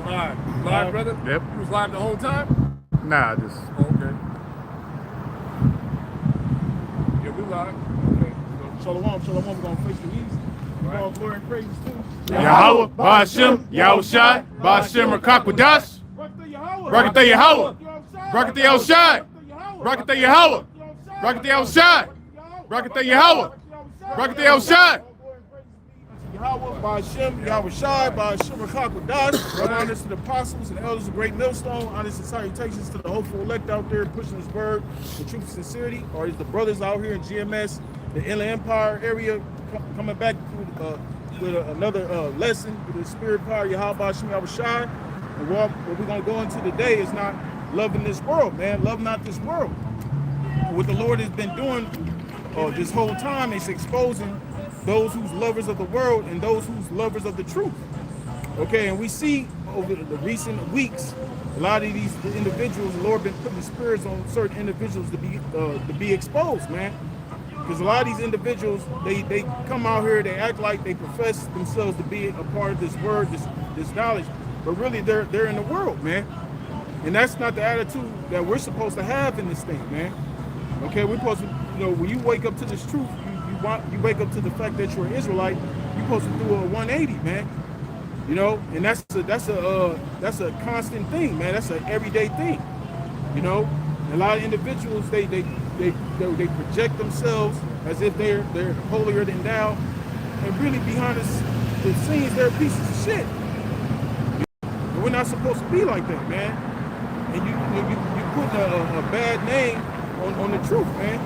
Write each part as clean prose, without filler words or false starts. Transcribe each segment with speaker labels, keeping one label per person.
Speaker 1: Live. Live, brother?
Speaker 2: Yep.
Speaker 1: You was live the whole time?
Speaker 2: Nah, just.
Speaker 1: Oh, okay. Yeah, we live. Okay. So, Shalom, we're going to face the east. Right. All glory and praise to
Speaker 2: Yahweh, Ba'ashem, Yahushai, Ba'ashem, Rakakwadash. Rakata Yahweh. Rakata Yahushai. Rakata Yahweh. Rakata Yahushai. Rakata Yahweh. Rakata Yahushai.
Speaker 1: Yahweh, Ba'ashem, Yahushai, Ba'ashem, Rakakwadash. Honors to the apostles and elders of Great Millstone. Honors and salutations to the hopeful elect out there pushing this word with truth and sincerity. Or is the brothers out here in GMS, the Inland Empire area, coming back with another lesson with the spirit power, Yahweh, Ba'ashem, Yahushai. And what we're going to go into today is not loving this world, man. Love not this world. What the Lord has been doing this whole time is exposing those who's lovers of the world and those who's lovers of the truth. Okay, and we see over the recent weeks, a lot of these individuals, the Lord been putting spirits on certain individuals to be exposed, man. Because a lot of these individuals, they come out here, they act like they profess themselves to be a part of this word, this knowledge, but really they're in the world, man. And that's not the attitude that we're supposed to have in this thing, man. Okay, we're supposed to, when you wake up to this truth, you wake up to the fact that you're an Israelite, you're supposed to do a 180, man. And that's a constant thing, man. That's an everyday thing. And a lot of individuals they project themselves as if they're holier than thou, and really behind the scenes they're pieces of shit. And we're not supposed to be like that, man. And you putting a bad name on the truth, man.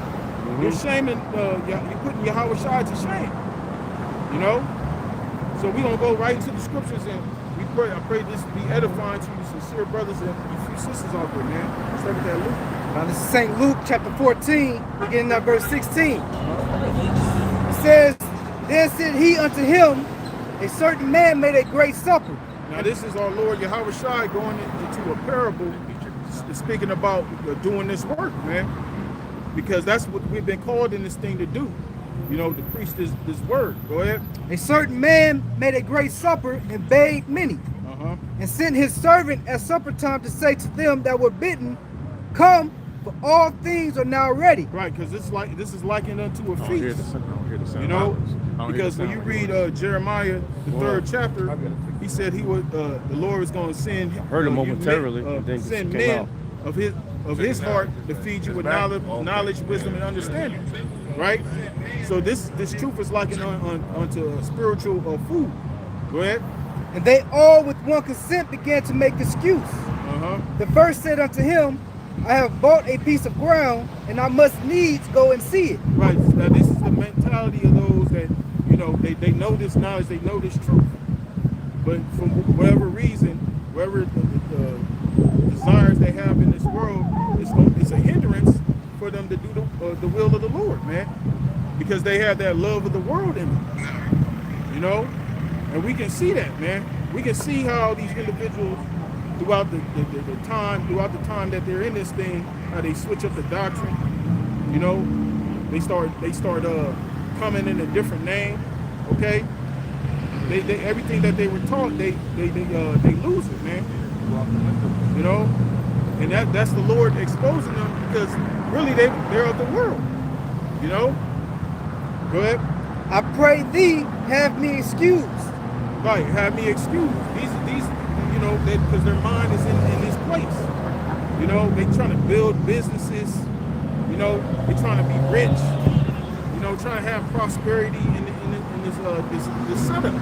Speaker 1: You're shaming, you're putting Yahweh Shai to shame. So we're gonna go right into the scriptures, and I pray this be edifying to you sincere brothers and you few sisters out there, man. Start with that Luke.
Speaker 3: Now this is St. Luke chapter 14, beginning at verse 16. It says, "Then said he unto him, a certain man made a great supper."
Speaker 1: Now this is our Lord Yahweh Shai going into a parable, speaking about doing this work, man. Because that's what we've been called in this thing to do. To preach this word. Go ahead.
Speaker 3: "A certain man made a great supper and bade many, and sent his servant at supper time to say to them that were bidden, Come, for all things are now ready."
Speaker 1: Right, because this is likened unto a feast. Because when you read Jeremiah, the 3rd chapter, he said the Lord was going to send.
Speaker 2: Heard him momentarily, and then
Speaker 1: send
Speaker 2: came
Speaker 1: men
Speaker 2: out.
Speaker 1: of his heart to feed you with knowledge, wisdom, and understanding. Right? So this truth is likened unto spiritual food. Go ahead.
Speaker 3: "And they all with one consent began to make excuse. The first said unto him, I have bought a piece of ground, and I must needs go and see it."
Speaker 1: Right. Now this is the mentality of those that, they know this knowledge, they know this truth. But for whatever reason, whatever the desires they have in this world, it's a hindrance for them to do the will of the Lord, man. Because they have that love of the world in them. And we can see that, man. We can see how these individuals throughout the time that they're in this thing, how they switch up the doctrine. They start coming in a different name. Okay, they everything that they were taught, they lose it, man. And that's the Lord exposing them, because really they're of the world. Go ahead.
Speaker 3: "I pray thee, have me excused."
Speaker 1: Right, have me excused. These because their mind is in this place. They trying to build businesses. They're trying to be rich. Trying to have prosperity in this setup.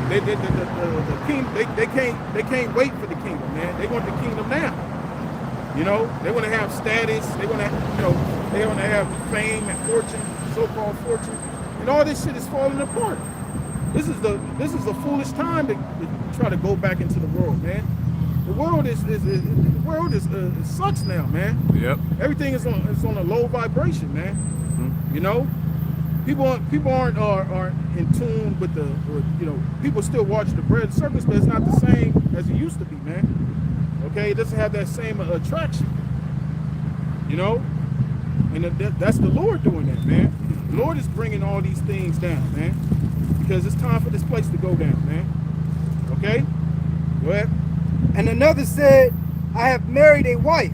Speaker 1: The king, they can't wait for the kingdom, man. They want the kingdom now. They want to have status. They want to have fame and fortune, so-called fortune, and all this shit is falling apart. This is a foolish time to try to go back into the world, man. The world is sucks now, man.
Speaker 2: Yep.
Speaker 1: Everything is on a low vibration, man. People aren't in tune with people still watch the bread circus, but it's not the same as it used to be, man. Okay, it doesn't have that same attraction. And that's the Lord doing that, man. The Lord is bringing all these things down, man, because it's time for this place to go down, man. Okay. Go ahead.
Speaker 3: And another said, I have married a wife,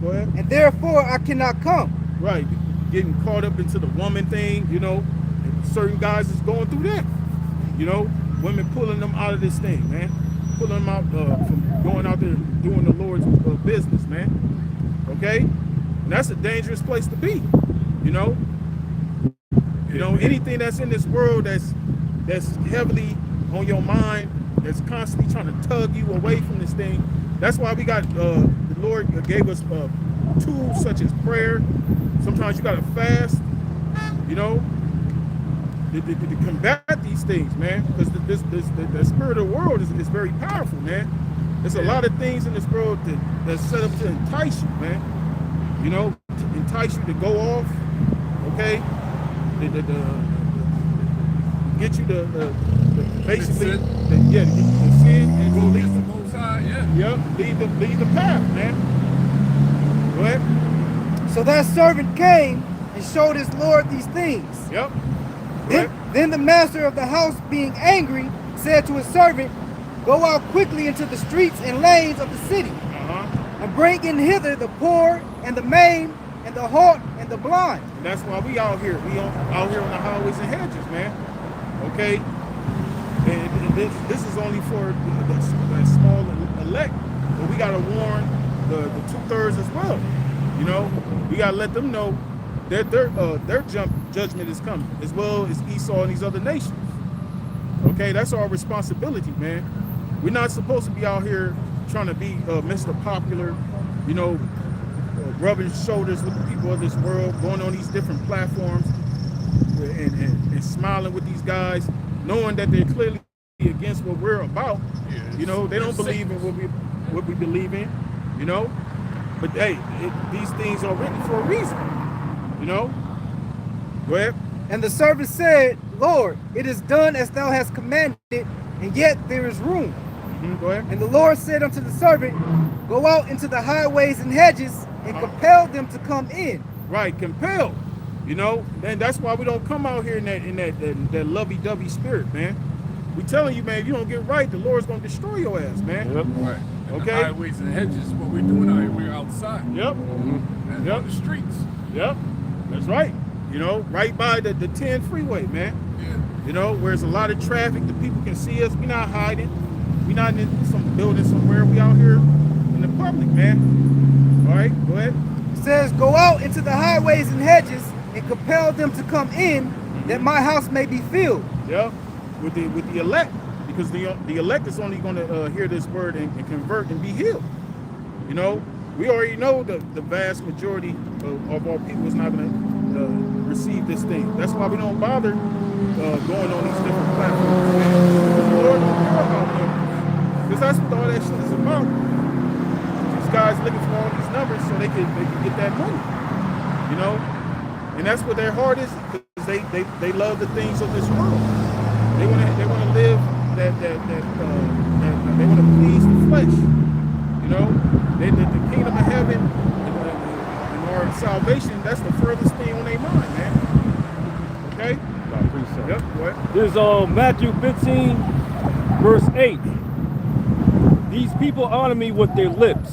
Speaker 1: Go ahead.
Speaker 3: and therefore I cannot come.
Speaker 1: Right, getting caught up into the woman thing, you know. And certain guys is going through that, you know. Women pulling them out of this thing, man. Pulling them out from going out there doing the Lord's business, man. Okay, and that's a dangerous place to be, you know. You know, anything that's in this world that's heavily on your mind, that's constantly trying to tug you away from this thing. That's why we got the Lord gave us tools such as prayer. Sometimes you gotta fast, you know, to combat these things, man. Because the spirit of the world is very powerful, man. There's a lot of things in this world that's set up to entice you, man. You know, to entice you to go off, okay? Get you to basically, to get the sin and go lead the Most High, lead the path, man. Go ahead.
Speaker 3: So that servant came and showed his Lord these things.
Speaker 1: Yep.
Speaker 3: Then the master of the house, being angry, said to his servant, go out quickly into the streets and lanes of the city, and bring in hither the poor and the maimed and the halt and the blind.
Speaker 1: And that's why we out here. We out here on the highways and hedges, man. Okay. And this is only for the small elect, but we gotta warn the 2/3 as well. You know, we gotta let them know that their judgment is coming, as well as Esau and these other nations. Okay, that's our responsibility, man. We're not supposed to be out here trying to be Mr. Popular, you know, rubbing shoulders with the people of this world, going on these different platforms and smiling with these guys, knowing that they're clearly against what we're about. You know, they don't believe in what we believe in, you know. But hey, these things are written for a reason, you know. Go ahead.
Speaker 3: And the servant said, Lord, it is done as thou hast commanded, and yet there is room.
Speaker 1: Go ahead.
Speaker 3: And the Lord said unto the servant, go out into the highways and hedges and compel them to come in.
Speaker 1: Right, compel. You know, and that's why we don't come out here in that lovey-dovey spirit, man. We telling you, man, if you don't get right, the Lord's gonna destroy your ass, man.
Speaker 4: Yep. Right. And
Speaker 1: okay.
Speaker 4: The highways and hedges, what we're doing out here, we're outside.
Speaker 1: Yep.
Speaker 4: And on the streets.
Speaker 1: Yep. That's right. You know, right by the 10 freeway, man.
Speaker 4: Yeah.
Speaker 1: You know, where there's a lot of traffic, the people can see us. We're not hiding. We're not in some building somewhere. We out here in the public, man. All right, go ahead.
Speaker 3: It says, go out into the highways and hedges and compel them to come in, that my house may be filled.
Speaker 1: Yeah, with the elect, because the elect is only going to hear this word and convert and be healed. You know, we already know the vast majority of our people is not going to receive this thing. That's why we don't bother going on these different platforms. The Lord don't care about them, because that's what all that shit is about. These guys looking for all these numbers so they can get that money. You know, and that's what their heart is, because they love the things of this world. They want to live that they want to please the flesh. You know, the kingdom of heaven and our salvation, that's the furthest thing on their mind, man. Okay? Yep, what?
Speaker 2: This is Matthew 15, verse 8. These people honor me with their lips,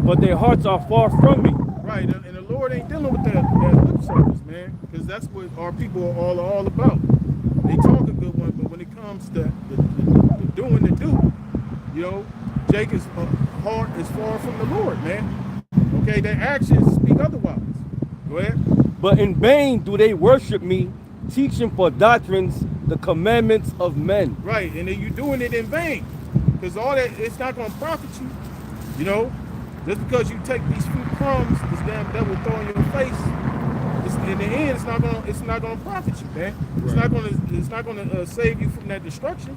Speaker 2: but their hearts are far from me.
Speaker 1: Right, and the Lord ain't dealing with that lip service, man, because that's what our people are all about. They talk a good one, but when it comes to the doing the do, you know, Jacob's heart is far from the Lord, man. Okay, their actions speak otherwise. Go ahead.
Speaker 2: But in vain do they worship me, teaching for doctrines the commandments of men.
Speaker 1: Right, and then you're doing it in vain, because all that, it's not going to profit you. You know, just because you take these few crumbs, this damn devil throw in your face, in the end, it's not gonna profit you, man. It's not gonna save you from that destruction.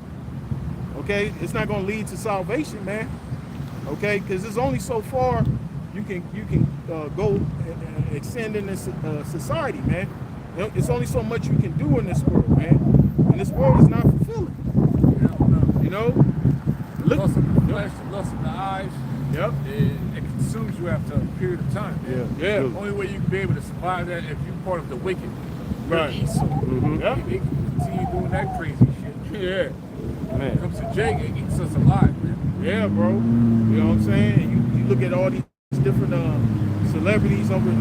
Speaker 1: Okay, it's not gonna lead to salvation, man. Okay, because there's only so far you can go and extend in this society, man. It's only so much you can do in this world, man. And this world is not fulfilling. You know,
Speaker 4: the lust of the flesh, the lust of the eyes.
Speaker 1: Yep.
Speaker 4: It consumes you after a period of time.
Speaker 1: Yeah.
Speaker 4: The only way you can be able to survive that if you're part of the wicked.
Speaker 1: Right.
Speaker 4: Esau. They can continue doing that crazy shit.
Speaker 1: Yeah.
Speaker 4: When it
Speaker 2: Man.
Speaker 4: comes to Jake, it eats us alive, man.
Speaker 1: Yeah, bro. You know what I'm saying? And you look at all these different celebrities over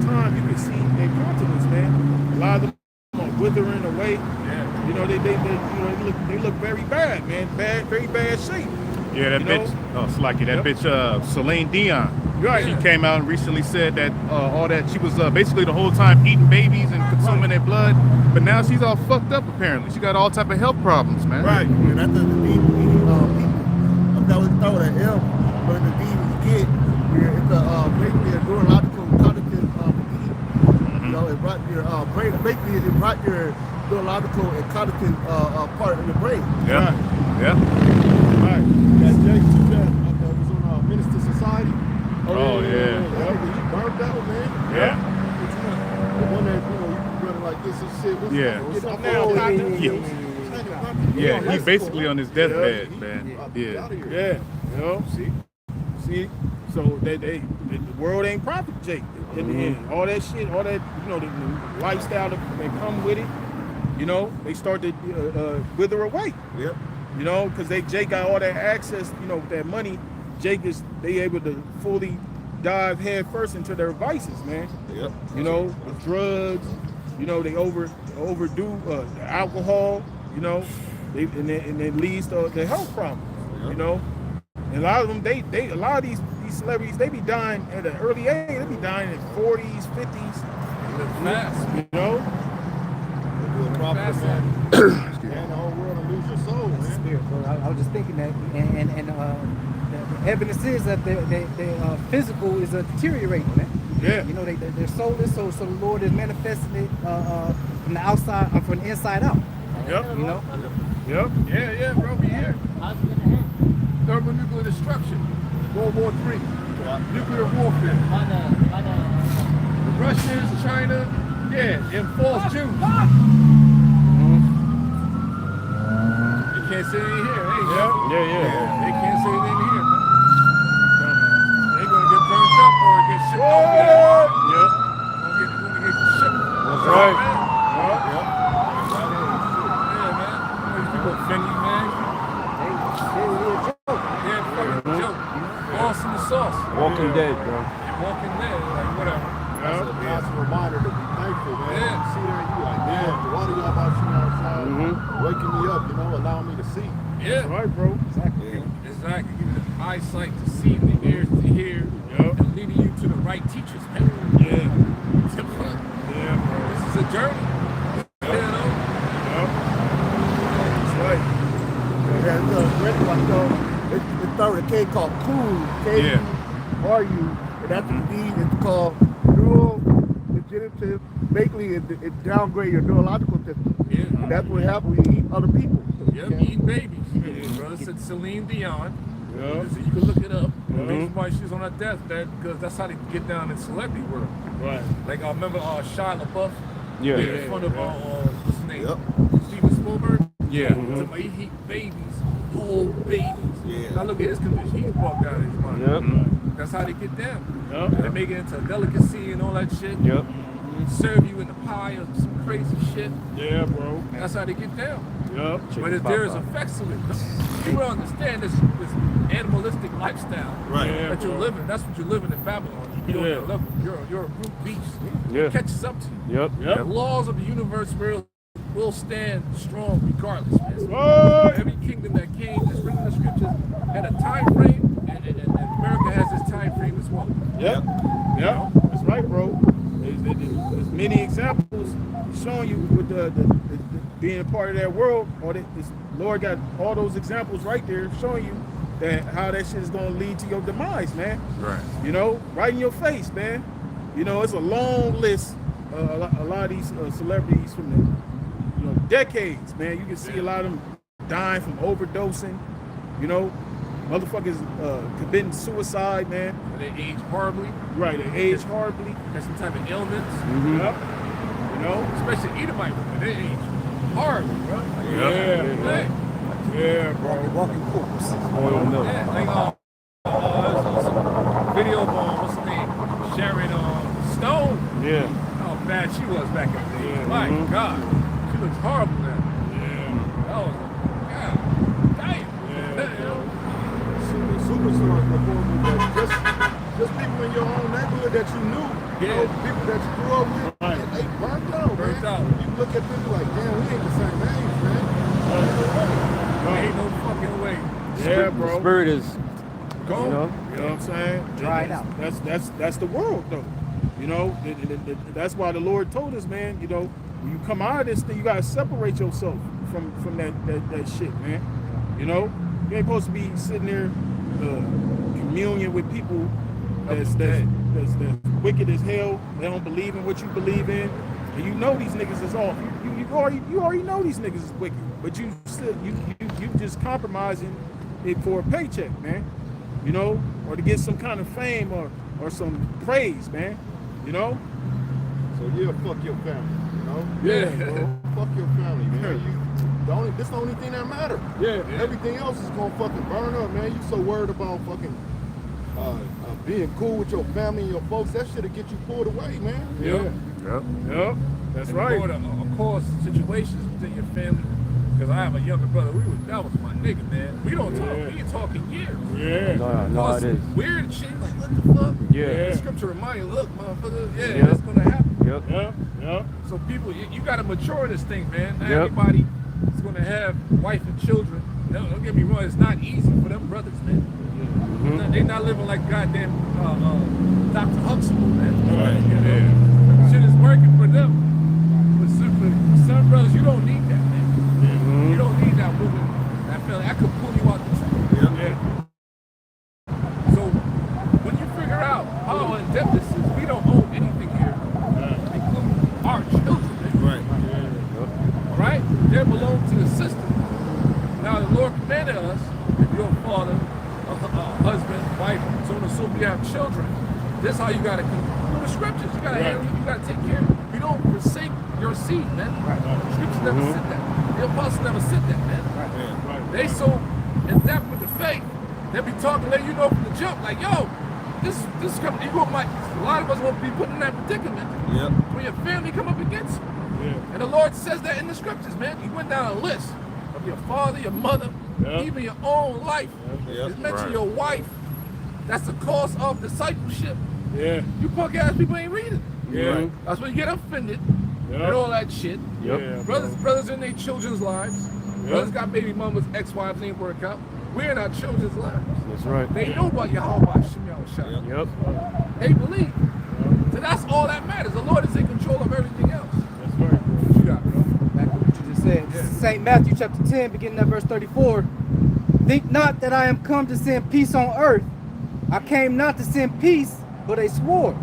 Speaker 1: time, you can see their countenance, man. A lot of them are withering away.
Speaker 4: Yeah.
Speaker 1: You know, they look very bad, man. Very bad shape.
Speaker 5: Yeah, that
Speaker 1: You
Speaker 5: bitch.
Speaker 1: know?
Speaker 5: Oh, Slacky, that bitch, Celine Dion.
Speaker 1: Right.
Speaker 5: She came out and recently said that all that she was basically the whole time eating babies and consuming their blood, but now she's all fucked up. Apparently, she got all type of health problems, man.
Speaker 1: Right.
Speaker 6: And that's the people. I'm that was throw that L, but the D we get, it's a basically a neurological cognitive disease. You know, it brought your brain. Basically, it brought your neurological and cognitive part of your brain.
Speaker 5: Yeah.
Speaker 1: Right.
Speaker 5: Yeah.
Speaker 1: Right.
Speaker 7: That Jake too, that was on Minister Society.
Speaker 5: Oh, yeah.
Speaker 7: He burnt out, man.
Speaker 5: Yeah.
Speaker 7: The one that, you running like this and shit. What's
Speaker 5: Yeah.
Speaker 7: Get off
Speaker 1: Now,
Speaker 7: all
Speaker 1: Cotton.
Speaker 7: that.
Speaker 5: Yeah,
Speaker 7: Yeah,
Speaker 5: he's basically on his deathbed,
Speaker 1: Yeah.
Speaker 5: man.
Speaker 7: Out
Speaker 5: Yeah.
Speaker 7: of here.
Speaker 1: Yeah. You know, see, so the world ain't profit, Jake. In the end, all that shit, all that, the lifestyle that come with it, they start to wither away.
Speaker 6: Yep.
Speaker 1: Because Jake got all that access, that money. They able to fully dive head first into their vices, man.
Speaker 6: Yep.
Speaker 1: The drugs, they overdo the alcohol, and it leads to the health problems, And a lot of them, a lot of these celebrities, they be dying at an early age. They be dying in 40s, 50s,
Speaker 4: Live fast.
Speaker 7: Fast, man. The whole world will lose your soul, man.
Speaker 3: Spirit, bro. I was just thinking that, and the evidence is that their physical is deteriorating, man.
Speaker 1: Yeah.
Speaker 3: They're soulless, so the Lord is manifesting it from the outside, from the inside out.
Speaker 1: Yep. Yep.
Speaker 4: Yeah, bro, we here. Thermonuclear destruction. World War III. Nuclear warfare. The Russians, China, enforced Jews. They can't say anything here. Hey,
Speaker 2: Yeah.
Speaker 4: They can't say anything here, man. They're gonna get burnt up or get shipped over there.
Speaker 1: Yep.
Speaker 4: Gonna get shipped.
Speaker 2: That's right.
Speaker 4: Yeah, man. These people offend you, man. Yeah, fucking joke. Lost in the sauce.
Speaker 2: Walking Dead, bro.
Speaker 4: And walking there, like whatever.
Speaker 7: That's a constant reminder to be thankful, man.
Speaker 4: Yeah.
Speaker 7: You see that, you like, damn, one of y'all about to shoot outside, waking me up, allowing me to see.
Speaker 4: Yeah.
Speaker 1: That's right, bro.
Speaker 4: Exactly. Give you the eyesight to see, the ears to hear, and leading you to the right teachers, man.
Speaker 1: Yeah.
Speaker 4: Yeah, bro. This is a journey.
Speaker 1: Yep. That's right.
Speaker 6: Yeah, it's a K called Cool. K-U-R-U. And that's the disease. It's called neurodegenerative. Basically, it downgrade your neurological system.
Speaker 4: Yeah.
Speaker 6: And that's what happens when you eat other people.
Speaker 4: Yep, eating babies. Yeah, brother said Celine Dion.
Speaker 1: Yeah.
Speaker 4: So you can look it up. The reason why she's on her deathbed, because that's how they get down in celebrity world.
Speaker 1: Right.
Speaker 4: Like I remember Shia LaBeouf.
Speaker 2: Yeah.
Speaker 4: In front of what's his name?
Speaker 6: Yep.
Speaker 4: Steven Spielberg.
Speaker 5: Yeah.
Speaker 4: So he eat babies, whole babies.
Speaker 6: Yeah.
Speaker 4: Now look at his condition. He's walked out of his mind.
Speaker 2: Yep.
Speaker 4: That's how they get down.
Speaker 1: Yep.
Speaker 4: They make it into a delicacy and all that shit.
Speaker 2: Yep.
Speaker 4: Serve you in the pie or some crazy shit.
Speaker 1: Yeah, bro.
Speaker 4: That's how they get down.
Speaker 1: Yep.
Speaker 4: But if there is effects to it, you will understand this animalistic lifestyle that you're living. That's what you're living in Babylon. You're on that level. You're a brute beast.
Speaker 2: Yeah.
Speaker 4: It catches up to you.
Speaker 2: Yep.
Speaker 4: The laws of the universe will stand strong regardless, man.
Speaker 1: What?
Speaker 4: Every kingdom that came, that's written in the scriptures, had a time frame, and America has this time frame as well.
Speaker 1: Yep. Yep. That's right, bro. There's many examples showing you with the being a part of that world. Lord got all those examples right there showing you that how that shit is gonna lead to your demise, man.
Speaker 5: Right.
Speaker 1: Right in your face, man. It's a long list. A lot of these celebrities from the decades, man. You can see a lot of them dying from overdosing. Motherfuckers committing suicide, man.
Speaker 4: They age horribly.
Speaker 1: Right, they age horribly.
Speaker 4: Has some type of ailments.
Speaker 1: Yep.
Speaker 4: Especially Edomite women, they age horribly, bro. Like,
Speaker 1: Yeah. Yeah, bro.
Speaker 3: Walking corpse.
Speaker 2: Oil milk.
Speaker 4: Yeah, like there's some video of what's her name, Sharon Stone.
Speaker 2: Yeah.
Speaker 4: How bad she was back in the day.
Speaker 1: Yeah.
Speaker 4: My God, she looks horrible now.
Speaker 1: Yeah.
Speaker 4: That was God.
Speaker 7: that you knew, you know, people that you grew up with, they burnt out, man. You look at them like, damn, we ain't the same age, man.
Speaker 4: Ain't no fucking way.
Speaker 1: Yeah, bro.
Speaker 2: The spirit is
Speaker 1: Gone.
Speaker 2: You know?
Speaker 1: You know what I'm saying?
Speaker 3: Dried out.
Speaker 1: That's the world, though. You know, that's why the Lord told us, man. You know, when you come out of this thing, you gotta separate yourself from that shit, man. You know, you ain't supposed to be sitting there communion with people that's wicked as hell. They don't believe in what you believe in, and you know these niggas is off. You already know these niggas is wicked, but you still you just compromising it for a paycheck, man. You know, or to get some kind of fame or some praise, man. You know.
Speaker 7: So yeah, fuck your family. You know.
Speaker 1: Yeah, bro.
Speaker 7: Fuck your family, man. This the only thing that matters.
Speaker 1: Yeah.
Speaker 7: Everything else is gonna fucking burn up, man. You so worried about fucking being cool with your family and your folks. That shit'll get you pulled away, man.
Speaker 1: Yep. That's right.
Speaker 4: Of course, situations within your family. Because I have a younger brother. That was my nigga, man. We don't talk. We ain't talking years.
Speaker 1: Yeah.
Speaker 2: No, it is.
Speaker 4: Weird shit. Like, what the fuck?
Speaker 2: Yeah.
Speaker 4: The scripture remind you, look, motherfucker. That's gonna happen.
Speaker 2: Yep.
Speaker 4: So people, you gotta mature this thing, man. Not
Speaker 2: Yep.
Speaker 4: everybody is gonna have wife and children. Don't get me wrong. It's not easy for them brothers, man. They not living like goddamn Dr. Huxtable, man.
Speaker 1: Right.
Speaker 4: You know? Shit is working for them. But for some brothers, you don't need that, man. You don't need that woman, that feeling. I could pull you out the truth.
Speaker 1: Yeah.
Speaker 4: So when you figure out how in depth this is, we don't own anything here, including our children.
Speaker 1: Right.
Speaker 4: All right? They belong to the system. Now the Lord commanded us, if you're a father, a husband, wife, so on and so forth, you have children. This is how you gotta do the scriptures. You gotta handle it, you gotta take care of it. You don't forsake your seed, man. The scriptures never said that. The apostles never said that, man. They so in depth with the faith, they be talking, let you know from the jump, like, yo, this company, a lot of us won't be put in that predicament. When your family come up against you. And the Lord says that in the scriptures, man. He went down a list of your father, your mother, even your own life. He mentioned your wife. That's the cost of discipleship. You punk ass people ain't reading. That's when you get offended and all that shit. Brothers in their children's lives. Brothers got baby mamas, ex-wives ain't work out. We're in our children's lives.
Speaker 2: That's right.
Speaker 4: They know about YakalBA4GreatMillStone.
Speaker 2: Yep.
Speaker 4: They believe. So that's all that matters. The Lord is in control of everything else.
Speaker 1: That's right.
Speaker 4: What you got, bro?
Speaker 3: Back to what you just said. St. Matthew chapter 10, beginning at verse 34. Think not that I am come to send peace on earth. I came not to send peace, but a sword.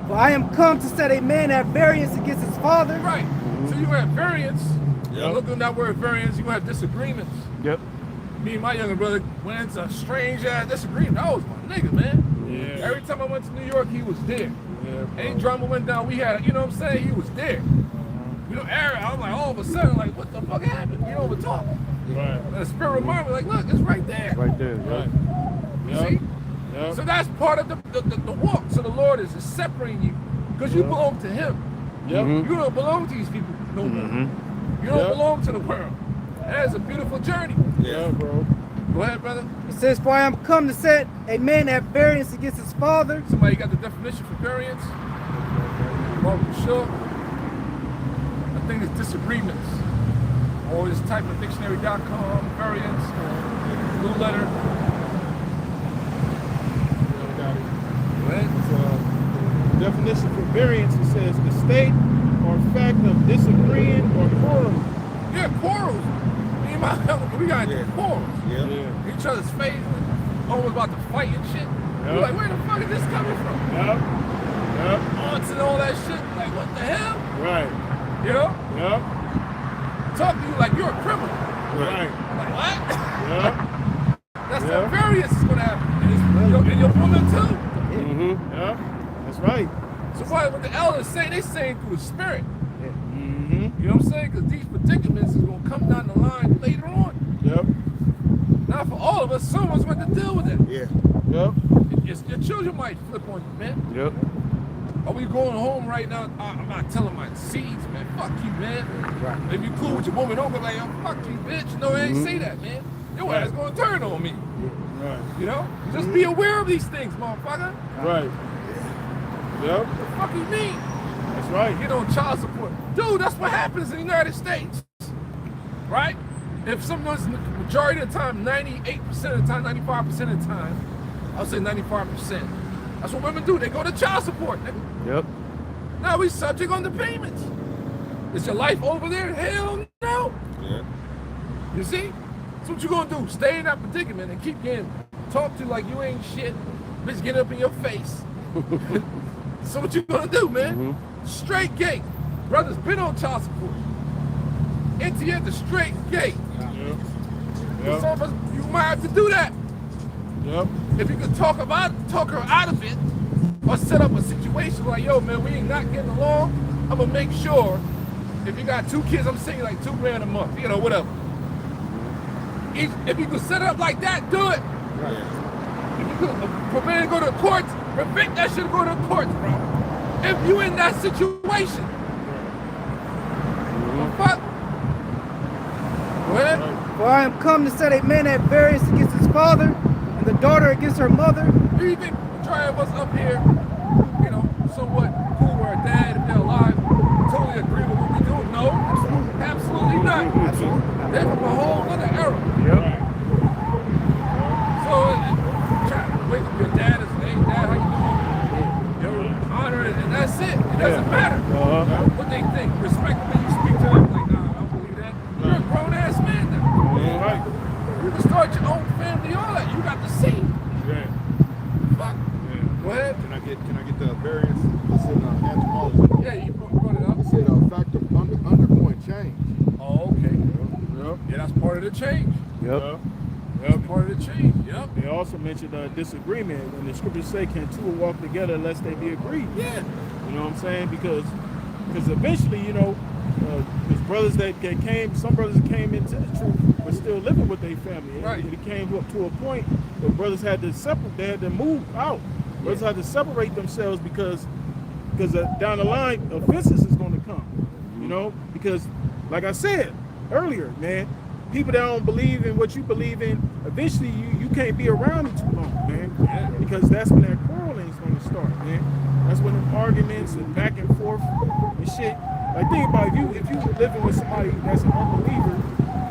Speaker 3: For I am come to set a man at variance against his father.
Speaker 4: Right. So you have variance. Look at that word variance. You have disagreements.
Speaker 2: Yep.
Speaker 4: Me and my younger brother went into a strange ass disagreement. That was my nigga, man. Every time I went to New York, he was there. Any drama went down, we had, you know what I'm saying? He was there. You know, I was like, all of a sudden, like, what the fuck happened? You know, we're talking. And the spirit reminded me, like, look, it's right there.
Speaker 2: Right there. Right.
Speaker 4: You see? So that's part of the walk. So the Lord is separating you because you belong to Him. You don't belong to these people no more. You don't belong to the world. That is a beautiful journey.
Speaker 1: Bro.
Speaker 4: Go ahead, brother.
Speaker 3: It says, for I am come to set a man at variance against his father.
Speaker 4: Somebody got the definition for variance? Well, for sure. I think it's disagreements. Or just type of dictionary.com, variance, or blue letter.
Speaker 1: Definition for variance, it says the state or fact of disagreeing or quarreling.
Speaker 4: Yeah, quarrels. Me and my uncle, we got quarrels. Each other's face, almost about to fight and shit. We're like, where the fuck is this coming from? Aunts and all that shit. Like, what the hell?
Speaker 1: Right.
Speaker 4: You know? Talk to you like you're a criminal.
Speaker 1: Right.
Speaker 4: Like, what? That's
Speaker 1: Yeah.
Speaker 4: the variance is gonna happen. And your woman too.
Speaker 1: That's right.
Speaker 4: So what the elders say, they saying through the spirit. You know what I'm saying? Because these predicaments is gonna come down the line later on. Not for all of us, some of us went to deal with it. Your children might flip on you, man. Are we going home right now? I'm not telling my seeds, man. Fuck you, man. If you cool with your woman, don't go like, yo, fuck you, bitch. No, I ain't say that, man. Your ass gonna turn on me. You know? Just be aware of these things, motherfucker.
Speaker 1: Yep.
Speaker 4: What the fuck you mean?
Speaker 1: That's right.
Speaker 4: Get on child support. Dude, that's what happens in the United States. Right? If someone's majority of the time, 98% of the time, 95% of the time, I'll say 95%. That's what women do. They go to child support.
Speaker 2: Yep.
Speaker 4: Now we subject on the payments. Is your life over there? Hell no.
Speaker 7: Yeah.
Speaker 4: You see? So what you gonna do? Stay in that predicament and keep getting talked to like you ain't shit. Bitch get up in your face. So what you gonna do, man? Straight gate. Brother's been on child support. Into at the straight gate.
Speaker 1: Yep.
Speaker 4: Some of us, you might have to do that.
Speaker 1: Yep.
Speaker 4: If you could talk her out of it, or set up a situation like, yo, man, we ain't not getting along. I'm gonna make sure. If you got 2 kids, I'm saying like $2 grand a month, you know, whatever. If you could set it up like that, do it.
Speaker 7: Right.
Speaker 4: If you could prevent it go to the courts, prevent that shit go to the courts, bro. If you in that situation. Fuck. Go ahead.
Speaker 3: For I am come to set a man at variance against his father, and the daughter against her mother.
Speaker 4: Do you think the majority of us up here, you know, somewhat cool with our dad if they're alive, totally agree with what we do? No, absolutely not. They're from a whole other era.
Speaker 2: Yep.
Speaker 4: So, try to wake up your dad and say, hey, dad, how you doing? You honor it, and that's it. It doesn't matter what they think. Respect them when you speak to them. Like, nah, I don't believe that. You're a grown-ass man now.
Speaker 1: Right.
Speaker 4: You can start your own family, all that. You got to see.
Speaker 1: Yeah.
Speaker 4: Fuck.
Speaker 1: Yeah.
Speaker 4: Go ahead.
Speaker 7: Can I get the variance? It's in anthropology.
Speaker 4: Yeah, you brought it up.
Speaker 7: It said fact of undergoing change.
Speaker 4: Oh, okay.
Speaker 1: Yep.
Speaker 4: Yeah, that's part of the change.
Speaker 2: Yep.
Speaker 4: That's part of the change. Yep.
Speaker 1: They also mentioned disagreement. When the scriptures say, "Can two walk together unless they be agreed?"
Speaker 4: Yeah.
Speaker 1: You know what I'm saying? Because eventually, you know, there's brothers that came. Some brothers that came into the truth, but still living with their family.
Speaker 4: Right.
Speaker 1: And it came up to a point where brothers had to separate. They had to move out. Brothers had to separate themselves because down the line, offenses is going to come. You know, because like I said earlier, man, people that don't believe in what you believe in, eventually you can't be around them too long, man.
Speaker 4: Yeah.
Speaker 1: Because that's when that quarreling is going to start, man. That's when the arguments and back and forth and shit. Like think about if you living with somebody that's an unbeliever,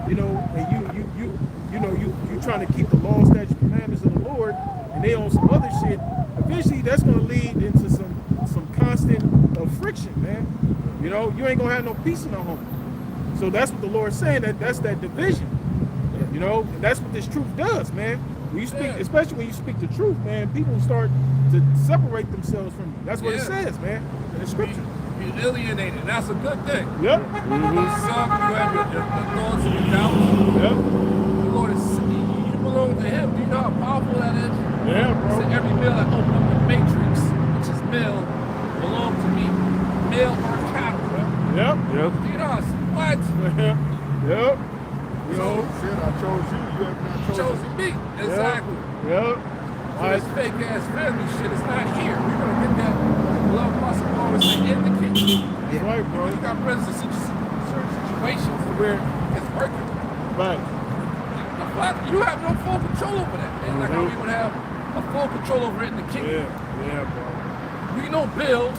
Speaker 1: you know, and you trying to keep the law, statutes, commandments of the Lord, and they on some other shit. Eventually, that's going to lead into some constant friction, man. You know, you ain't gonna have no peace in the home. So that's what the Lord's saying. That's that division. You know, and that's what this truth does, man. When you speak, especially when you speak the truth, man, people start to separate themselves from you. That's what it says, man. In the scripture.
Speaker 4: Be alienated. That's a good thing.
Speaker 1: Yep.
Speaker 4: Some, you have your thoughts and your doubts.
Speaker 1: Yep.
Speaker 4: The Lord is, you belong to Him. Do you know how powerful that is?
Speaker 1: Yeah, bro.
Speaker 4: So every male that opened up the matrix, which is male, belong to me. Male or cattle.
Speaker 1: Yep.
Speaker 2: Yep.
Speaker 4: You know what?
Speaker 1: Yep.
Speaker 7: You know, said I chose you. You have not chosen
Speaker 4: Chosen me. Exactly.
Speaker 1: Yep.
Speaker 4: So this fake ass family shit is not here. We're gonna get that love muscle always in the kitchen.
Speaker 1: That's right, bro.
Speaker 4: You got brothers in certain situations where it's working.
Speaker 1: Right.
Speaker 4: The fuck? You have no full control over that. And like how we would have a full control over it in the kingdom.
Speaker 1: Yeah, bro.
Speaker 4: We know bills,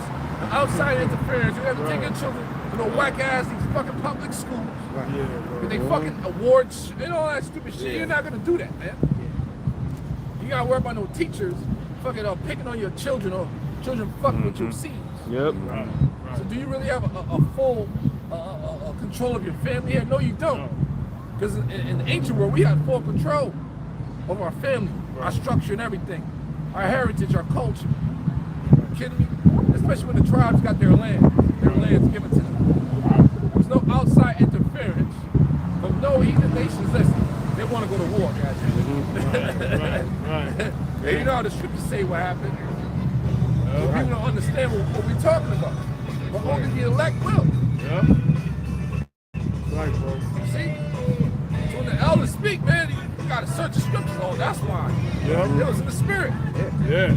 Speaker 4: outside interference. You have to take your children to no whack ass these fucking public schools.
Speaker 1: Yeah, bro.
Speaker 4: With they fucking awards and all that stupid shit. You're not gonna do that, man. You gotta worry about no teachers fucking picking on your children or children fucking with your seeds.
Speaker 2: Yep.
Speaker 1: Right.
Speaker 4: So do you really have a full control of your family here? No, you don't. Because in the ancient world, we had full control over our family, our structure and everything, our heritage, our culture. You kidding me? Especially when the tribes got their land's given to them. There's no outside interference from no heathen nations. Listen, they want to go to war, guys.
Speaker 1: Right.
Speaker 4: And you know how the scriptures say what happened. So people don't understand what we're talking about. But only the elect will.
Speaker 1: Yep. Right, bro.
Speaker 4: See? So when the elders speak, man, you gotta search the scriptures. Oh, that's why.
Speaker 1: Yep.
Speaker 4: It was in the spirit.
Speaker 1: Yeah.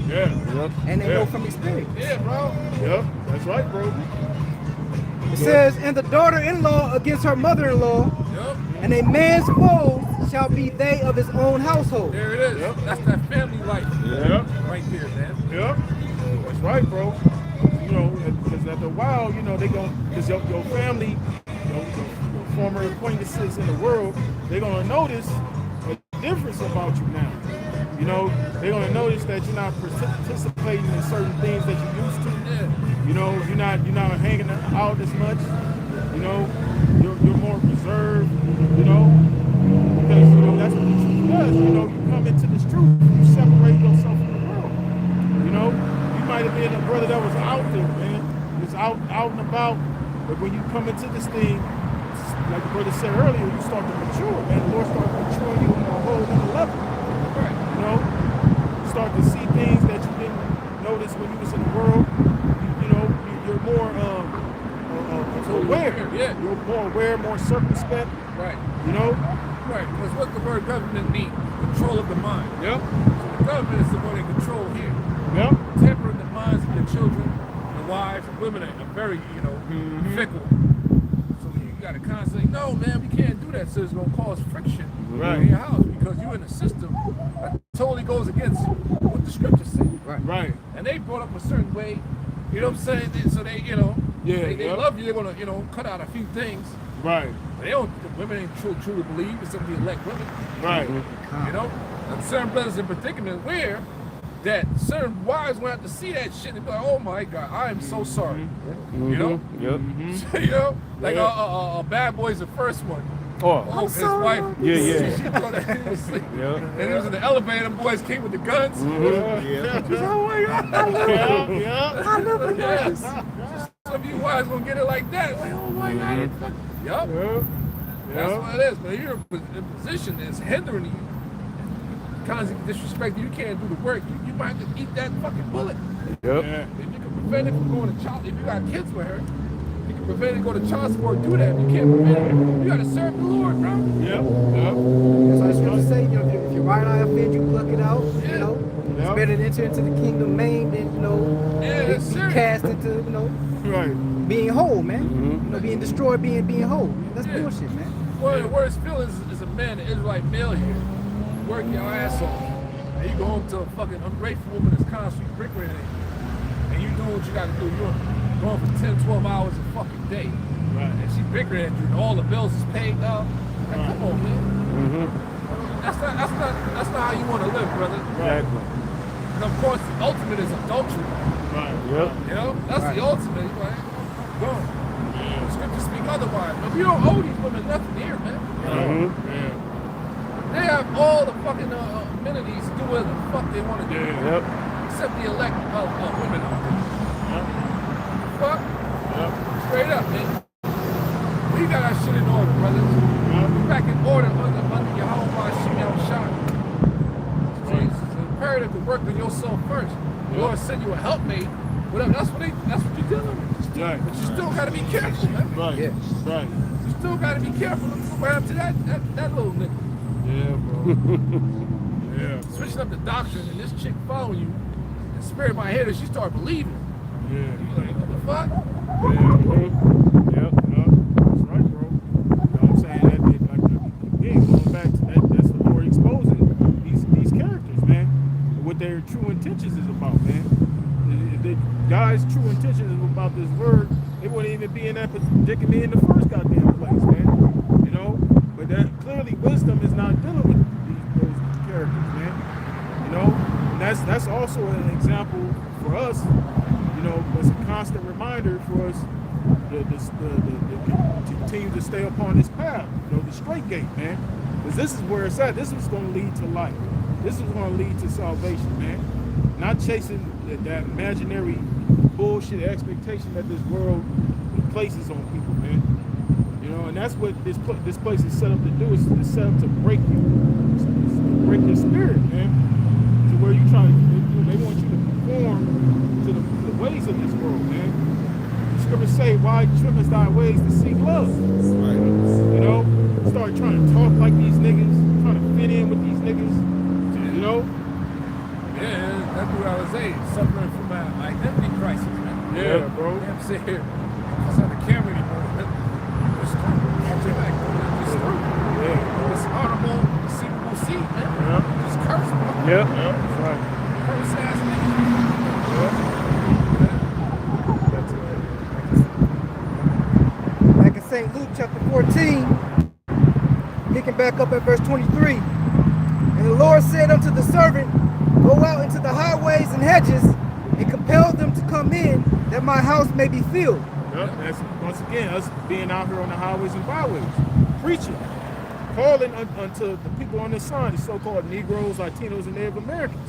Speaker 3: And they know from experience.
Speaker 4: Yeah, bro.
Speaker 1: Yep. That's right, bro.
Speaker 3: It says, and the daughter-in-law against her mother-in-law,
Speaker 4: Yep.
Speaker 3: and a man's foes shall be they of his own household.
Speaker 4: There it is.
Speaker 1: Yep.
Speaker 4: That's that family life.
Speaker 1: Yep.
Speaker 4: Right there, man.
Speaker 1: Yep. That's right, bro. because after a while, they going because your family, your former acquaintances in the world, they're gonna notice a difference about you now. They're gonna notice that you're not participating in certain things that you used to.
Speaker 4: Yeah.
Speaker 1: You're not hanging out as much. You're more reserved. Because that's what the truth does. You come into this truth, you separate yourself from the world. You might have been a brother that was out there, man. Was out and about. But when you come into this thing, like the brother said earlier, you start to mature, man. The Lord starts maturing you on a whole other level.
Speaker 4: Right.
Speaker 1: You start to see things that you didn't notice when you was in the world. You're more aware.
Speaker 4: Yeah.
Speaker 1: You're more aware, more circumspect.
Speaker 4: Right.
Speaker 1: Right.
Speaker 4: Because what the word government means? Control of the mind.
Speaker 1: Yep.
Speaker 4: So the government is the one in control here.
Speaker 1: Yep.
Speaker 4: Tempering the minds of your children, the wives, and women are very, fickle. So you got to constantly, no, man, we can't do that. So it's going to cause friction in your house because you're in a system that totally goes against what the scriptures say.
Speaker 1: Right.
Speaker 4: And they brought up a certain way. You know what I'm saying? So they, they love you. They're going to, cut out a few things.
Speaker 1: Right.
Speaker 4: But the women ain't truly believe. It's going to be elect women.
Speaker 1: Right.
Speaker 4: And certain brothers in particular where that certain wives will have to see that shit and be like, oh my God, I am so sorry.
Speaker 2: Yep.
Speaker 4: Like a Bad Boy's the first one.
Speaker 2: Oh,
Speaker 4: His wife.
Speaker 2: Yeah.
Speaker 4: She thought that he was asleep.
Speaker 2: Yeah.
Speaker 4: And he was in the elevator, and boys came with the guns.
Speaker 1: Yeah.
Speaker 4: She's oh my God.
Speaker 1: Yeah.
Speaker 4: I never some of you wives gonna get it like that. Like, oh my God. Yup. That's what it is. But you're in a position that's hindering you. Constantly disrespect you can't do the work. You might have to eat that fucking bullet.
Speaker 2: Yep.
Speaker 1: Yeah.
Speaker 4: If you can prevent it from going to child, if you got kids with her, you can prevent it go to child support, do that. You can't prevent it. You gotta serve the Lord, bro.
Speaker 1: Yep.
Speaker 3: That's what the scriptures say. If your right eye offends you, pluck it out.
Speaker 4: Yeah.
Speaker 3: It's better to enter into the kingdom maimed than
Speaker 4: that's
Speaker 3: be
Speaker 4: serious.
Speaker 3: cast into
Speaker 1: Right.
Speaker 3: being whole, man. Being destroyed, being whole. That's bullshit, man.
Speaker 4: One of the worst feelings is a man, an Israelite male here, work your ass off, and you go home to a fucking ungrateful woman that's constantly bickering at you, and you doing what you got to do. You're going for 10, 12 hours a fucking day,
Speaker 1: Right.
Speaker 4: and she bickering at you, and all the bills is paid now. Like, come on, man. That's not how you want to live, brother.
Speaker 2: Exactly.
Speaker 4: And of course, the ultimate is adultery.
Speaker 1: Right.
Speaker 2: Yep.
Speaker 4: That's the ultimate. You're like, go. The scriptures speak otherwise. But we don't owe these women nothing here, man.
Speaker 1: Yeah.
Speaker 4: They have all the fucking amenities to do whatever the fuck they want to do.
Speaker 2: Yep.
Speaker 4: Except the elect women out there.
Speaker 1: Yep.
Speaker 4: Fuck.
Speaker 1: Yep.
Speaker 4: Straight up, man. We got our shit in order, brothers. We back in order under YakalBA4GreatMillStone. It's imperative to work on yourself first. The Lord send you a helpmate, whatever. That's what you're dealing with.
Speaker 1: Right.
Speaker 4: But you still gotta be careful, man.
Speaker 1: Right.
Speaker 3: Yeah.
Speaker 1: Right.
Speaker 4: You still gotta be careful. Look what happened to that little nigga.
Speaker 1: Yeah, bro. Yeah.
Speaker 4: Switching up the doctrine and this chick following you, and spirit might hit her, she start believing.
Speaker 1: Yeah.
Speaker 4: You like, what the fuck?
Speaker 1: Yep. That's right, bro. You know what I'm saying? That again, going back to that, that's the Lord exposing these characters, man. What their true intentions is about, man. If the guy's true intentions is about this word, they wouldn't even be in that predicament in the first goddamn place, man. But that clearly wisdom is not dealing with those characters, man. And that's also an example for us. It's a constant reminder for us to continue to stay upon this path, the straight gate, man. Because this is where it's at. This is going to lead to life. This is going to lead to salvation, man. Not chasing that imaginary bullshit expectation that this world places on people, man. And that's what this place is set up to do. It's set up to break your spirit, man. To where they want you to conform to the ways of this world, man. The scriptures say, why trimmest thy ways to seek love?
Speaker 6: Right.
Speaker 1: Start trying to talk like these niggas, trying to fit in with these niggas,
Speaker 4: Yeah, that's what I was saying. Suffering from an identity crisis, man.
Speaker 1: Yeah, bro.
Speaker 4: I'm sitting here. It's on the camera anymore. It's through. It's through.
Speaker 1: Yeah.
Speaker 4: It's honorable, receivable seat, man.
Speaker 1: Yeah.
Speaker 4: Just curse them.
Speaker 2: Yep.
Speaker 1: That's right.
Speaker 4: Curse ass niggas.
Speaker 1: Yeah.
Speaker 3: back up at verse 23. And the Lord said unto the servant, go out into the highways and hedges, and compel them to come in, that my house may be filled.
Speaker 1: Yep, that's once again us being out here on the highways and byways, preaching, calling unto the people on this side, the so-called Negroes, Latinos, and Native Americans.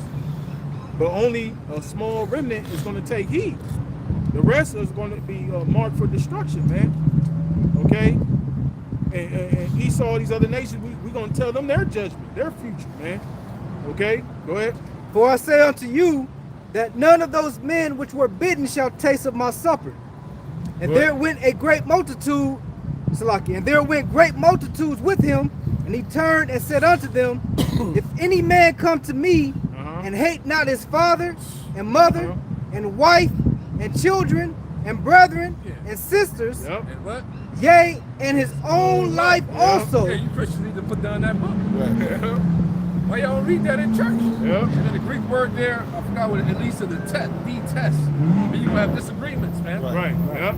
Speaker 1: But only a small remnant is going to take heed. The rest is going to be marked for destruction, man. Okay? And Esau, these other nations, we're going to tell them their judgment, their future, man. Okay? Go ahead.
Speaker 3: For I say unto you, that none of those men which were bidden shall taste of my supper. And there went a great multitude, Salaki, and there went great multitudes with him, and he turned and said unto them, if any man come to me and hate not his father and mother and wife and children and brethren and sisters,
Speaker 4: And what?
Speaker 3: yea, and his own life also.
Speaker 4: Yeah, you Christians need to put down that book. Why y'all don't read that in church? And then the Greek word there, I forgot what it, at least in the test, and you gonna have disagreements, man.
Speaker 1: Right. Yep.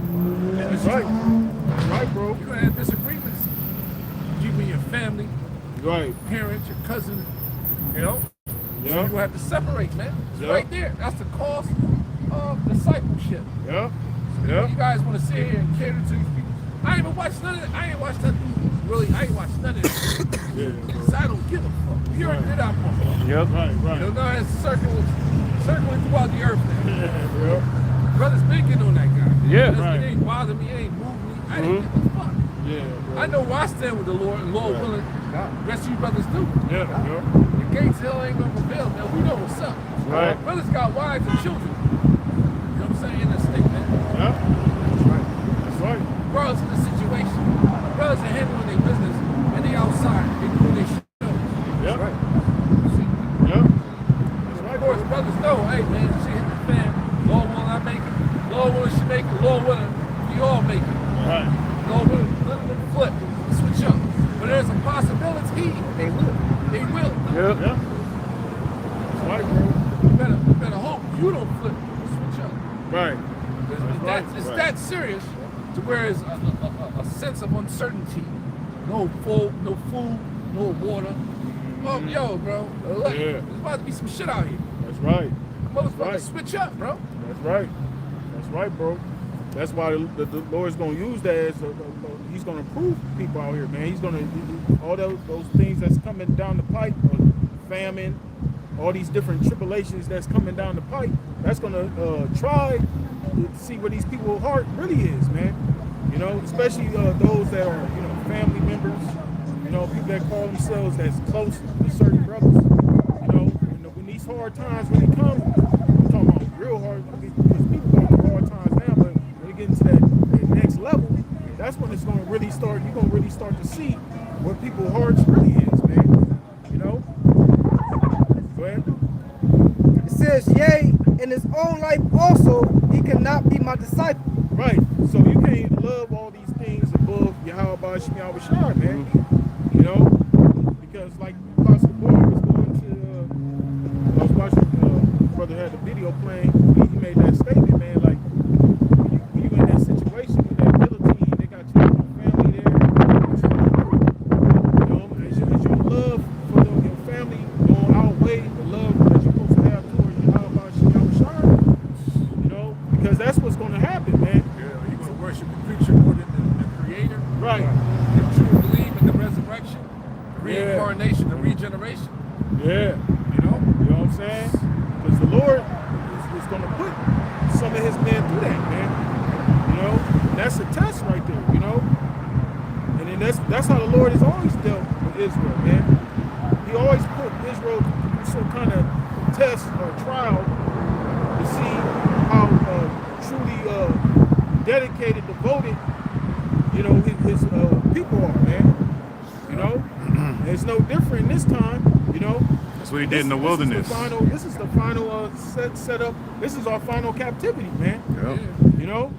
Speaker 1: That's right. That's right, bro.
Speaker 4: You're gonna have disagreements. You and your family,
Speaker 1: Right.
Speaker 4: parents, your cousins, you know? So you're gonna have to separate, man. It's right there. That's the cost of discipleship.
Speaker 1: Yep.
Speaker 4: You guys want to sit here and cater to these people. I ain't even watched none of it. I ain't watched nothing. Really, I ain't watched none of it. Because I don't give a fuck. You already did our part.
Speaker 1: Yep. Right.
Speaker 4: You know, now it's circling throughout the earth now. Brothers been getting on that guy. It ain't bothering me, it ain't moving me. I didn't give a fuck.
Speaker 1: Bro.
Speaker 4: I know where I stand with the Lord, and Lord willing, the rest of you brothers do. The gates of hell ain't gonna prevail, man. We know what's up.
Speaker 1: Right.
Speaker 4: Brothers got wives and children. You know what I'm saying? In this state, man.
Speaker 1: That's right.
Speaker 4: Regardless of the situation, brothers are handling their business, and they outside, they doing their shit.
Speaker 1: Yep.
Speaker 4: Right.
Speaker 1: Of
Speaker 4: course, brothers know, hey man, she hit the fan. Lord willing, I make it. Lord willing, she make it. Lord willing, we all make it.
Speaker 1: Right.
Speaker 4: Lord willing, let them flip, switch up. But there's a possibility they will. They will.
Speaker 1: Yep. That's right, bro.
Speaker 4: You better hope you don't flip, switch up.
Speaker 1: Right.
Speaker 4: It's that serious to where it's a sense of uncertainty. No food, no water. Oh, yo, bro. Look, there's about to be some shit out here.
Speaker 1: That's right.
Speaker 4: Motherfuckers switch up, bro.
Speaker 1: That's right. That's right, bro. That's why the Lord's going to use that as he's going to prove people out here, man. He's going to all those things that's coming down the pipe, famine, all these different tribulations that's coming down the pipe. That's going to try to see where these people's heart really is, man. You know, especially those that are, you know, family members. You know, people that call themselves as close to certain brothers. You know, when these hard times really come, I'm talking about real hard, because people go through hard times now, but when it gets to that next level, that's when it's going to really start, you're going to really start to see what people's hearts really is, man. You know? Go ahead.
Speaker 3: It says, yea, in his own life also, he cannot be my disciple.
Speaker 1: Right. So you can't love all these things above YakalBA4GreatMillStone, man. You know, because like Apostle Boy was going to, I was watching, brother had the video playing, he made that statement, man, like, when you in that situation with that guillotine, they got your family there, you know, as your love for them, your family going outweigh the love that you're supposed to have towards YakalBA4GreatMillStone, you know, because that's what's going to happen, man.
Speaker 4: Yeah, you're going to worship the preacher more than the creator.
Speaker 1: Right.
Speaker 4: If you believe in the resurrection, the reincarnation, the regeneration.
Speaker 1: Yeah.
Speaker 4: You know
Speaker 1: what I'm saying? Because the Lord is going to put some of his men through that, man. You know? And that's a test right there, you know? And then that's how the Lord has always dealt with Israel, man. He always put Israel through some kind of test or trial to see how truly dedicated, devoted, you know, his people are, man. You know? And it's no different this time, you know?
Speaker 5: That's what he did in the wilderness.
Speaker 1: This is the final setup. This is our final captivity, man.
Speaker 5: Yep.
Speaker 1: You know?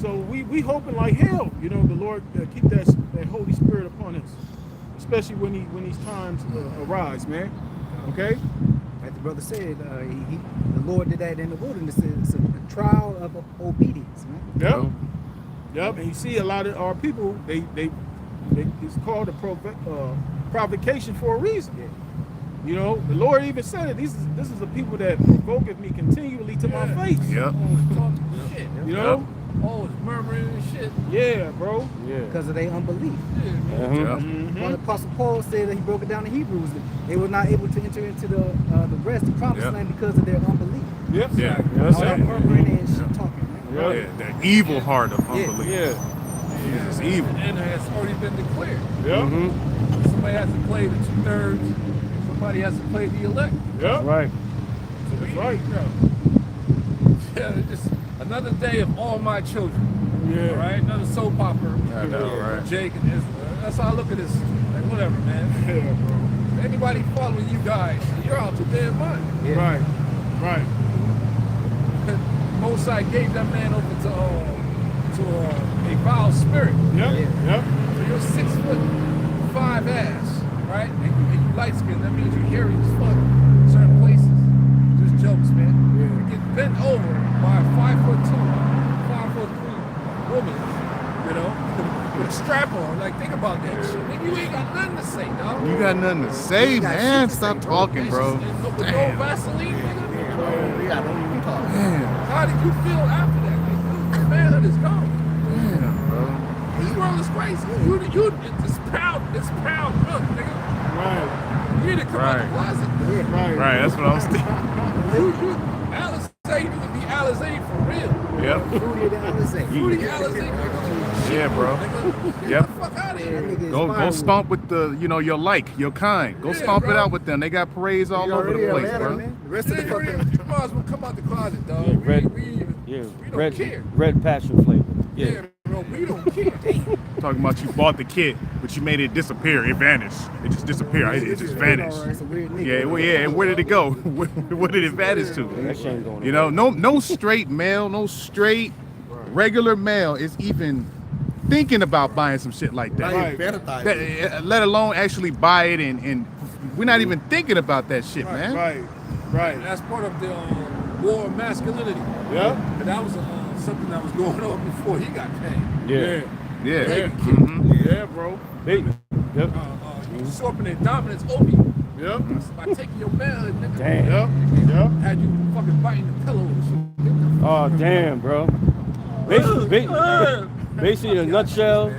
Speaker 1: So we hoping like hell, you know, the Lord keep that Holy Spirit upon us, especially when these times arise, man. Okay?
Speaker 3: Like the brother said, the Lord did that in the wilderness. It's a trial of obedience, man.
Speaker 1: Yep. Yep. And you see a lot of our people, they it's called a provocation for a reason. You know, the Lord even said it. This is the people that provoketh me continually to my face.
Speaker 5: Yep.
Speaker 4: Shit.
Speaker 1: You know?
Speaker 4: Oh, it's murmuring and shit.
Speaker 1: Yeah, bro.
Speaker 2: Yeah.
Speaker 3: Because of their unbelief.
Speaker 4: Yeah, man.
Speaker 2: Mhm.
Speaker 3: When the Apostle Paul said that he broke it down in Hebrews, that they were not able to enter into the rest, the promised land, because of their unbelief.
Speaker 1: Yep.
Speaker 5: Yeah.
Speaker 2: That's
Speaker 3: All that
Speaker 2: it.
Speaker 3: murmuring and shit talking. Man.
Speaker 5: Yeah. The evil heart of unbelief.
Speaker 2: Yeah.
Speaker 5: It's evil.
Speaker 4: And it's already been declared.
Speaker 1: Yep.
Speaker 2: Mm-hmm.
Speaker 4: Somebody has to play the 2/3. Somebody has to play the elect.
Speaker 1: Yep.
Speaker 2: Right.
Speaker 1: That's right.
Speaker 4: Yeah, it's just another day of all my children.
Speaker 1: Yeah.
Speaker 4: All right, another soap opera.
Speaker 5: I know, right?
Speaker 4: Jake and Israel. That's how I look at this. Like, whatever, man.
Speaker 1: Yeah, bro.
Speaker 4: Anybody following you guys, you're out your damn mind.
Speaker 1: Right. Right.
Speaker 4: Mosai gave that man over to a foul spirit.
Speaker 1: Yep. Yep.
Speaker 4: So you're 6'5" ass, right? And you light skinned. That means you're hairy as fuck in certain places. Just jokes, man. You get bent over by a 5'2", 5'3" woman, you know, with a strap on. Like, think about that shit. Nigga, you ain't got nothing to say, dog.
Speaker 5: You got nothing to say, man. Stop talking, bro.
Speaker 4: With no
Speaker 5: Damn.
Speaker 4: Vaseline, nigga.
Speaker 6: Yeah, don't even talk.
Speaker 5: Damn.
Speaker 4: How did you feel after that? Like, manhood is gone.
Speaker 5: Damn, bro.
Speaker 4: This world is crazy. It's proud milk, nigga.
Speaker 1: Right.
Speaker 4: You need to come out the closet.
Speaker 1: Right.
Speaker 5: Right, that's what I was thinking.
Speaker 4: Alizé, you need to be Alizé for real.
Speaker 5: Yep.
Speaker 3: Fruity than Alizé.
Speaker 4: Fruity Alizé, nigga.
Speaker 5: Yeah, bro.
Speaker 4: Nigga,
Speaker 5: Yep.
Speaker 4: get the fuck out of
Speaker 3: That
Speaker 4: here.
Speaker 3: nigga is
Speaker 5: Go
Speaker 3: firewood.
Speaker 5: stomp with the, you know, your kind. Go
Speaker 4: Yeah,
Speaker 5: stomp it
Speaker 4: bro.
Speaker 5: out with them. They got parades all over the place, bro.
Speaker 3: Man. The rest of the
Speaker 4: You
Speaker 3: fucking
Speaker 4: might as well come out the closet, dog.
Speaker 2: Yeah,
Speaker 4: We
Speaker 2: red,
Speaker 4: don't care.
Speaker 2: red passion flavor.
Speaker 4: Yeah,
Speaker 2: Yeah.
Speaker 4: bro, we don't care.
Speaker 5: Talking about you bought the kit, but you made it disappear. It vanished. It just disappeared. It just vanished.
Speaker 3: It's a weird nigga.
Speaker 5: Yeah, well, yeah. And where did it go? Where did it vanish to?
Speaker 2: That shit ain't going
Speaker 5: You know, no straight male, no straight regular male is even thinking about buying some shit like that.
Speaker 6: Right. Fantasize.
Speaker 5: Let alone actually buy it, and we're not even thinking about that shit, man.
Speaker 1: Right.
Speaker 4: And
Speaker 1: Right.
Speaker 4: that's part of the war of masculinity.
Speaker 1: Yep.
Speaker 4: But that was something that was going on before he got paid.
Speaker 2: Yeah.
Speaker 5: Yeah.
Speaker 1: Yeah.
Speaker 5: Mhm.
Speaker 1: Yeah, bro.
Speaker 2: Baby. Yep.
Speaker 4: Usurping their dominance over you.
Speaker 1: Yep.
Speaker 4: By taking your manhood, nigga.
Speaker 2: Damn.
Speaker 1: Yep. Yep.
Speaker 4: Had you fucking biting the pillow and shit. Get the
Speaker 2: Oh, damn, bro. Basically, in a nutshell,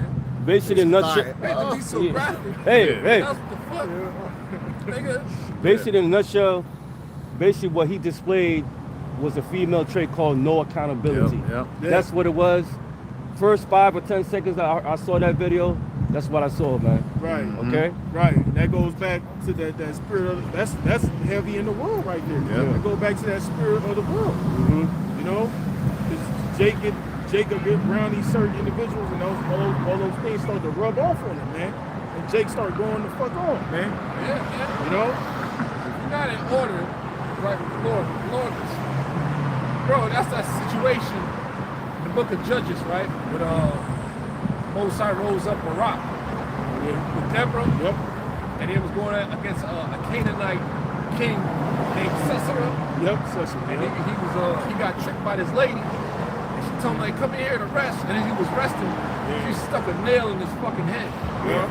Speaker 2: basically, in a nutshell.
Speaker 4: Man, to be so
Speaker 2: Yeah.
Speaker 4: graphic.
Speaker 2: Hey, hey.
Speaker 4: That's what the fuck. Nigga.
Speaker 2: Basically, in a nutshell, basically what he displayed was a female trait called no accountability.
Speaker 5: Yep, yep.
Speaker 2: That's what it was. First 5 or 10 seconds I saw that video, that's what I saw, man.
Speaker 1: Right.
Speaker 2: Okay?
Speaker 1: Right. And that goes back to that spirit of that's heavy in the world right there.
Speaker 5: Yeah.
Speaker 1: That goes back to that spirit of the world.
Speaker 2: Mm-hmm.
Speaker 1: You know? 'Cause Jacob get around these certain individuals and all those things start to rub off on him, man. And Jake start going the fuck off, man.
Speaker 4: Yeah.
Speaker 1: You know?
Speaker 4: If you're not in order, right with the Lord, bro, that's that situation in the book of Judges, right? With Mosai rose up a rock with Deborah,
Speaker 1: Yep.
Speaker 4: and he was going against a Canaanite king named Sisera,
Speaker 1: Yep. Session.
Speaker 4: and he got tricked by this lady, and she told him, like, come here to rest, and as he was resting, she stuck a nail in his fucking head.
Speaker 1: Yeah.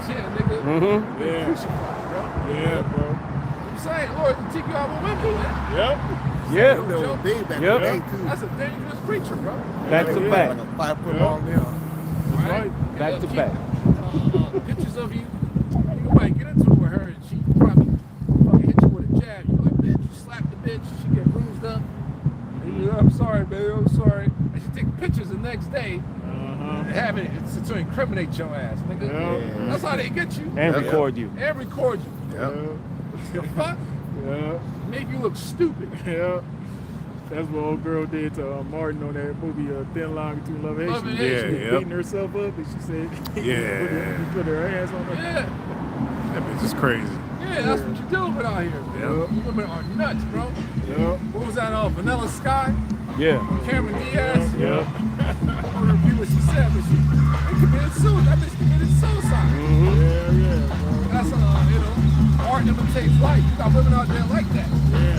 Speaker 4: Yeah, nigga.
Speaker 2: Mm-hmm.
Speaker 1: Yeah.
Speaker 4: Crucified, bro.
Speaker 1: Yeah, bro.
Speaker 4: I'm saying, Lord, to take you out with women, man.
Speaker 1: Yep.
Speaker 2: Yeah.
Speaker 6: That was big back
Speaker 2: Yep.
Speaker 6: in the day, too.
Speaker 4: That's a dangerous preacher, bro.
Speaker 2: Back to
Speaker 1: Yeah.
Speaker 2: back.
Speaker 6: Like a 5 foot
Speaker 1: Yeah.
Speaker 6: long nail.
Speaker 1: That's right.
Speaker 4: And
Speaker 2: Back to
Speaker 4: keep,
Speaker 2: back.
Speaker 4: Pictures of you. You might get into it with her, and she probably fucking hit you with a jab. You like, bitch, you slap the bitch, she get bruised up. And you, I'm sorry, baby, I'm sorry. And she take pictures the next day and have it to incriminate your ass, nigga.
Speaker 1: Yeah.
Speaker 4: That's how they get you.
Speaker 2: And record you.
Speaker 4: And record you.
Speaker 5: Yep.
Speaker 4: The fuck?
Speaker 1: Yeah.
Speaker 4: Make you look stupid.
Speaker 1: Yeah. That's what old girl did to Martin on that movie, Thin Line Between Love and Hate.
Speaker 4: Love and
Speaker 1: She
Speaker 4: Hate.
Speaker 1: was
Speaker 5: Yeah, yep.
Speaker 1: beating herself up, and she said,
Speaker 5: Yeah.
Speaker 1: put her hands on her.
Speaker 4: Yeah.
Speaker 5: That bitch is crazy.
Speaker 4: Yeah, that's what you're dealing with out here.
Speaker 5: Yeah.
Speaker 4: You women are nuts, bro.
Speaker 1: Yeah.
Speaker 4: What was that, Vanilla Sky?
Speaker 2: Yeah.
Speaker 4: Cameron Diaz?
Speaker 2: Yeah.
Speaker 4: I don't repeat what she said, but she committed suicide. That bitch committed suicide.
Speaker 1: Yeah, bro.
Speaker 4: That's, art imitates life. You got women out there like that.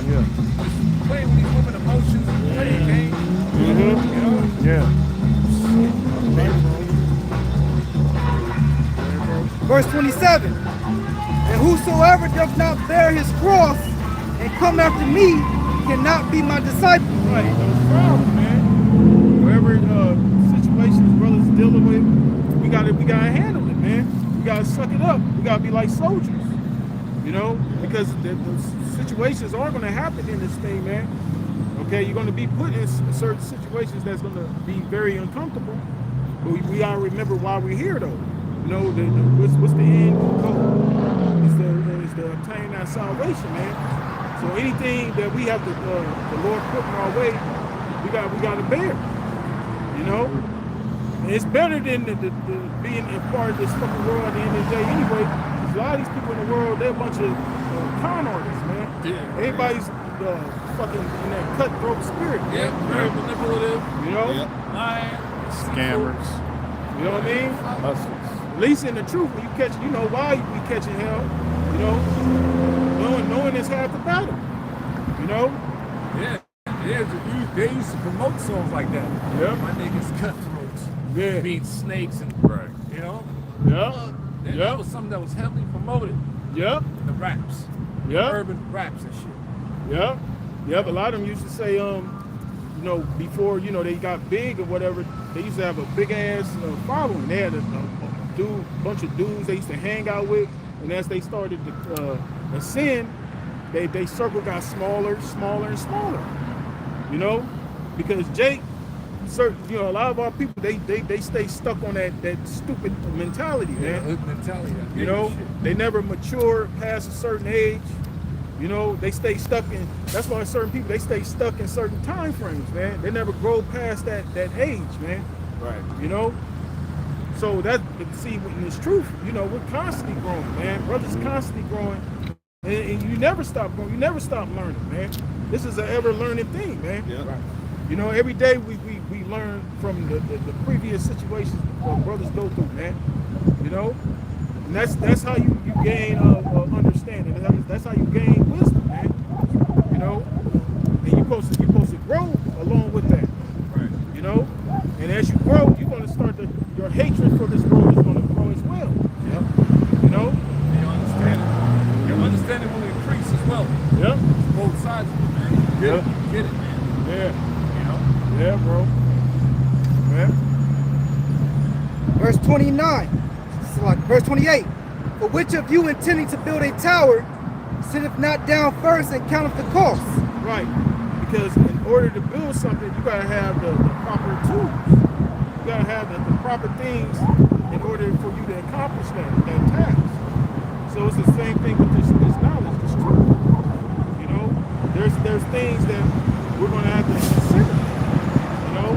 Speaker 2: Yeah.
Speaker 4: Just playing with these women emotions and playing games.
Speaker 2: Mm-hmm.
Speaker 4: You know?
Speaker 2: Yeah.
Speaker 3: Verse 27. whosoever doth not bear his cross and come after me cannot be my disciple.
Speaker 1: Right, no problem, man. Wherever situations brothers dealing with, we gotta handle it, man. We gotta suck it up. We gotta be like soldiers, you know, because the situations are gonna happen in this thing, man. Okay, you're gonna be put in certain situations that's gonna be very uncomfortable. But we gotta remember why we're here, though. You know, what's the end goal? Is to obtain that salvation, man. So anything that we have to, the Lord put in our way, we got to bear. You know, and it's better than the being a part of this fucking world at the end of the day. Anyway, 'cause a lot of these people in the world, they're a bunch of con artists, man.
Speaker 4: Yeah.
Speaker 1: Everybody's fucking in that cutthroat spirit.
Speaker 4: Yeah, very manipulative.
Speaker 1: You know,
Speaker 4: Lying.
Speaker 5: Scammers.
Speaker 1: you know what I mean?
Speaker 2: Hustlers.
Speaker 1: At least in the truth, when you catch, you know why you be catching hell. You know, knowing is half the battle. You know.
Speaker 4: Yeah. Yeah, they used to promote songs like that.
Speaker 1: Yeah.
Speaker 4: My niggas cutthroats.
Speaker 1: Yeah.
Speaker 4: Being snakes and, you know?
Speaker 1: Yeah.
Speaker 4: That
Speaker 1: Yeah.
Speaker 4: was something that was heavily promoted
Speaker 1: Yep.
Speaker 4: in the raps.
Speaker 1: Yep.
Speaker 4: Urban raps and shit.
Speaker 1: Yeah, yeah, but a lot of them used to say, you know, before, you know, they got big or whatever, they used to have a big ass following. They had a bunch of dudes they used to hang out with, and as they started to ascend, they circle got smaller, and smaller. You know, because Jake, you know, a lot of our people they stay stuck on that stupid mentality, man.
Speaker 4: Hood mentality.
Speaker 1: You know, they never mature past a certain age. You know, they stay stuck in, that's why certain people, they stay stuck in certain time frames, man. They never grow past that age, man.
Speaker 2: Right.
Speaker 1: You know? So that, see, in this truth, you know, we're constantly growing, man. Brothers constantly growing. And you never stop growing. You never stop learning, man. This is an ever learning thing, man.
Speaker 2: Yeah. Right.
Speaker 1: You know, every day we learn from the previous situations that brothers go through, man. You know? And that's how you gain understanding. That's how you gain wisdom, man. You know, and you're supposed to grow along with that.
Speaker 4: Right.
Speaker 1: You know, and as you grow, you're gonna start your hatred for this world is gonna grow as well.
Speaker 4: Yep.
Speaker 1: You know.
Speaker 4: And your understanding will increase as well.
Speaker 1: Yep.
Speaker 4: Both sides of it, man.
Speaker 1: Yep.
Speaker 4: Get it, man.
Speaker 1: Yeah.
Speaker 4: You know.
Speaker 1: Yeah, bro. Man.
Speaker 3: Verse 29. Verse 28. For which of you intending to build a tower sitteth not down first and counteth the cost?
Speaker 1: Right. Because in order to build something, you gotta have the proper tools. You gotta have the proper things in order for you to accomplish that task. So it's the same thing with this knowledge, this truth. You know, there's things that we're gonna have to consider. You know,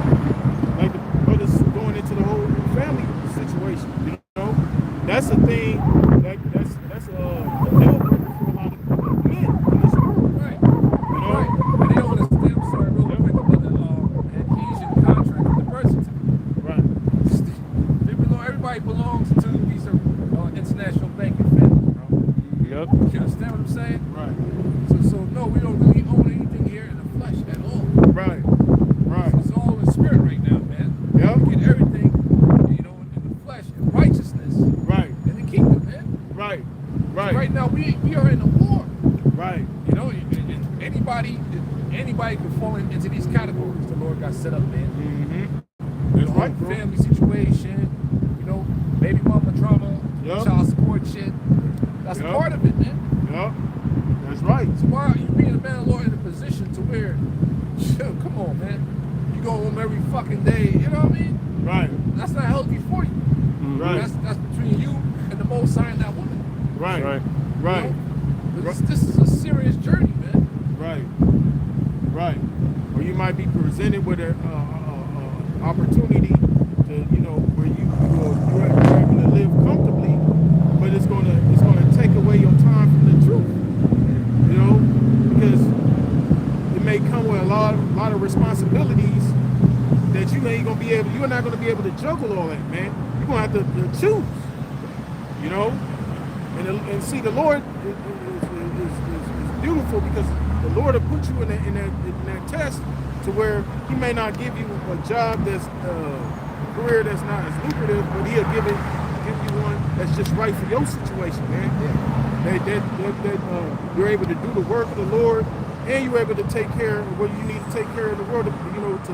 Speaker 1: like the brothers going into the whole family situation. You know, that's a thing that's a deal breaker for a lot of men in this world.
Speaker 4: Right.
Speaker 1: You know.
Speaker 4: Right. And they don't understand, I'm sorry, real quick, about the adhesion contract with diversity.
Speaker 1: Right.
Speaker 4: Everybody belongs to these international banking families, bro.
Speaker 2: Yep.
Speaker 4: You understand what I'm saying?
Speaker 1: Right.
Speaker 4: So no, we don't really own anything here in the flesh at all.
Speaker 1: Right. Right.
Speaker 4: It's all in spirit right now, man.
Speaker 1: Yep.
Speaker 4: We get everything, you know, in the flesh, in righteousness,
Speaker 1: Right.
Speaker 4: and in kingdom, man.
Speaker 1: Right.
Speaker 4: So
Speaker 1: Right.
Speaker 4: right now, we are in a war.
Speaker 1: Right.
Speaker 4: You know, and anybody can fall into these categories the Lord got set up, man.
Speaker 1: Mm-hmm. That's right, bro.
Speaker 4: Family situation, you know, baby mama drama,
Speaker 1: Yup.
Speaker 4: child support shit. That's
Speaker 1: Yup.
Speaker 4: part of it, man.
Speaker 1: Yep. That's right.
Speaker 4: So why are you being a man of the Lord in a position to where, come on, man, you go home every fucking day, you know what I mean?
Speaker 1: Right.
Speaker 4: That's not healthy for you.
Speaker 1: Right.
Speaker 4: That's between you and the Most High and that woman.
Speaker 1: Right.
Speaker 2: Right.
Speaker 1: Right.
Speaker 4: You know? But this is a serious journey, man.
Speaker 1: Right. Right. Or you might be presented with an opportunity to, you know, where you're able to live comfortably, but it's gonna take away your time from the truth. You know, because it may come with a lot of responsibilities that you're not gonna be able to juggle all that, man. You're gonna have to choose. You know, and see, the Lord is beautiful because the Lord will put you in that test to where He may not give you a job that's career that's not as lucrative, but He'll give you one that's just right for your situation, man. that you're able to do the work of the Lord, and you're able to take care of what you need to take care of the world, to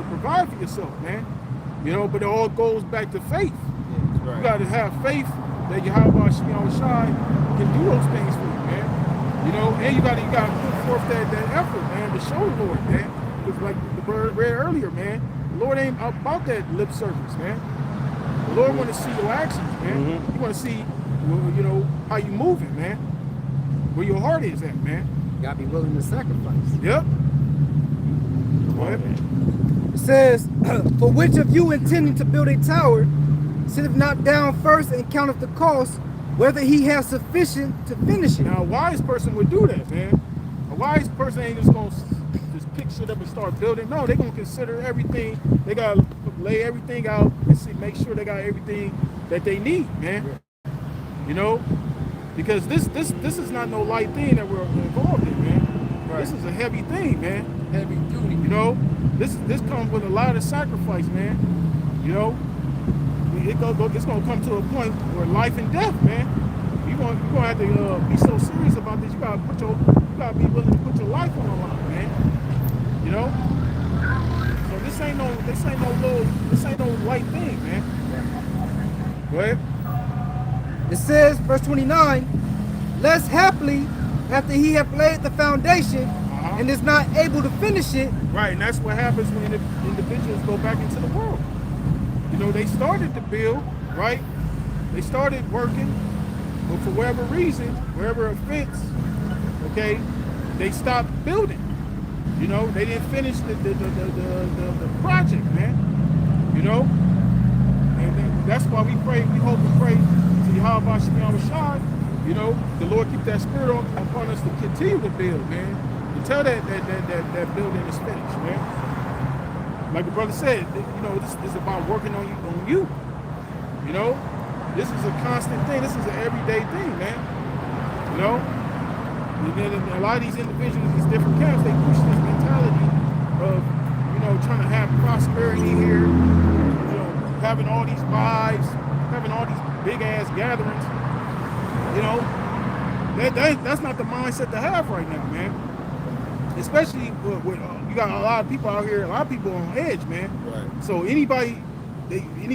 Speaker 1: provide for yourself, man. But it all goes back to faith. You got to have faith that YakalBA4GreatMillStone can do those things for you, man. And you got to put forth that effort, man, to show the Lord, man. Because like the bird read earlier, man, the Lord ain't about that lip service, man. The Lord want to see your actions, man. He want to see, how you moving, man. Where your heart is at, man.
Speaker 3: You gotta be willing to sacrifice.
Speaker 1: Yep. Go ahead.
Speaker 3: It says, for which of you intending to build a tower, sitteth not down first and counteth the cost, whether he has sufficient to finish it.
Speaker 1: Now, a wise person would do that, man. A wise person ain't just gonna just pick shit up and start building. No, they're gonna consider everything. They gotta lay everything out and make sure they got everything that they need, man. Because this is not no light thing that we're involved in, man. This is a heavy thing, man.
Speaker 4: Heavy duty.
Speaker 1: This comes with a lot of sacrifice, man. It's gonna come to a point where life and death, man. You're gonna have to be so serious about this. You gotta be willing to put your life on the line, man. So this ain't no light thing, man. Go ahead.
Speaker 3: It says, verse 29, less happily, after he hath laid the foundation and is not able to finish it.
Speaker 1: Right, and that's what happens when individuals go back into the world. They started to build, right? They started working, but for whatever reason, wherever it fits, okay, they stopped building. They didn't finish the project, man. And that's why we hope and pray to YakalBA4GreatMillStone. The Lord keep that spirit upon us to continue to build, man. Until that building is finished, man. Like the brother said, this is about working on you. This is a constant thing. This is an everyday thing, man. And then a lot of these individuals, these different camps, they push this mentality of, trying to have prosperity here, having all these vibes, having all these big ass gatherings. That's not the mindset to have right now, man. Especially with you got a lot of people out here, a lot of people on edge, man.
Speaker 7: Right.
Speaker 1: So any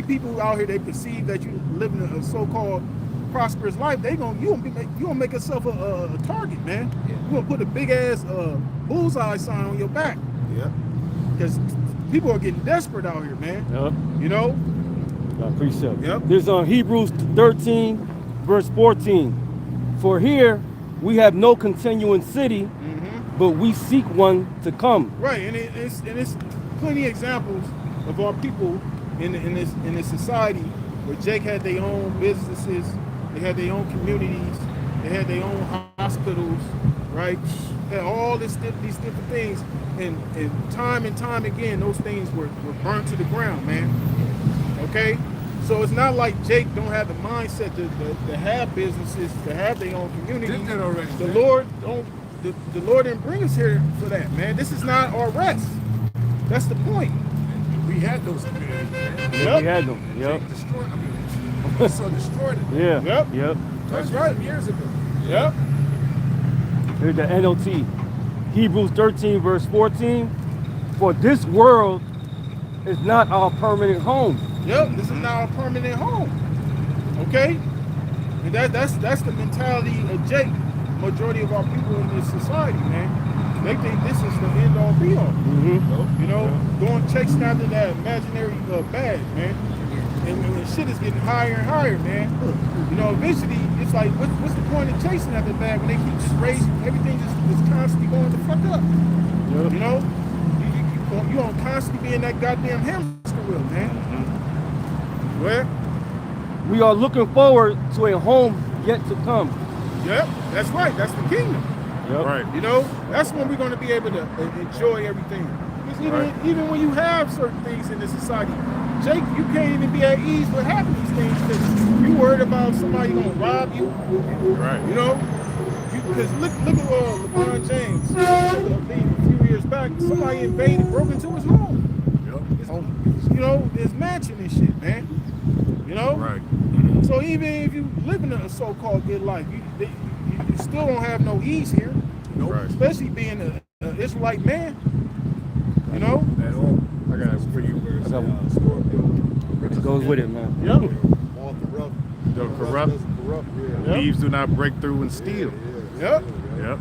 Speaker 1: people out here, they perceive that you live in a so-called prosperous life, you gonna make yourself a target, man.
Speaker 4: Yeah.
Speaker 1: You gonna put a big ass bullseye sign on your back.
Speaker 7: Yeah.
Speaker 1: Because people are getting desperate out here, man.
Speaker 2: Yep. Precept.
Speaker 1: Yep.
Speaker 2: There's on Hebrews 13, verse 14. For here we have no continuing city, but we seek one to come.
Speaker 1: Right, and it's plenty of examples of our people in this society where Jake had their own businesses, they had their own communities, they had their own hospitals, right? Had all these different things, and time again, those things were burnt to the ground, man. Okay, so it's not like Jake don't have the mindset to have businesses, to have their own communities.
Speaker 4: Did that already,
Speaker 1: The
Speaker 4: man.
Speaker 1: Lord don't. The Lord didn't bring us here for that, man. This is not our rest. That's the point.
Speaker 4: We had those communities, man.
Speaker 2: Yeah, we had them. Yep.
Speaker 4: Jake destroyed it.
Speaker 2: Yeah.
Speaker 1: Yep. That's right.
Speaker 4: Years ago.
Speaker 1: Yep.
Speaker 2: Here's the NLT. Hebrews 13, verse 14. For this world is not our permanent home.
Speaker 1: Yep. This is now our permanent home. Okay. And that's the mentality of Jake. Majority of our people in this society, man. They think this is the end all be all. Going chasing after that imaginary bag, man. And shit is getting higher and higher, man. Eventually it's like, what's the point of chasing after the bag when they keep just raising, everything just constantly going the fuck up.
Speaker 2: Yep.
Speaker 1: You gonna constantly be in that goddamn hamster wheel, man. Where?
Speaker 2: We are looking forward to a home yet to come.
Speaker 1: Yep, that's right. That's the kingdom.
Speaker 2: Yep.
Speaker 5: Right.
Speaker 1: That's when we're going to be able to enjoy everything. Because even when you have certain things in this society, Jake, you can't even be at ease with having these things because you worried about somebody going to rob you.
Speaker 5: Right.
Speaker 1: Because look at LeBron James. A few years back, somebody broke into his home. His mansion and shit, man.
Speaker 5: Right.
Speaker 1: So even if you live in a so-called good life, you still don't have no ease here.
Speaker 5: Right.
Speaker 1: Especially being an Israelite man. You know?
Speaker 4: At all.
Speaker 5: I got it for you.
Speaker 2: I got one. It goes with it, man.
Speaker 1: Yep.
Speaker 7: All corrupt.
Speaker 5: The corrupt.
Speaker 7: Corrupt, yeah.
Speaker 5: Thieves do not break through and steal.
Speaker 1: Yep.
Speaker 5: Yep.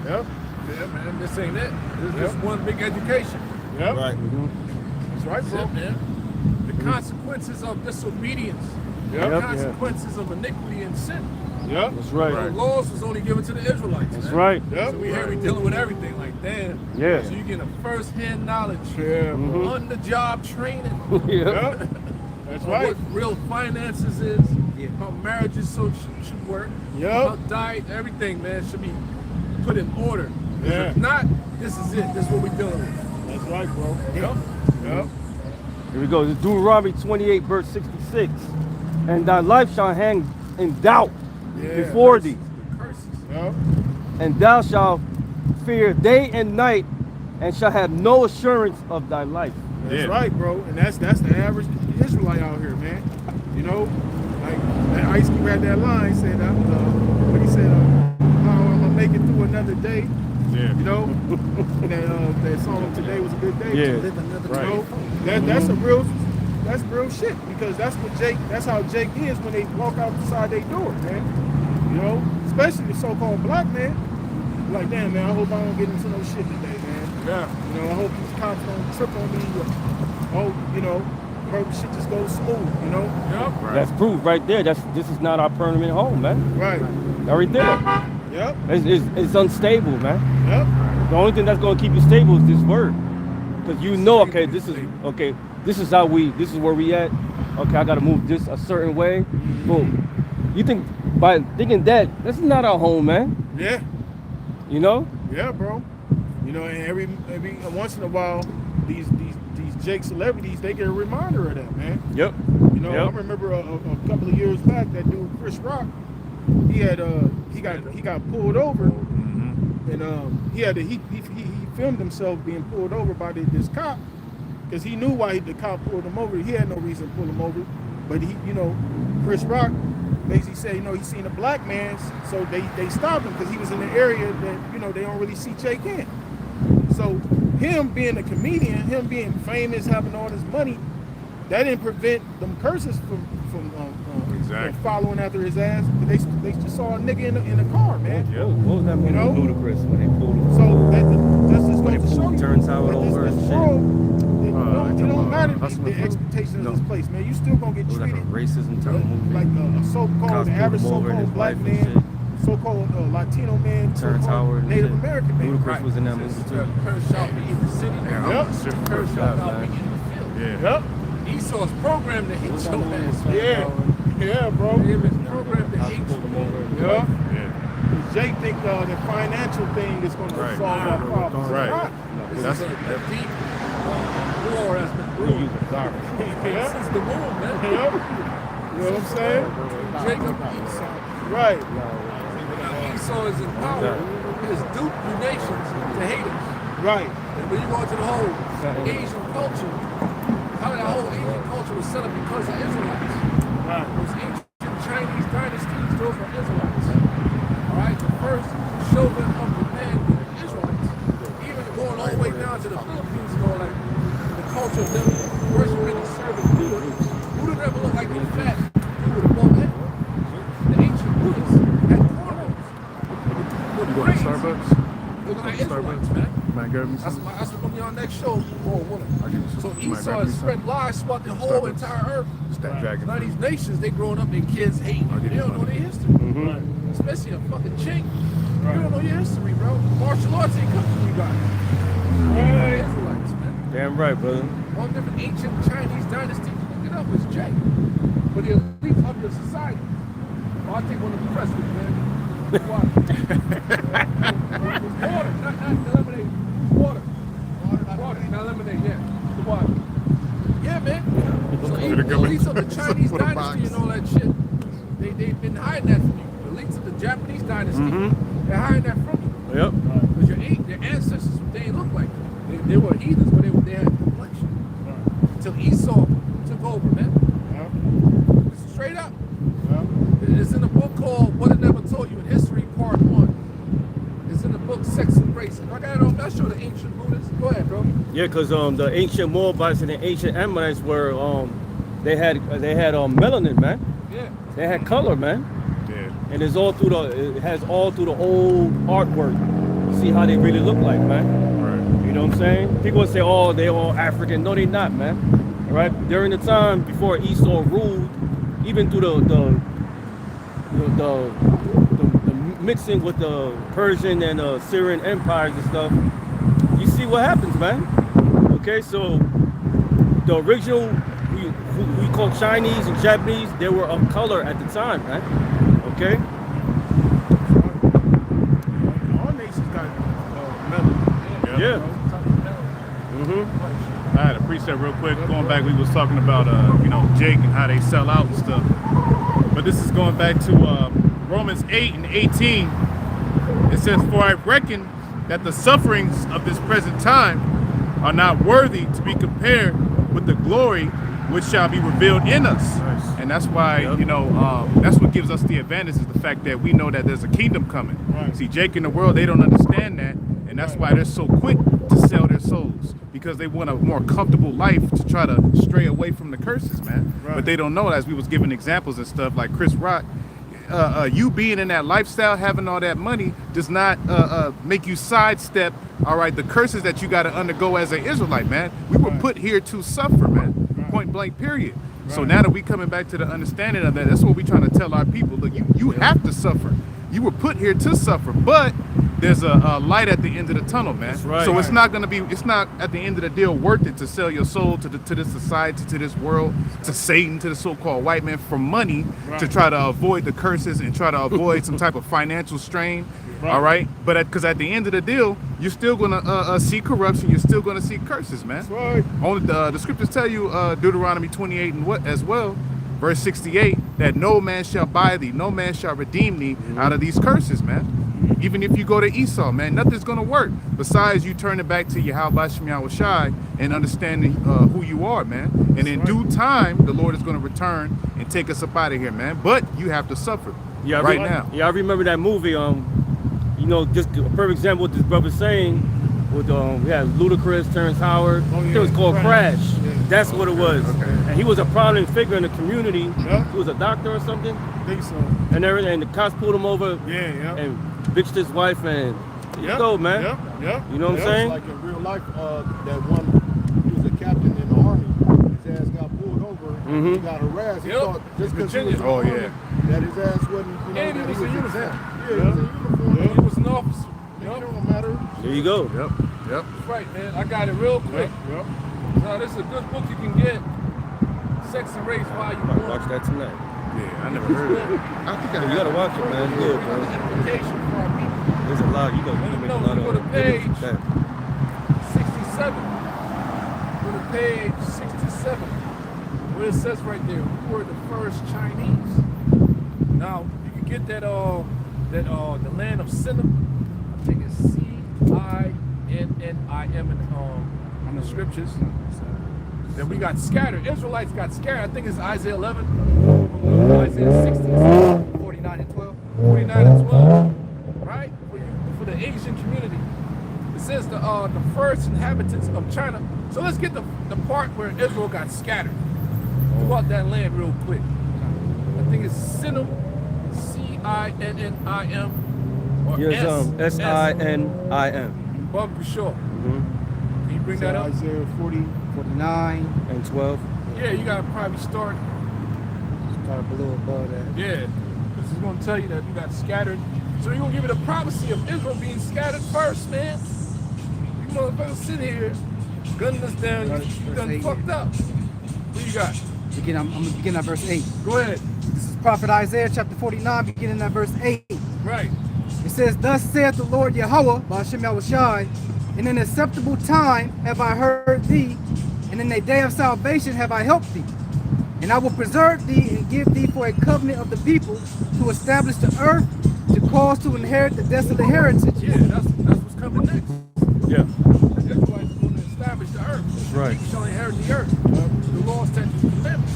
Speaker 1: Yep.
Speaker 4: Yeah, man, this ain't it. This is just one big education.
Speaker 1: Yep.
Speaker 7: Right.
Speaker 1: That's right,
Speaker 4: That's
Speaker 1: bro.
Speaker 4: it, man. The consequences of disobedience.
Speaker 1: Yep.
Speaker 4: The consequences of iniquity and sin.
Speaker 1: Yep.
Speaker 2: That's right.
Speaker 4: The laws was only given to the Israelites.
Speaker 2: That's
Speaker 4: man.
Speaker 2: right.
Speaker 1: Yep.
Speaker 4: So we here we dealing with everything like damn.
Speaker 2: Yeah.
Speaker 4: So you getting a first-hand knowledge,
Speaker 1: Yeah.
Speaker 4: on the job training,
Speaker 2: Yeah.
Speaker 1: Yep. That's
Speaker 4: on
Speaker 1: right.
Speaker 4: what real finances is, how marriages should work,
Speaker 1: Yep.
Speaker 4: how diet, everything, man, should be put in order. 'Cause
Speaker 1: Yeah.
Speaker 4: If not, this is it. This is what we're dealing with.
Speaker 1: That's right, bro.
Speaker 4: Yep.
Speaker 1: Yep.
Speaker 2: Here we go. This is Deuteronomy 28, verse 66. And thy life shall hang in doubt
Speaker 1: Yeah.
Speaker 2: before thee,
Speaker 4: Curses.
Speaker 1: Yep.
Speaker 2: and thou shalt fear day and night, and shall have no assurance of thy life.
Speaker 1: That's
Speaker 5: Yeah.
Speaker 1: right, bro. And that's the average Israelite out here, man. You know, like that Ice Cube had that line said, what he said, how I'm gonna make it through another day.
Speaker 5: Yeah.
Speaker 1: You know, and that song today was a good day.
Speaker 2: Yeah.
Speaker 3: Live another
Speaker 1: You
Speaker 5: Right.
Speaker 1: know, that's real shit because that's how Jake is when they walk outside their door, man. You know, especially the so-called black man. Like, damn, man, I hope I don't get into no shit today, man.
Speaker 4: Yeah.
Speaker 1: You know, I hope these cops don't trip on me. I hope, you know, hope shit just goes smooth, you know?
Speaker 4: Yep.
Speaker 5: Right.
Speaker 2: That's proof right there. This is not our permanent home, man.
Speaker 1: Right.
Speaker 2: Right there.
Speaker 1: Yep.
Speaker 2: It's unstable, man.
Speaker 1: Yep.
Speaker 2: The only thing that's gonna keep you stable is this word. Because you know, okay, this is where we at. Okay, I gotta move this a certain way. Boom. You think by thinking that, this is not our home, man.
Speaker 1: Yeah.
Speaker 2: You know?
Speaker 1: Yeah, bro. You know, and every once in a while, these Jake celebrities, they get a reminder of that, man.
Speaker 2: Yep.
Speaker 1: You know, I remember a couple of years back, that dude Chris Rock, he got pulled over, and he filmed himself being pulled over by this cop, because he knew why the cop pulled him over. He had no reason to pull him over, but Chris Rock basically said, he seen a black man, so they stopped him because he was in the area that they don't really see Jake in. So him being a comedian, him being famous, having all this money, that didn't prevent them curses from
Speaker 5: Exactly.
Speaker 1: following after his ass. They just saw a nigga in the car, man.
Speaker 5: Yeah.
Speaker 2: What was that movie?
Speaker 1: You know?
Speaker 2: Ludicrous when they pulled him.
Speaker 1: So that's just going to show you
Speaker 2: turns out
Speaker 1: that
Speaker 2: over and
Speaker 1: this
Speaker 2: shit.
Speaker 1: world, it don't matter
Speaker 2: Hustle
Speaker 1: the
Speaker 2: and Flow?
Speaker 1: expectations
Speaker 2: No.
Speaker 1: of this place, man. You still gonna get
Speaker 2: It was like a
Speaker 1: treated
Speaker 2: racism type of movie.
Speaker 1: like a so-called
Speaker 2: Cops pulled
Speaker 1: average
Speaker 2: him over and his
Speaker 1: so-called black
Speaker 2: wife and
Speaker 1: man, so-called Latino man,
Speaker 2: Terrence
Speaker 1: so-called
Speaker 2: Howard and
Speaker 1: Native
Speaker 2: shit.
Speaker 1: American man.
Speaker 2: Ludacris was in that movie too.
Speaker 4: Curse shall be in the city.
Speaker 1: Yep.
Speaker 4: Curse shall not be in the field.
Speaker 5: Yeah.
Speaker 1: Yep.
Speaker 4: Esau's programmed to hate your ass.
Speaker 1: Yeah, bro.
Speaker 4: David's programmed to hate you.
Speaker 1: Yeah.
Speaker 5: Yeah.
Speaker 1: Jake think the financial thing is gonna
Speaker 5: Right.
Speaker 1: solve our problems.
Speaker 5: Right.
Speaker 1: It's not.
Speaker 5: That's
Speaker 4: This is a deep war that's been brewed
Speaker 1: Yeah.
Speaker 4: since the womb, man.
Speaker 1: Yep. You know what I'm saying?
Speaker 4: Jacob Esau.
Speaker 1: Right.
Speaker 4: Now Esau is in power. He has duped the nations to hate us.
Speaker 1: Right.
Speaker 4: And when you go into the whole Asian culture, how that whole Asian culture was set up because of Israelites.
Speaker 1: Right.
Speaker 4: Those ancient Chinese dynasties, those were Israelites. All right, the first shogun of the land were the Israelites. Even going all the way down to the Philippines and all that, the culture of them worshiping and serving Buddha. Buddha never looked like a fat dude with a bald head. The ancient Buddhists had cornrows.
Speaker 5: You going to Starbucks?
Speaker 4: Looking like Israelites, man.
Speaker 5: Man, grab me
Speaker 4: That's
Speaker 5: some.
Speaker 4: what's gonna be on next show. Oh, woman.
Speaker 5: I'll give you some.
Speaker 4: So
Speaker 5: You might
Speaker 4: Esau
Speaker 5: grab
Speaker 4: has
Speaker 5: me
Speaker 4: spread
Speaker 5: some.
Speaker 4: lies throughout the whole
Speaker 5: Starbucks.
Speaker 4: entire earth.
Speaker 5: That dragon.
Speaker 4: Now these nations, they growing up, their kids hate.
Speaker 5: I'll give
Speaker 4: They
Speaker 5: you
Speaker 4: don't know
Speaker 5: one.
Speaker 4: their history.
Speaker 1: Right.
Speaker 4: Especially a fucking chink. You don't know your history, bro. Martial arts ain't come from you guys.
Speaker 1: Right.
Speaker 4: Israelites, man.
Speaker 2: Damn right, brother.
Speaker 4: All different ancient Chinese dynasties. Look it up, it's Jay. But the elite of your society. Oh, I think one of the presidents, man. Water. Water, not lemonade. Water. Water, not lemonade, yeah. The water. Yeah, man. So even the elites of the Chinese
Speaker 7: Put a
Speaker 4: dynasty
Speaker 7: box.
Speaker 4: and all that shit, they've been hiding that from you. The elites of the Japanese dynasty, they're hiding that from you.
Speaker 2: Yep.
Speaker 4: Because your ancestors, they didn't look like that. They were heathens, but they had complexion. Until Esau took over, man.
Speaker 1: Yeah.
Speaker 4: It's straight up.
Speaker 1: Yeah.
Speaker 4: It's in a book called What It Never Told You in History, Part sex and race. I got it on. That's show the ancient Buddhists. Go ahead, bro.
Speaker 2: Yeah, because the ancient Moabites and the ancient Ammonites were they had melanin, man.
Speaker 4: Yeah.
Speaker 2: They had color, man.
Speaker 5: Yeah.
Speaker 2: And it has all through the old artwork. You see how they really look like, man.
Speaker 5: Right.
Speaker 2: You know what I'm saying? People would say, oh, they're all African. No, they're not, man. All right? During the time before Esau ruled, even through the mixing with the Persian and Syrian empires and stuff, you see what happens, man. Okay, so the original, we call Chinese and Japanese, they were of color at the time, man. Okay?
Speaker 1: All nations got melanin.
Speaker 2: Yeah.
Speaker 5: I had a precept real quick. Going back, we was talking about Jake and how they sell out and stuff. But this is going back to Romans 8 and 18. It says, "For I reckon that the sufferings of this present time are not worthy to be compared with the glory which shall be revealed in us."
Speaker 2: Nice.
Speaker 5: And that's why, that's what gives us the advantage, is the fact that we know that there's a kingdom coming.
Speaker 1: Right.
Speaker 5: See, Jake in the world, they don't understand that. And that's why they're so quick to sell their souls, because they want a more comfortable life to try to stray away from the curses, man.
Speaker 1: Right.
Speaker 5: But they don't know, as we was giving examples and stuff like Chris Rock, you being in that lifestyle, having all that money, does not make you sidestep, all right, the curses that you got to undergo as an Israelite, man. We were put here to suffer, man. Point blank, period. So now that we coming back to the understanding of that, that's what we trying to tell our people. Look, you have to suffer. You were put here to suffer, but there's a light at the end of the tunnel, man.
Speaker 2: That's right.
Speaker 5: So it's not at the end of the deal worth it to sell your soul to this society, to this world, to Satan, to the so-called white man for money, to try to avoid the curses and try to avoid some type of financial strain. All right, but because at the end of the deal, you're still gonna see corruption. You're still gonna see curses, man.
Speaker 1: That's right.
Speaker 5: Only the scriptures tell you, Deuteronomy 28 and what as well, verse 68, that no man shall buy thee, no man shall redeem thee out of these curses, man. Even if you go to Esau, man, nothing's gonna work besides you turning back to YakalBA4GreatMillStone and understanding who you are, man. And in due time, the Lord is gonna return and take us up out of here, man. But you have to suffer right now.
Speaker 2: Yeah, I remember that movie. Just a perfect example what this brother's saying. With we had Ludacris, Terrence Howard.
Speaker 1: Oh,
Speaker 2: I think
Speaker 1: yeah.
Speaker 2: it was called Crash.
Speaker 1: Yeah.
Speaker 2: That's what it was.
Speaker 5: Okay.
Speaker 2: And he was a prominent figure in the community.
Speaker 1: Yeah.
Speaker 2: He was a doctor or something,
Speaker 1: I think so.
Speaker 2: and everything. And the cops pulled him over
Speaker 1: Yeah.
Speaker 2: and bitched his wife, and there you
Speaker 1: Yep.
Speaker 2: go, man.
Speaker 1: Yep.
Speaker 2: You know what I'm
Speaker 7: It's
Speaker 2: saying?
Speaker 7: like in real life, that one, he was a captain in the army. His ass got pulled over. He got harassed. He
Speaker 4: Yep.
Speaker 7: thought just because he was in the
Speaker 5: Oh,
Speaker 7: army,
Speaker 5: yeah.
Speaker 7: that his ass wasn't,
Speaker 4: And
Speaker 7: that
Speaker 4: he was in uniform.
Speaker 7: exempt. Yeah, he was in uniform.
Speaker 4: He was an officer.
Speaker 7: It don't matter.
Speaker 2: There you go.
Speaker 5: Yep.
Speaker 4: That's right, man. I got it real quick.
Speaker 1: Yep.
Speaker 4: So this is a good book you can get. Sex and Race while you
Speaker 2: Might watch that tonight.
Speaker 5: Yeah, I never heard of it. I think
Speaker 2: Yeah, you gotta watch it, man. It's good, bro.
Speaker 4: Application for our people.
Speaker 2: There's a lot. You can make a
Speaker 4: No,
Speaker 2: lot
Speaker 4: you go
Speaker 2: of
Speaker 4: to page
Speaker 2: that.
Speaker 4: 67. Go to page 67. Where it says right there, who were the first Chinese? Now you can get that the land of Sinim. I think it's Cinnim in the scriptures. Then we got scattered. Israelites got scattered. I think it's Isaiah 11, Isaiah 16,
Speaker 3: 49 and 12.
Speaker 4: 49 and 12, right? For the Asian community. It says the first inhabitants of China. So let's get the part where Israel got scattered. Pull out that land real quick. I think it's Sinim, Cinnim, or
Speaker 2: Here's Sinim.
Speaker 4: Well, for sure. Can you bring
Speaker 1: So
Speaker 4: that up?
Speaker 1: Isaiah 40.
Speaker 3: 49,
Speaker 2: And 12.
Speaker 4: Yeah, you gotta probably start.
Speaker 3: kind of below above that.
Speaker 4: Yeah, this is gonna tell you that you got scattered. So you're gonna give it a prophecy of Israel being scattered first, man. You motherfuckers sit here, gunning us down, you done fucked up. What you got?
Speaker 3: I'm gonna begin at verse 8.
Speaker 4: Go ahead.
Speaker 3: This is Prophet Isaiah chapter 49, beginning at verse 8.
Speaker 4: Right.
Speaker 3: It says, "Thus saith the Lord Yahweh, YakalBA4GreatMillStone, in an acceptable time have I heard thee, and in a day of salvation have I helped thee. And I will preserve thee and give thee for a covenant of the people to establish the earth, to cause to inherit the desolate heritage."
Speaker 4: Yeah, that's what's coming next.
Speaker 2: Yeah.
Speaker 4: That's why it's going to establish the earth.
Speaker 2: That's right.
Speaker 4: You shall inherit the earth. The law, statutes, and commandments.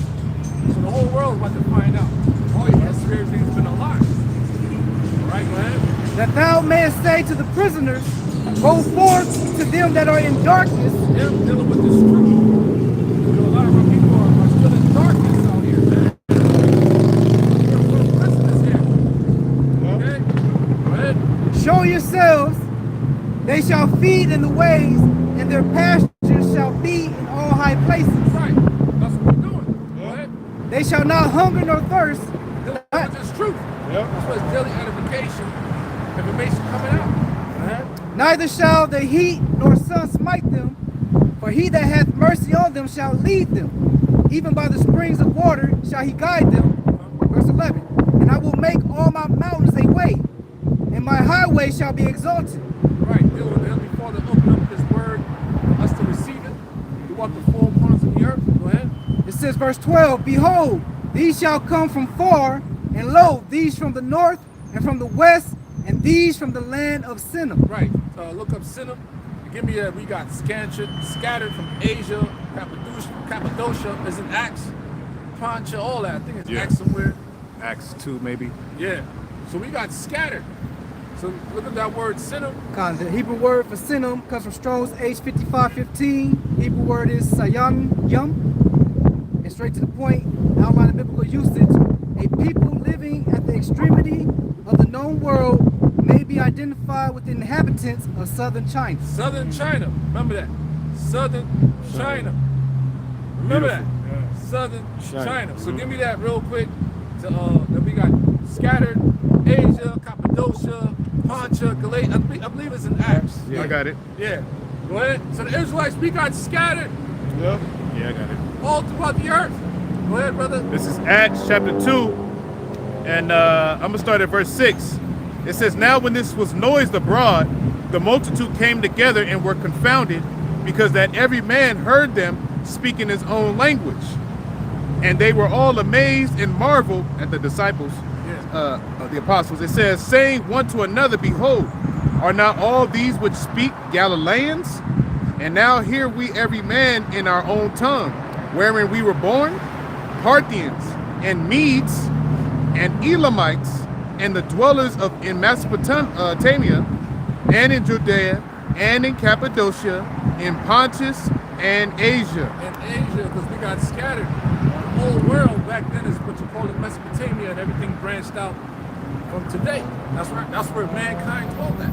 Speaker 4: So the whole world is about to find out. All your history, everything's been a lie. All right, go ahead.
Speaker 3: that thou mayest say to the prisoners, go forth to them that are in darkness.
Speaker 4: Him dealing with this truth. You know, a lot of our people are still in darkness out here, man. We're prisoners here. Okay? Go ahead.
Speaker 3: Show yourselves, they shall feed in the ways, and their pastures shall be in all high places.
Speaker 4: Right. That's what we're doing. Go ahead.
Speaker 3: They shall not hunger nor thirst.
Speaker 4: Dealing with this truth. That's what it's daily edification, information coming out.
Speaker 3: Neither shall the heat nor sun smite them, for he that hath mercy on them shall lead them. Even by the springs of water shall he guide them. Verse 11. And I will make all my mountains a way, and my highway shall be exalted.
Speaker 4: Right, dealing with the Heavenly Father, open up His word for us to receive it throughout the four corners of the earth. Go ahead.
Speaker 3: It says, verse 12, behold, these shall come from far, and lo, these from the north, and from the west, and these from the land of Sinim.
Speaker 4: Right. Look up Sinim. Give me we got scattered from Asia, Cappadocia is in Acts, Poncha, all that. I think it's Acts somewhere.
Speaker 5: Acts 2 maybe.
Speaker 4: Yeah. So we got scattered. So look at that word Sinim.
Speaker 3: The Hebrew word for Sinim comes from Strong's H5515. Hebrew word is sayam yum. And straight to the point, outline of biblical usage. A people living at the extremity of the known world may be identified with the inhabitants of southern China.
Speaker 4: Southern China. Remember that. Southern China. Remember that. Southern China. So give me that real quick. That we got scattered Asia, Cappadocia, Poncha, Galatia. I believe it's in Acts.
Speaker 5: Yeah, I got it.
Speaker 4: Yeah. Go ahead. So the Israelites, we got scattered.
Speaker 1: Yep.
Speaker 5: Yeah, I got it.
Speaker 4: All throughout the earth. Go ahead, brother.
Speaker 5: This is Acts chapter 2, and I'm going to start at verse 6. It says, now when this was noised abroad, the multitude came together and were confounded, because that every man heard them speaking his own language. And they were all amazed and marveled at the disciples, of the apostles. It says, saying one to another, behold, are not all these which speak Galileans? And now hear we every man in our own tongue, wherein we were born, Parthians and Medes and Elamites, and the dwellers in Mesopotamia, and in Judea, and in Cappadocia, in Pontus, and Asia.
Speaker 4: In Asia, because we got scattered. The whole world back then is what you call it Mesopotamia, and everything branched out from today. That's where mankind dwelt at.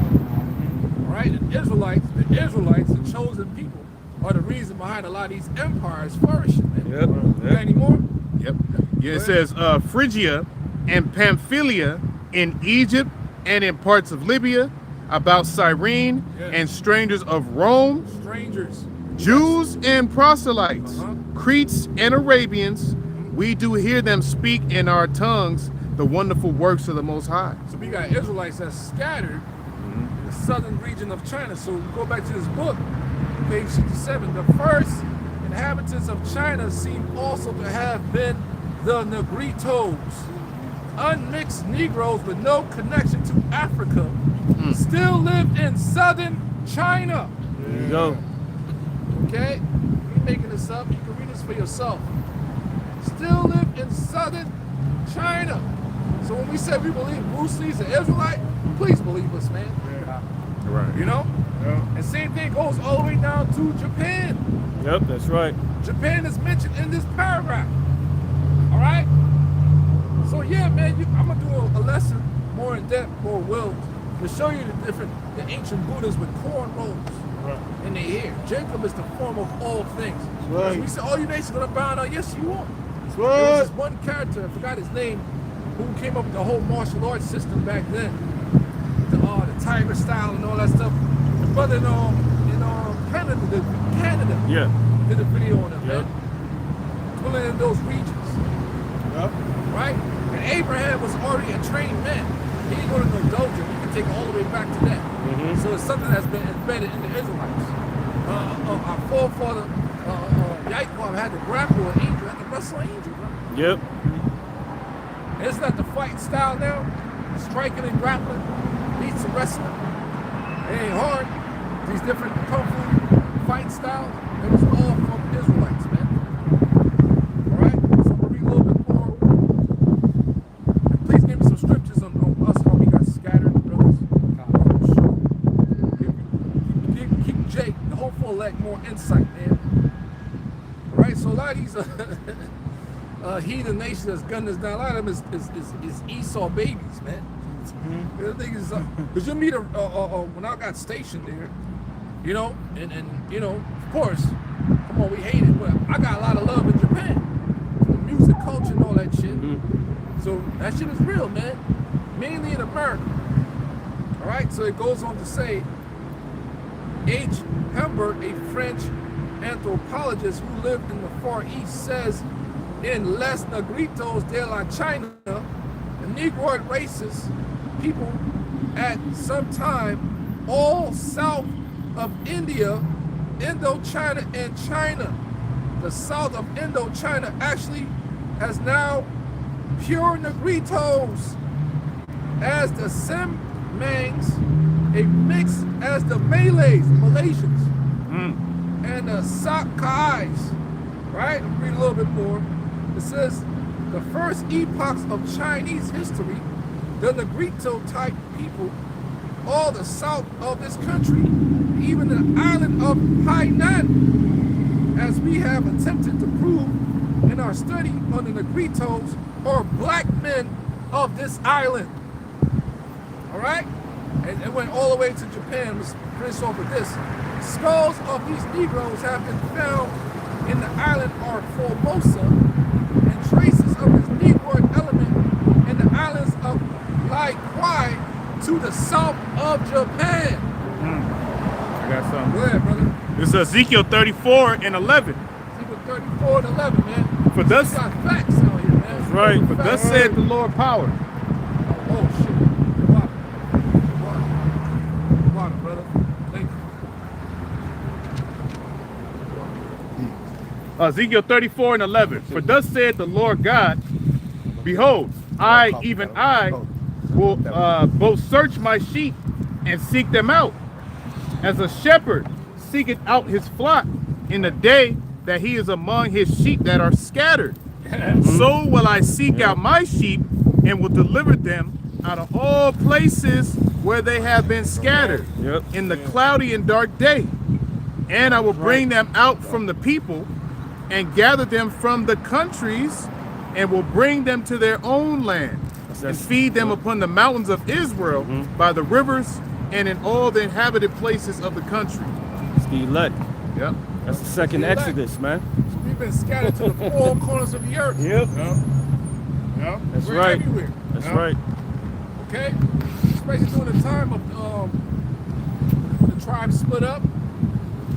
Speaker 4: All right, and the Israelites, the chosen people, are the reason behind a lot of these empires flourishing. Man.
Speaker 2: Yep.
Speaker 4: Any more?
Speaker 5: Yep. Yeah, it says Phrygia and Pamphylia, in Egypt and in parts of Libya, about Cyrene, and strangers of Rome, Jews and proselytes, Cretes and Arabians, we do hear them speak in our tongues the wonderful works of the Most High.
Speaker 4: So we got Israelites that's scattered in the southern region of China. So we go back to this book, page 67. The first inhabitants of China seem also to have been the Negritos, unmixed Negroes with no connection to Africa, still lived in southern China.
Speaker 2: There you go.
Speaker 4: Okay? You're making this up. You can read this for yourself. Still live in southern China. So when we say we believe Bruce Lee's an Israelite, please believe us, man.
Speaker 5: Right.
Speaker 4: You know? And same thing goes all the way down to Japan.
Speaker 2: Yep, that's right.
Speaker 4: Japan is mentioned in this paragraph. All right? So yeah, man, I'm gonna do a lesson more in depth, more will, to show you the ancient Buddhas with cornrows in their hair. Jacob is the form of all things.
Speaker 1: Right.
Speaker 4: We said, all you nations gonna bow down. Yes, you are.
Speaker 1: That's
Speaker 4: There was
Speaker 1: right.
Speaker 4: this one character, I forgot his name, who came up with the whole martial arts system back then. The tiger style and all that stuff. The brother in Canada
Speaker 2: Yeah.
Speaker 4: did a video on it, man. Pulling in those regions.
Speaker 1: Yep.
Speaker 4: Right? And Abraham was already a trained man. He didn't go to no dojo. You can take it all the way back to that. So it's something that's been embedded in the Israelites. Our forefather, Yaakov, had to grapple an angel, had to wrestle an angel. Right?
Speaker 2: Yep.
Speaker 4: And isn't that the fighting style now? Striking and grappling, beats and wrestling. It ain't hard. These different kung fu fighting styles, it was all from Israelites, man. All right? So I'm going to read a little bit more. And please give me some scriptures on us, how we got scattered, brothers. hopeful elect more insight, man. All right, so a lot of these heathen nations that's gunning us down, a lot of them is Esau babies, man. The thing is, because you meet when I got stationed there, you know, and you know, of course, come on, we hate it, but I got a lot of love in Japan, the music culture and all that shit. So that shit is real, man. Mainly in America. All right, so it goes on to say, H. Humbert, a French anthropologist who lived in the Far East, says in Les Negritos de la China, the Negroid races, people at some time all south of India, Indochina, and China. The south of Indochina actually has now pure Negritos as the Semangs, a mix as the Malays, Malaysians, and the Sakais, right? I'm reading a little bit more. It says, the first epochs of Chinese history, the Negrito type people, all the south of this country, even the island of Hainan, as we have attempted to prove in our study on the Negritos, or black men of this island. All right? And it went all the way to Japan. Let's finish off with this. Skulls of these Negroes have been found in the island of Formosa, and traces of this Negroid element in the islands of Lai Kwai to the south of Japan.
Speaker 5: I got something.
Speaker 4: Go ahead, brother.
Speaker 5: This is Ezekiel 34 and 11.
Speaker 4: Ezekiel 34 and 11, man.
Speaker 5: For thus,
Speaker 4: We got facts out here, man.
Speaker 5: that's right. For thus said the Lord power.
Speaker 4: Oh, shit. Water. Water, brother. Thank you.
Speaker 5: Ezekiel 34 and 11. For thus said the Lord God, behold, I, even I, will both search my sheep and seek them out, as a shepherd seeketh out his flock in the day that he is among his sheep that are scattered. So will I seek out my sheep and will deliver them out of all places where they have been scattered in the cloudy and dark day. And I will bring them out from the people and gather them from the countries and will bring them to their own land and feed them upon the mountains of Israel by the rivers and in all the inhabited places of the country.
Speaker 2: It's the elect.
Speaker 5: Yep.
Speaker 2: That's the second Exodus, man.
Speaker 4: So we've been scattered to the four corners of the earth.
Speaker 2: Yep.
Speaker 1: Yeah.
Speaker 2: That's
Speaker 4: We're
Speaker 2: right.
Speaker 4: everywhere.
Speaker 2: That's right.
Speaker 4: Okay? Especially during the time of the tribes split up.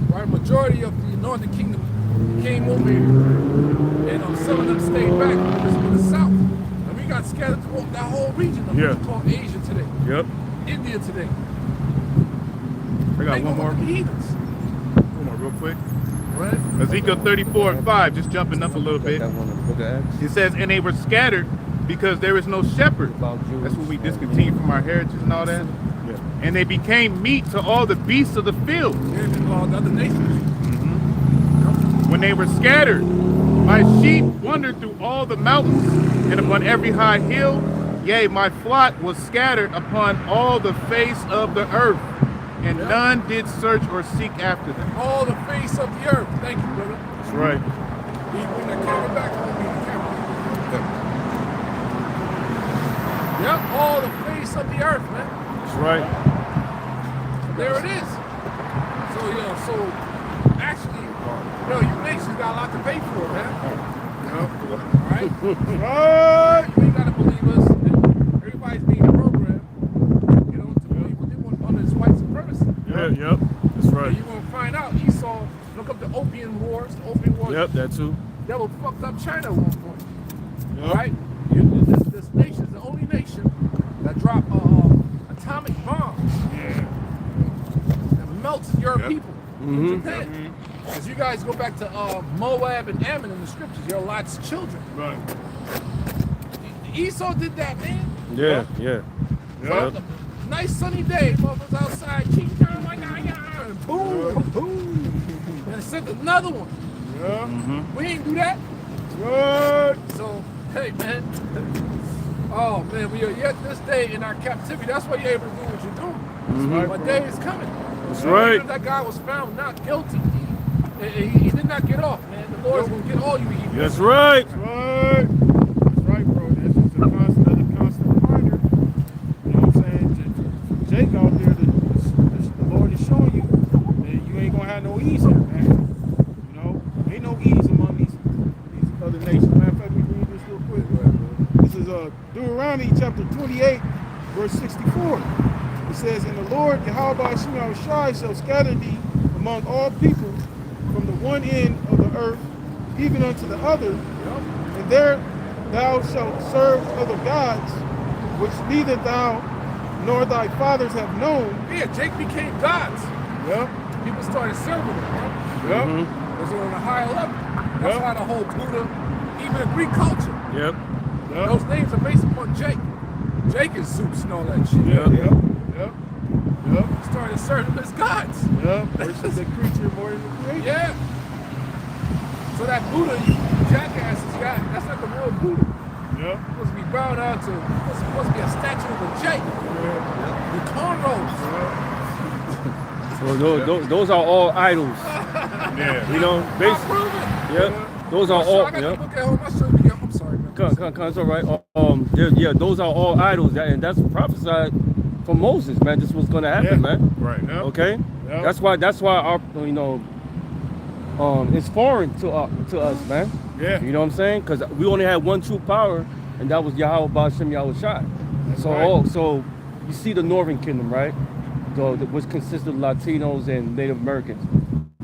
Speaker 4: Right? Majority of the Northern Kingdom came over here. And some of them stayed back in the south. And we got scattered through that whole region of what's called Asia today.
Speaker 5: Yep.
Speaker 4: India today.
Speaker 5: I got
Speaker 4: Ain't
Speaker 5: one
Speaker 4: no
Speaker 5: more.
Speaker 4: heathens.
Speaker 5: One more real quick.
Speaker 4: Right?
Speaker 5: Ezekiel 34 and 5, just jumping up a little bit. It says, and they were scattered because there is no shepherd. That's what we discontinued from our heritage and all that. And they became meat to all the beasts of the field.
Speaker 4: The other nations.
Speaker 5: When they were scattered, my sheep wandered through all the mountains and upon every high hill. Yea, my flock was scattered upon all the face of the earth, and none did search or seek after them.
Speaker 4: All the face of the earth. Thank you, brother.
Speaker 5: That's right.
Speaker 4: We bring that camera back. We'll bring the camera. Yep, all the face of the earth, man.
Speaker 5: That's right.
Speaker 4: There it is. So, so actually, you nations got a lot to pay for, man. All right? You ain't got to believe us. And everybody's being programmed, to believe what they want under this white supremacy.
Speaker 5: Yep. That's right.
Speaker 4: And you're going to find out Esau, look up the Opium Wars. The Opium Wars.
Speaker 5: Yep, that too.
Speaker 4: Devil fucked up China at one point.
Speaker 5: Yep.
Speaker 4: All right? This nation is the only nation that dropped atomic bombs that melted your people in Japan. As you guys go back to Moab and Ammon in the scriptures, there are lots of children.
Speaker 5: Right.
Speaker 4: Esau did that, man.
Speaker 2: Yeah.
Speaker 4: So, nice sunny day, motherfuckers outside, ching chong, and boom, boom, and sent another one. We ain't do that. So, hey, man. Oh, man, we are yet this day in our captivity. That's why you're able to do what you're doing. My day is coming.
Speaker 2: That's
Speaker 4: Even
Speaker 2: right.
Speaker 4: if that guy was found not guilty, he did not get off, man. The Lord's going to get all you evil.
Speaker 2: That's right.
Speaker 1: That's right. That's right, bro. That's just another constant reminder. You know what I'm saying? Jake out there, the Lord is showing you that you ain't gonna have no ease here, man. You know, ain't no ease among these other nations. Matter of fact, we read this real quick. This is Deuteronomy chapter 28, verse 64. It says, "And the Lord YakalBA4GreatMillStone shall scatter thee among all people from the one end of the earth even unto the other, and there thou shalt serve other gods, which neither thou nor thy fathers have known."
Speaker 4: Yeah, Jake became gods.
Speaker 1: Yep.
Speaker 4: People started serving him, man.
Speaker 1: Yep.
Speaker 4: Because they're on a higher level. That's
Speaker 1: Yep.
Speaker 4: why the whole Buddha, even in Greek culture,
Speaker 2: Yep.
Speaker 1: Yep.
Speaker 4: those names are based upon Jake. Jake is Zeus and all that shit.
Speaker 1: Yep. Yep. Yep. Yep.
Speaker 4: Started serving them as gods.
Speaker 1: Yep. Worship the creature more than the creator.
Speaker 4: Yeah. So that Buddha, you jackasses got, that's not the real Buddha.
Speaker 1: Yep.
Speaker 4: It's supposed to be bowed out to, it's supposed to be a statue of a Jake. The cornrows.
Speaker 2: So those are all idols.
Speaker 5: Yeah.
Speaker 2: You know,
Speaker 4: I'll
Speaker 2: basically.
Speaker 4: prove it.
Speaker 2: Yep. Those are
Speaker 4: So
Speaker 2: all.
Speaker 4: I got
Speaker 2: Yep.
Speaker 4: the book at home. I'll show you. I'm sorry, man.
Speaker 2: Come, it's all right. Yeah, those are all idols, and that's prophesied from Moses, man. This was gonna happen, man.
Speaker 5: Right.
Speaker 1: Yep.
Speaker 2: Okay.
Speaker 1: Yep.
Speaker 2: That's why our, it's foreign to us, man.
Speaker 1: Yeah.
Speaker 2: You know what I'm saying? Because we only had one true power, and that was YakalBA4GreatMillStone.
Speaker 1: That's
Speaker 2: So
Speaker 1: right.
Speaker 2: so you see the Northern Kingdom, right? Which consisted of Latinos and Native Americans.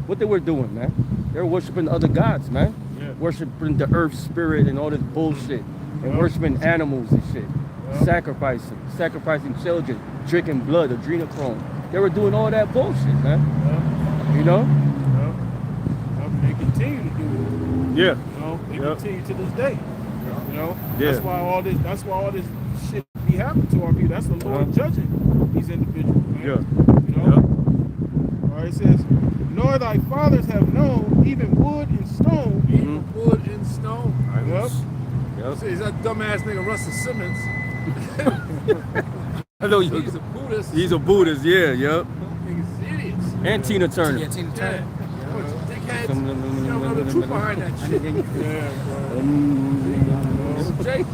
Speaker 2: What they were doing, man? They were worshiping other gods, man.
Speaker 1: Yeah.
Speaker 2: Worshiping the earth spirit and all this bullshit. And
Speaker 1: Yeah.
Speaker 2: worshiping animals and shit.
Speaker 1: Yeah.
Speaker 2: Sacrificing children, drinking blood, adrenochrome. They were doing all that bullshit, man.
Speaker 1: Yep.
Speaker 2: You know?
Speaker 1: Yep. Yep. They continue to do it.
Speaker 2: Yeah.
Speaker 1: You know, they
Speaker 2: Yep.
Speaker 1: continue to this day. You know,
Speaker 2: Yeah.
Speaker 1: that's why all this shit be happening to our people. That's the Lord judging these individuals, man.
Speaker 2: Yeah.
Speaker 1: You know? All right, it says, "Nor thy fathers have known, even wood and stone."
Speaker 4: Even wood and stone.
Speaker 1: Yep.
Speaker 2: Yep.
Speaker 4: See, that dumbass nigga Russell Simmons.
Speaker 2: I know
Speaker 4: He's a Buddhist.
Speaker 2: he's a Buddhist, yeah, yep.
Speaker 4: Niggas idiots.
Speaker 2: And Tina Turner.
Speaker 3: Yeah, Tina
Speaker 4: Yeah.
Speaker 3: Turner.
Speaker 4: Bunch of dickheads. You don't know the truth behind that shit.
Speaker 1: Yeah, bro.
Speaker 4: So Jake,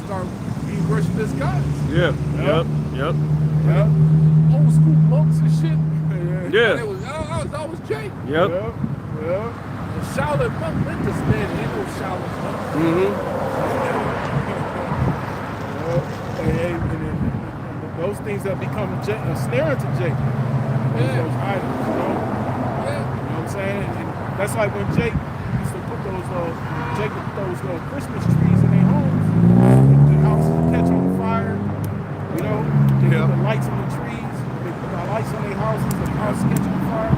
Speaker 4: start being worshipped as gods.
Speaker 2: Yeah. Yep. Yep.
Speaker 1: Yep.
Speaker 4: Old school monks and shit.
Speaker 2: Yeah.
Speaker 4: And it was, that was Jake.
Speaker 2: Yep.
Speaker 1: Yep. Yep.
Speaker 4: The Shaolin monk meant this man. Ain't no Shaolin monk.
Speaker 1: And those things that become a snare to Jake.
Speaker 4: Yeah.
Speaker 1: Those items, you know?
Speaker 4: Yeah.
Speaker 1: You know what I'm saying? And that's like when Jake used to put those Christmas trees in their homes. The houses would catch on fire. You know? They put the lights on the trees. They put the lights on their houses. The house catch on fire.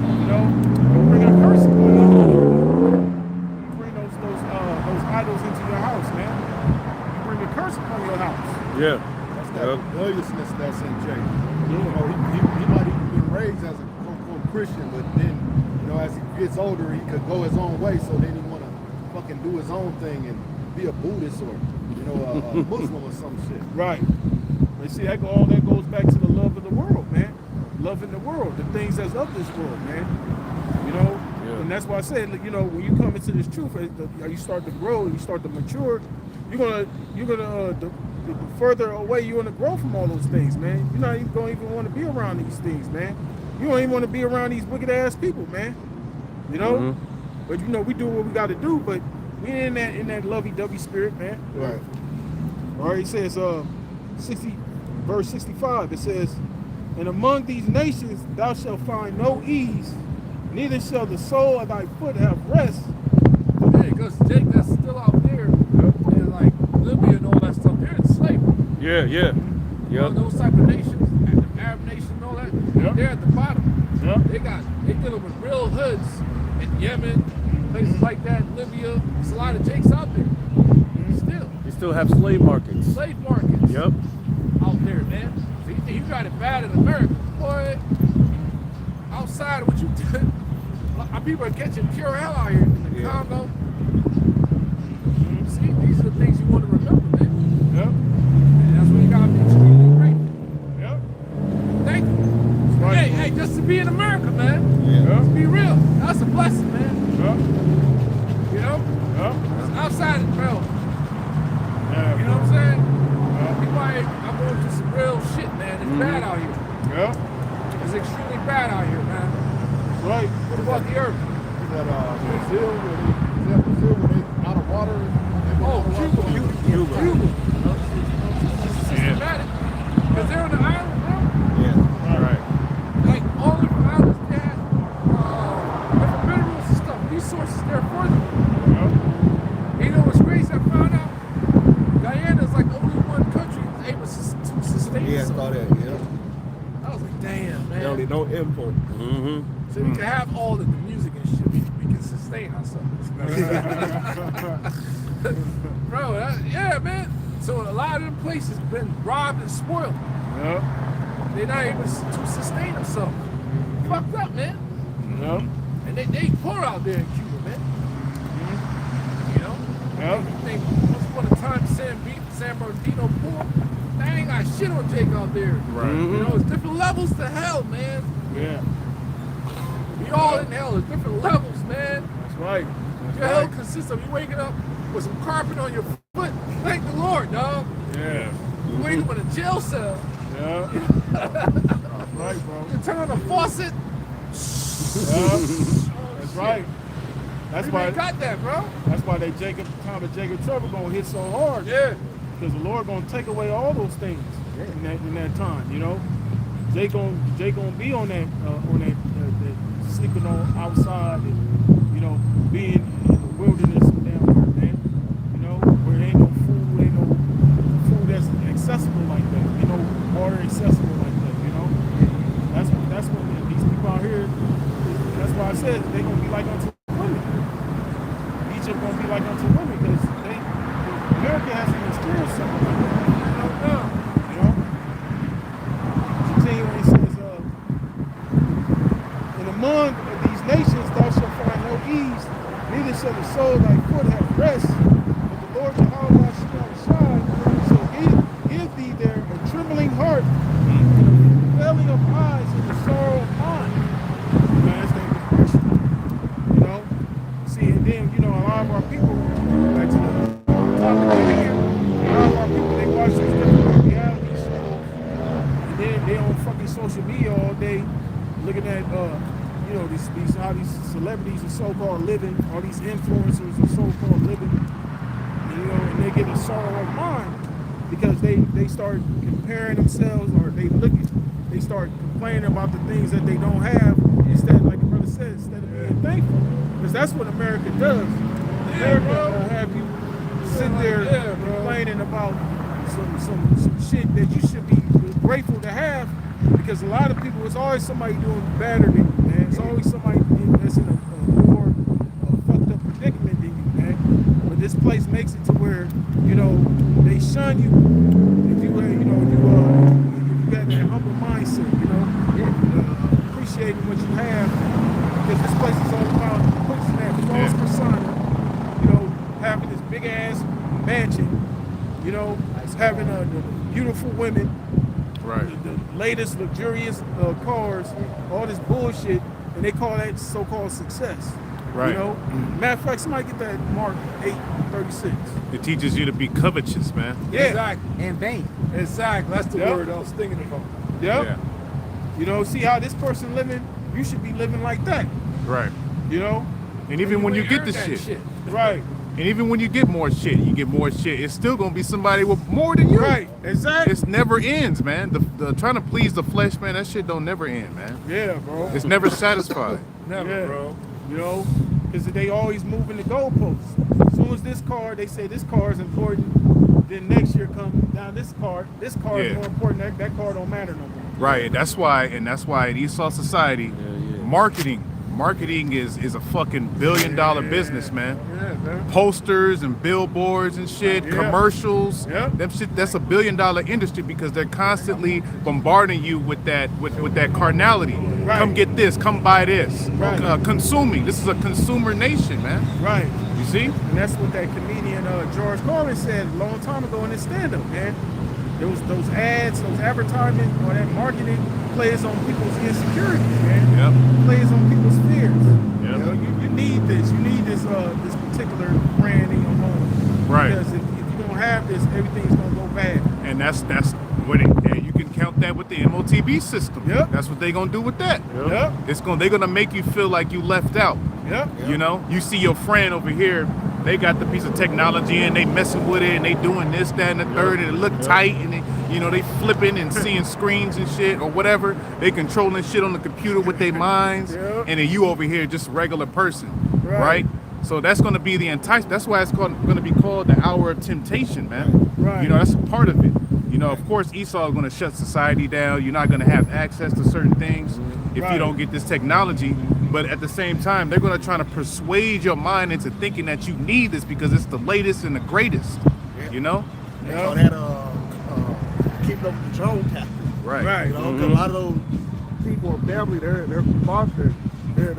Speaker 1: You know? You bring a curse upon them. You bring those idols into your house, man. You bring a curse upon your house.
Speaker 2: Yeah.
Speaker 7: That's that
Speaker 2: Yep.
Speaker 7: rebelliousness that's in Jake. You know, he might even been raised as a quote-unquote Christian, but then, as he gets older, he could go his own way, so then he want to fucking do his own thing and be a Buddhist or, a Muslim or some shit.
Speaker 1: Right. But see, all that goes back to the love of the world, man. Loving the world, the things that's of this world, man. You know?
Speaker 2: Yeah.
Speaker 1: And that's why I said, when you come into this truth, you start to grow, you start to mature, the further away you're gonna grow from all those things, man. You're not even gonna want to be around these things, man. You don't even want to be around these wicked ass people, man. You know? But we do what we gotta do, but we ain't in that lovey-dovey spirit, man.
Speaker 7: Right.
Speaker 1: All right, it says, verse 65, it says, "And among these nations thou shalt find no ease, neither shall the sole of thy foot have rest."
Speaker 4: Yeah, because Jake, that's still out there. And like Libya and all that stuff, they're in slavery.
Speaker 2: Yeah. Yeah. Yep.
Speaker 4: Those type of nations, the Arab nation and all that,
Speaker 1: Yep.
Speaker 4: they're at the bottom.
Speaker 1: Yep.
Speaker 4: They dealing with real hoods in Yemen, places like that, Libya. There's a lot of Jakes out there. Still.
Speaker 2: You still have slave markets.
Speaker 4: Slave markets
Speaker 2: Yep.
Speaker 4: out there, man. So you think you got it bad in America, boy? Outside of what you did, our people are catching pure hell out here in the Congo. See, these are the things you want to remember, man.
Speaker 1: Yep.
Speaker 4: And that's why you gotta be extremely grateful.
Speaker 1: Yep.
Speaker 4: Thank you.
Speaker 1: That's right,
Speaker 4: hey, just to be in America, man.
Speaker 1: Yeah.
Speaker 4: Let's be real. That's a blessing, man.
Speaker 1: Yeah.
Speaker 4: You know?
Speaker 1: Yeah.
Speaker 4: It's outside of bro.
Speaker 1: Yeah.
Speaker 4: You know what I'm saying?
Speaker 1: Yeah.
Speaker 4: People I'm going through some real shit, man. It's bad out here.
Speaker 1: Yeah.
Speaker 4: It's extremely bad out here, man.
Speaker 1: Right.
Speaker 4: What about the earth?
Speaker 7: Is that Brazil where they out of water?
Speaker 4: Oh, Cuba. It's systematic. Because they're on the island, bro.
Speaker 2: Yeah.
Speaker 1: Right.
Speaker 4: Like, all different islands, they have different minerals and stuff, resources there for them.
Speaker 1: Yeah.
Speaker 4: You know what's crazy? I found out Guyana's like only one country that's able to sustain
Speaker 6: Yeah, I
Speaker 4: itself.
Speaker 6: saw that. Yeah.
Speaker 4: I was like, damn, man.
Speaker 6: They only no import.
Speaker 2: Mm-hmm.
Speaker 4: So we can have all of the music and shit. We can sustain ourselves. Bro, yeah, man. So a lot of them places been robbed and spoiled.
Speaker 1: Yeah.
Speaker 4: They're not able to sustain themselves. Fucked up, man.
Speaker 1: Yeah.
Speaker 4: And they poor out there in Cuba, man. You know?
Speaker 1: Yeah.
Speaker 4: You think once upon a time San Bernardino poor? They ain't got shit on Jake out there.
Speaker 5: Right.
Speaker 4: You know, it's different levels to hell, man.
Speaker 1: Yeah.
Speaker 4: We all in hell. There's different levels, man.
Speaker 1: That's right. That's
Speaker 4: Your hell
Speaker 1: right.
Speaker 4: consists of you waking up with some carpet on your foot. Thank the Lord, dog.
Speaker 1: Yeah.
Speaker 4: You waking up in a jail cell.
Speaker 1: Yeah. That's right, bro.
Speaker 4: You turn on the faucet.
Speaker 1: Yeah. That's right. That's
Speaker 4: We
Speaker 1: why.
Speaker 4: got that, bro.
Speaker 1: That's why they time of Jacob trouble gonna hit so hard.
Speaker 4: Yeah.
Speaker 1: Because the Lord gonna take away all those things in that time. You know, Jake gonna be on that sleeping on outside and being in the wilderness down there, man. You know, where ain't no food that's accessible like that. Ain't no water accessible like that. You know, that's what these people out here. That's why I said they gonna be like unto women. Egypt gonna be like unto women because America hasn't experienced something like that. You know? Continuing, it says, and among these nations thou shalt find no ease, neither shall the soul thy foot have rest. But the Lord Yahweh shall shine, so give thee there a trembling heart, and a failing of eyes, and a sorrow of mind. Man, that's that depression. You know? See, and then, a lot of our people, back to the topic over here, a lot of our people, they watch these different reality shows, and then they on fucking social media all day, looking at, how these celebrities are so-called living, all these influencers are so-called living, and they get a sorrow of mind because they start comparing themselves, or they start complaining about the things that they don't have, instead, like the brother said, instead of being thankful. Because that's what America does. America will have you sit there complaining about some shit that you should be grateful to have, because a lot of people, it's always somebody doing better than you, man. It's always somebody that's in a more fucked up predicament than you, man. But this place makes it to where, they shun you if you got that humble mindset, appreciating what you have, because this place is all about pushing that false persona, having this big ass mansion, having the beautiful women,
Speaker 5: Right.
Speaker 1: the latest luxurious cars, all this bullshit, and they call that so-called success.
Speaker 5: Right.
Speaker 1: Matter of fact, somebody get that Mark 8:36.
Speaker 5: It teaches you to be covetous, man.
Speaker 1: Yeah.
Speaker 4: Exactly.
Speaker 3: And vain.
Speaker 4: Exactly. That's the
Speaker 1: Yep.
Speaker 4: word I was thinking about.
Speaker 1: Yep. See how this person living, you should be living like that.
Speaker 5: Right. And even
Speaker 4: And
Speaker 5: when you
Speaker 4: ain't
Speaker 5: get
Speaker 4: earned
Speaker 5: the
Speaker 4: that
Speaker 5: shit,
Speaker 1: Right.
Speaker 5: and even when you get more shit, it's still gonna be somebody with more than you.
Speaker 1: Right. Exactly.
Speaker 5: It never ends, man. The trying to please the flesh, man, that shit don't never end, man.
Speaker 1: Yeah, bro.
Speaker 5: It's never satisfied.
Speaker 4: Never,
Speaker 1: Yeah.
Speaker 4: bro.
Speaker 1: Because they always moving the goalposts. As soon as this car, they say this car is important, then next year come down this car is
Speaker 5: Yeah.
Speaker 1: more important. That car don't matter no more.
Speaker 5: Right. And that's why in Esau society, marketing is a fucking billion-dollar business, man.
Speaker 1: Yeah, man.
Speaker 5: Posters and billboards and shit,
Speaker 1: Yeah.
Speaker 5: commercials.
Speaker 1: Yeah.
Speaker 5: That's a billion-dollar industry, because they're constantly bombarding you with that carnality.
Speaker 1: Right.
Speaker 5: Come get this, come buy this.
Speaker 1: Right.
Speaker 5: Consuming. This is a consumer nation, man.
Speaker 1: Right.
Speaker 5: You see?
Speaker 1: And that's what that comedian George Carlin said a long time ago in his stand-up, man. those ads, those advertisement, or that marketing plays on people's insecurities, man.
Speaker 5: Yep.
Speaker 1: Plays on people's fears.
Speaker 5: Yep.
Speaker 1: You know, you need this. You need this this particular brand in your home.
Speaker 5: Right.
Speaker 1: Because if you don't have this, everything's gonna go bad.
Speaker 5: And that's what it. And you can count that with the MOTB system.
Speaker 1: Yep.
Speaker 5: That's what they gonna do with that.
Speaker 1: Yep.
Speaker 5: They're gonna make you feel like you left out.
Speaker 1: Yep.
Speaker 5: You know, you see your friend over here, they got the piece of technology and they messing with it and they doing this, that, and the third, and it look tight and they, you know, they flipping and seeing screens and shit or whatever. They controlling shit on the computer with their minds, and then you over here just a regular person, right? So that's gonna be the enticement. That's why it's gonna be called the hour of temptation, man.
Speaker 1: Right.
Speaker 5: You know, that's a part of it. You know, of course, Esau is gonna shut society down. You're not gonna have access to certain things if you don't get this technology. But at the same time, they're going to try to persuade your mind into thinking that you need this because it's the latest and the greatest. You know?
Speaker 6: They call that keeping up with the drone tactic.
Speaker 5: Right.
Speaker 1: Right.
Speaker 6: You know, 'cause a lot of those people in family, they're sponsored. They're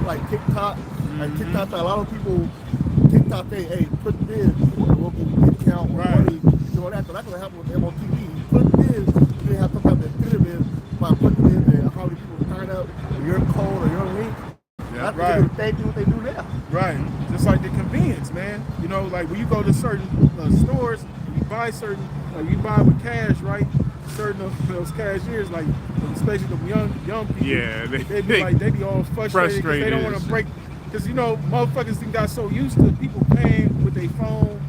Speaker 6: like TikTok. Like TikTok, a lot of people TikTok, hey, put this, we'll get count money, you know that. So that's what happened with MOTV. You put this, you have some type of incentive by putting in how many people sign up, or your code or your link.
Speaker 5: Yeah.
Speaker 6: That's they do what they do now.
Speaker 1: Right. Just like the convenience, man. You know, like when you go to certain stores, you buy certain, you buy with cash, right? Certain of those cashiers, like especially the young people,
Speaker 5: Yeah,
Speaker 1: they be all frustrated because they don't want to break. Because you know, motherfuckers got so used to people paying with their phone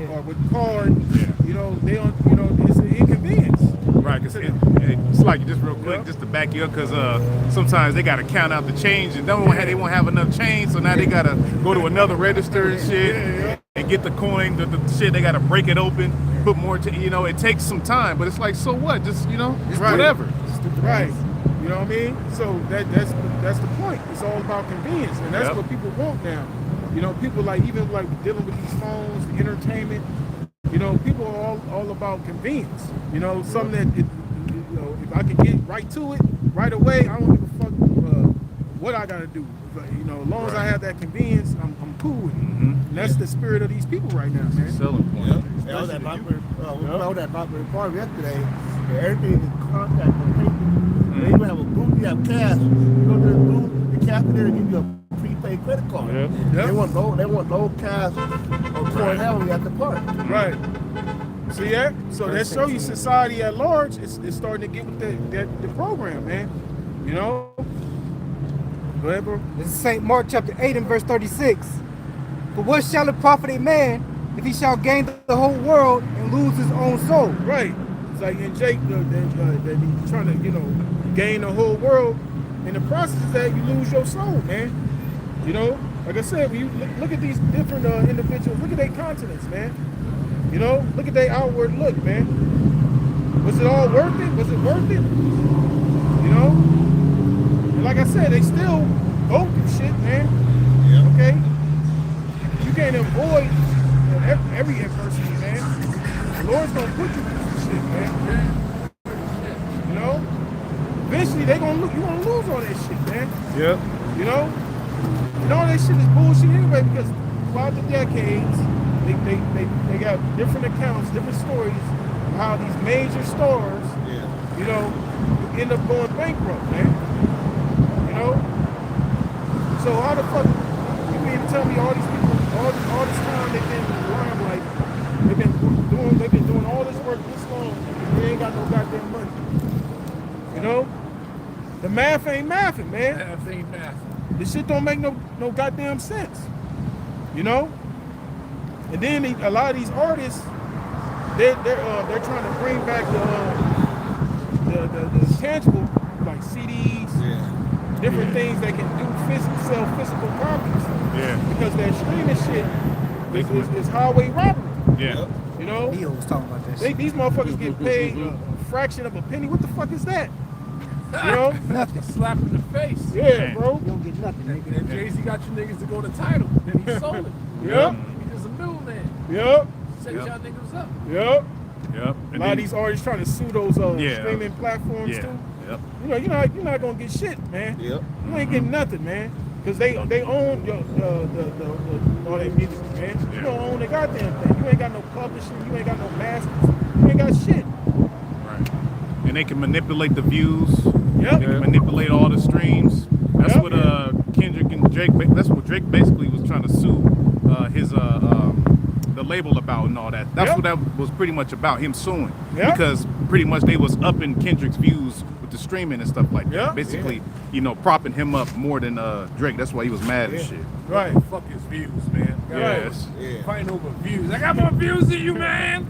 Speaker 1: or with card.
Speaker 5: Yeah.
Speaker 1: You know, they don't. You know, it's an inconvenience.
Speaker 5: Right, because it's like, just real quick, just to back you up, because sometimes they got to count out the change and they won't have enough change, so now they got to go to another register and shit and get the coin, the shit, they got to break it open, put more, you know, it takes some time, but it's like, so what? Just, you know, it's whatever.
Speaker 1: Right. You know what I mean? So that's the point. It's all about convenience, and that's what people want now. You know, people like even like dealing with these phones, the entertainment. You know, people are all about convenience. You know, something that you know, if I can get right to it right away, I don't give a fuck what I gotta do. But, you know, as long as I have that convenience, I'm cool with it. And that's the spirit of these people right now, man.
Speaker 5: Selling point.
Speaker 6: That was that Blackberry Farm yesterday. Everything is contact location. They even have a booth, you have cash. You go to the booth, the cash there give you a prepaid credit card. They want low cash or coin heavily at the park.
Speaker 1: Right. See that? So that show you society at large is starting to get with the program, man. You know? Go ahead, bro.
Speaker 3: This is St. Mark chapter 8 and verse 36. For what shall it profit a man if he shall gain the whole world and lose his own soul?
Speaker 1: Right. It's like in Jake, that he's trying to, you know, gain the whole world. In the process of that, you lose your soul, man. You know? Like I said, when you look at these different individuals, look at their continents, man. You know? Look at their outward look, man. Was it all worth it? Was it worth it? You know? And like I said, they still go through shit, man. Yeah. Okay? You can't avoid every adversity, man. The Lord's gonna put you through some shit, man. You know? Eventually, you're gonna lose all that shit, man.
Speaker 5: Yeah.
Speaker 1: You know? And all that shit is bullshit anyway, because throughout the decades, they got different accounts, different stories of how these major stars, you know, end up going bankrupt, man. You know? So how the fuck you mean to tell me all these people, all this time they've been lying, like they've been doing all this work this long, and they ain't got no goddamn money. You know? The math ain't mathing, man.
Speaker 4: Math ain't math.
Speaker 1: This shit don't make no goddamn sense. You know? And then a lot of these artists, they're trying to bring back the tangible, like CDs, different things that can sell physical copies. Yeah. Because that streaming shit is highway robbery.
Speaker 5: Yeah.
Speaker 1: You know?
Speaker 3: He was talking about that.
Speaker 1: These motherfuckers get paid a fraction of a penny. What the fuck is that? You know?
Speaker 4: Nothing. Slap in the face.
Speaker 1: Yeah, bro.
Speaker 3: You don't get nothing, nigga.
Speaker 4: And Jay-Z got you niggas to go to title. Then he sold it.
Speaker 1: Yep.
Speaker 4: He just a middleman.
Speaker 1: Yep.
Speaker 4: Set y'all niggas up.
Speaker 1: Yep.
Speaker 5: Yep.
Speaker 1: A lot of these artists trying to sue those streaming platforms too.
Speaker 5: Yep.
Speaker 1: You know, you're not gonna get shit, man.
Speaker 6: Yep.
Speaker 1: You ain't getting nothing, man. Because they own all that music, man. You don't own the goddamn thing. You ain't got no publishing. You ain't got no masters. You ain't got shit.
Speaker 5: Right. And they can manipulate the views.
Speaker 1: Yep.
Speaker 5: They can manipulate all the streams. That's what Kendrick and Drake. That's what Drake basically was trying to sue his the label about and all that. That's what that was pretty much about, him suing. Because pretty much they was upping Kendrick's views with the streaming and stuff like that. Basically, you know, propping him up more than Drake. That's why he was mad and shit.
Speaker 1: Right.
Speaker 4: Fuck his views, man.
Speaker 5: Yes.
Speaker 4: Fighting over views. I got more views than you, man.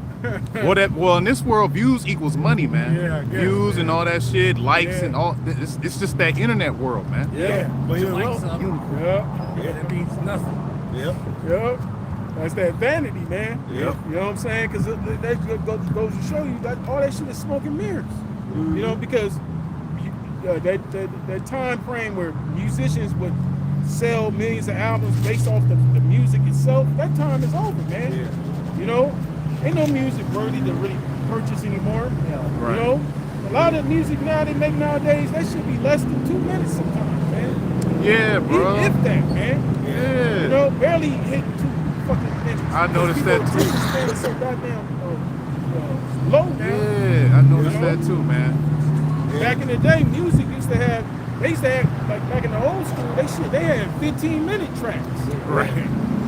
Speaker 5: Well, in this world, views equals money, man.
Speaker 1: Yeah, I guess,
Speaker 5: views
Speaker 1: man.
Speaker 5: and all that shit, likes and all. It's just that internet world, man.
Speaker 6: But you
Speaker 4: Like
Speaker 6: know,
Speaker 4: something. That means nothing.
Speaker 1: Yep. That's that vanity, man.
Speaker 5: Yep.
Speaker 1: You know what I'm saying? Because that goes to show you that all that shit is smoke and mirrors. You know, because that time frame where musicians would sell millions of albums based off the music itself, that time is over, man. You know, ain't no music worthy to really purchase anymore.
Speaker 5: Right.
Speaker 1: You know, a lot of the music now they make nowadays, that should be less than 2 minutes sometimes, man.
Speaker 5: Yeah, bro.
Speaker 1: If that, man.
Speaker 5: Yeah.
Speaker 1: You know, barely hit 2 fucking minutes.
Speaker 5: I noticed that too.
Speaker 1: It's so goddamn low now.
Speaker 5: Yeah, I noticed that too, man.
Speaker 1: Back in the day, music used to have, like back in the old school, they had 15-minute tracks.
Speaker 5: Right.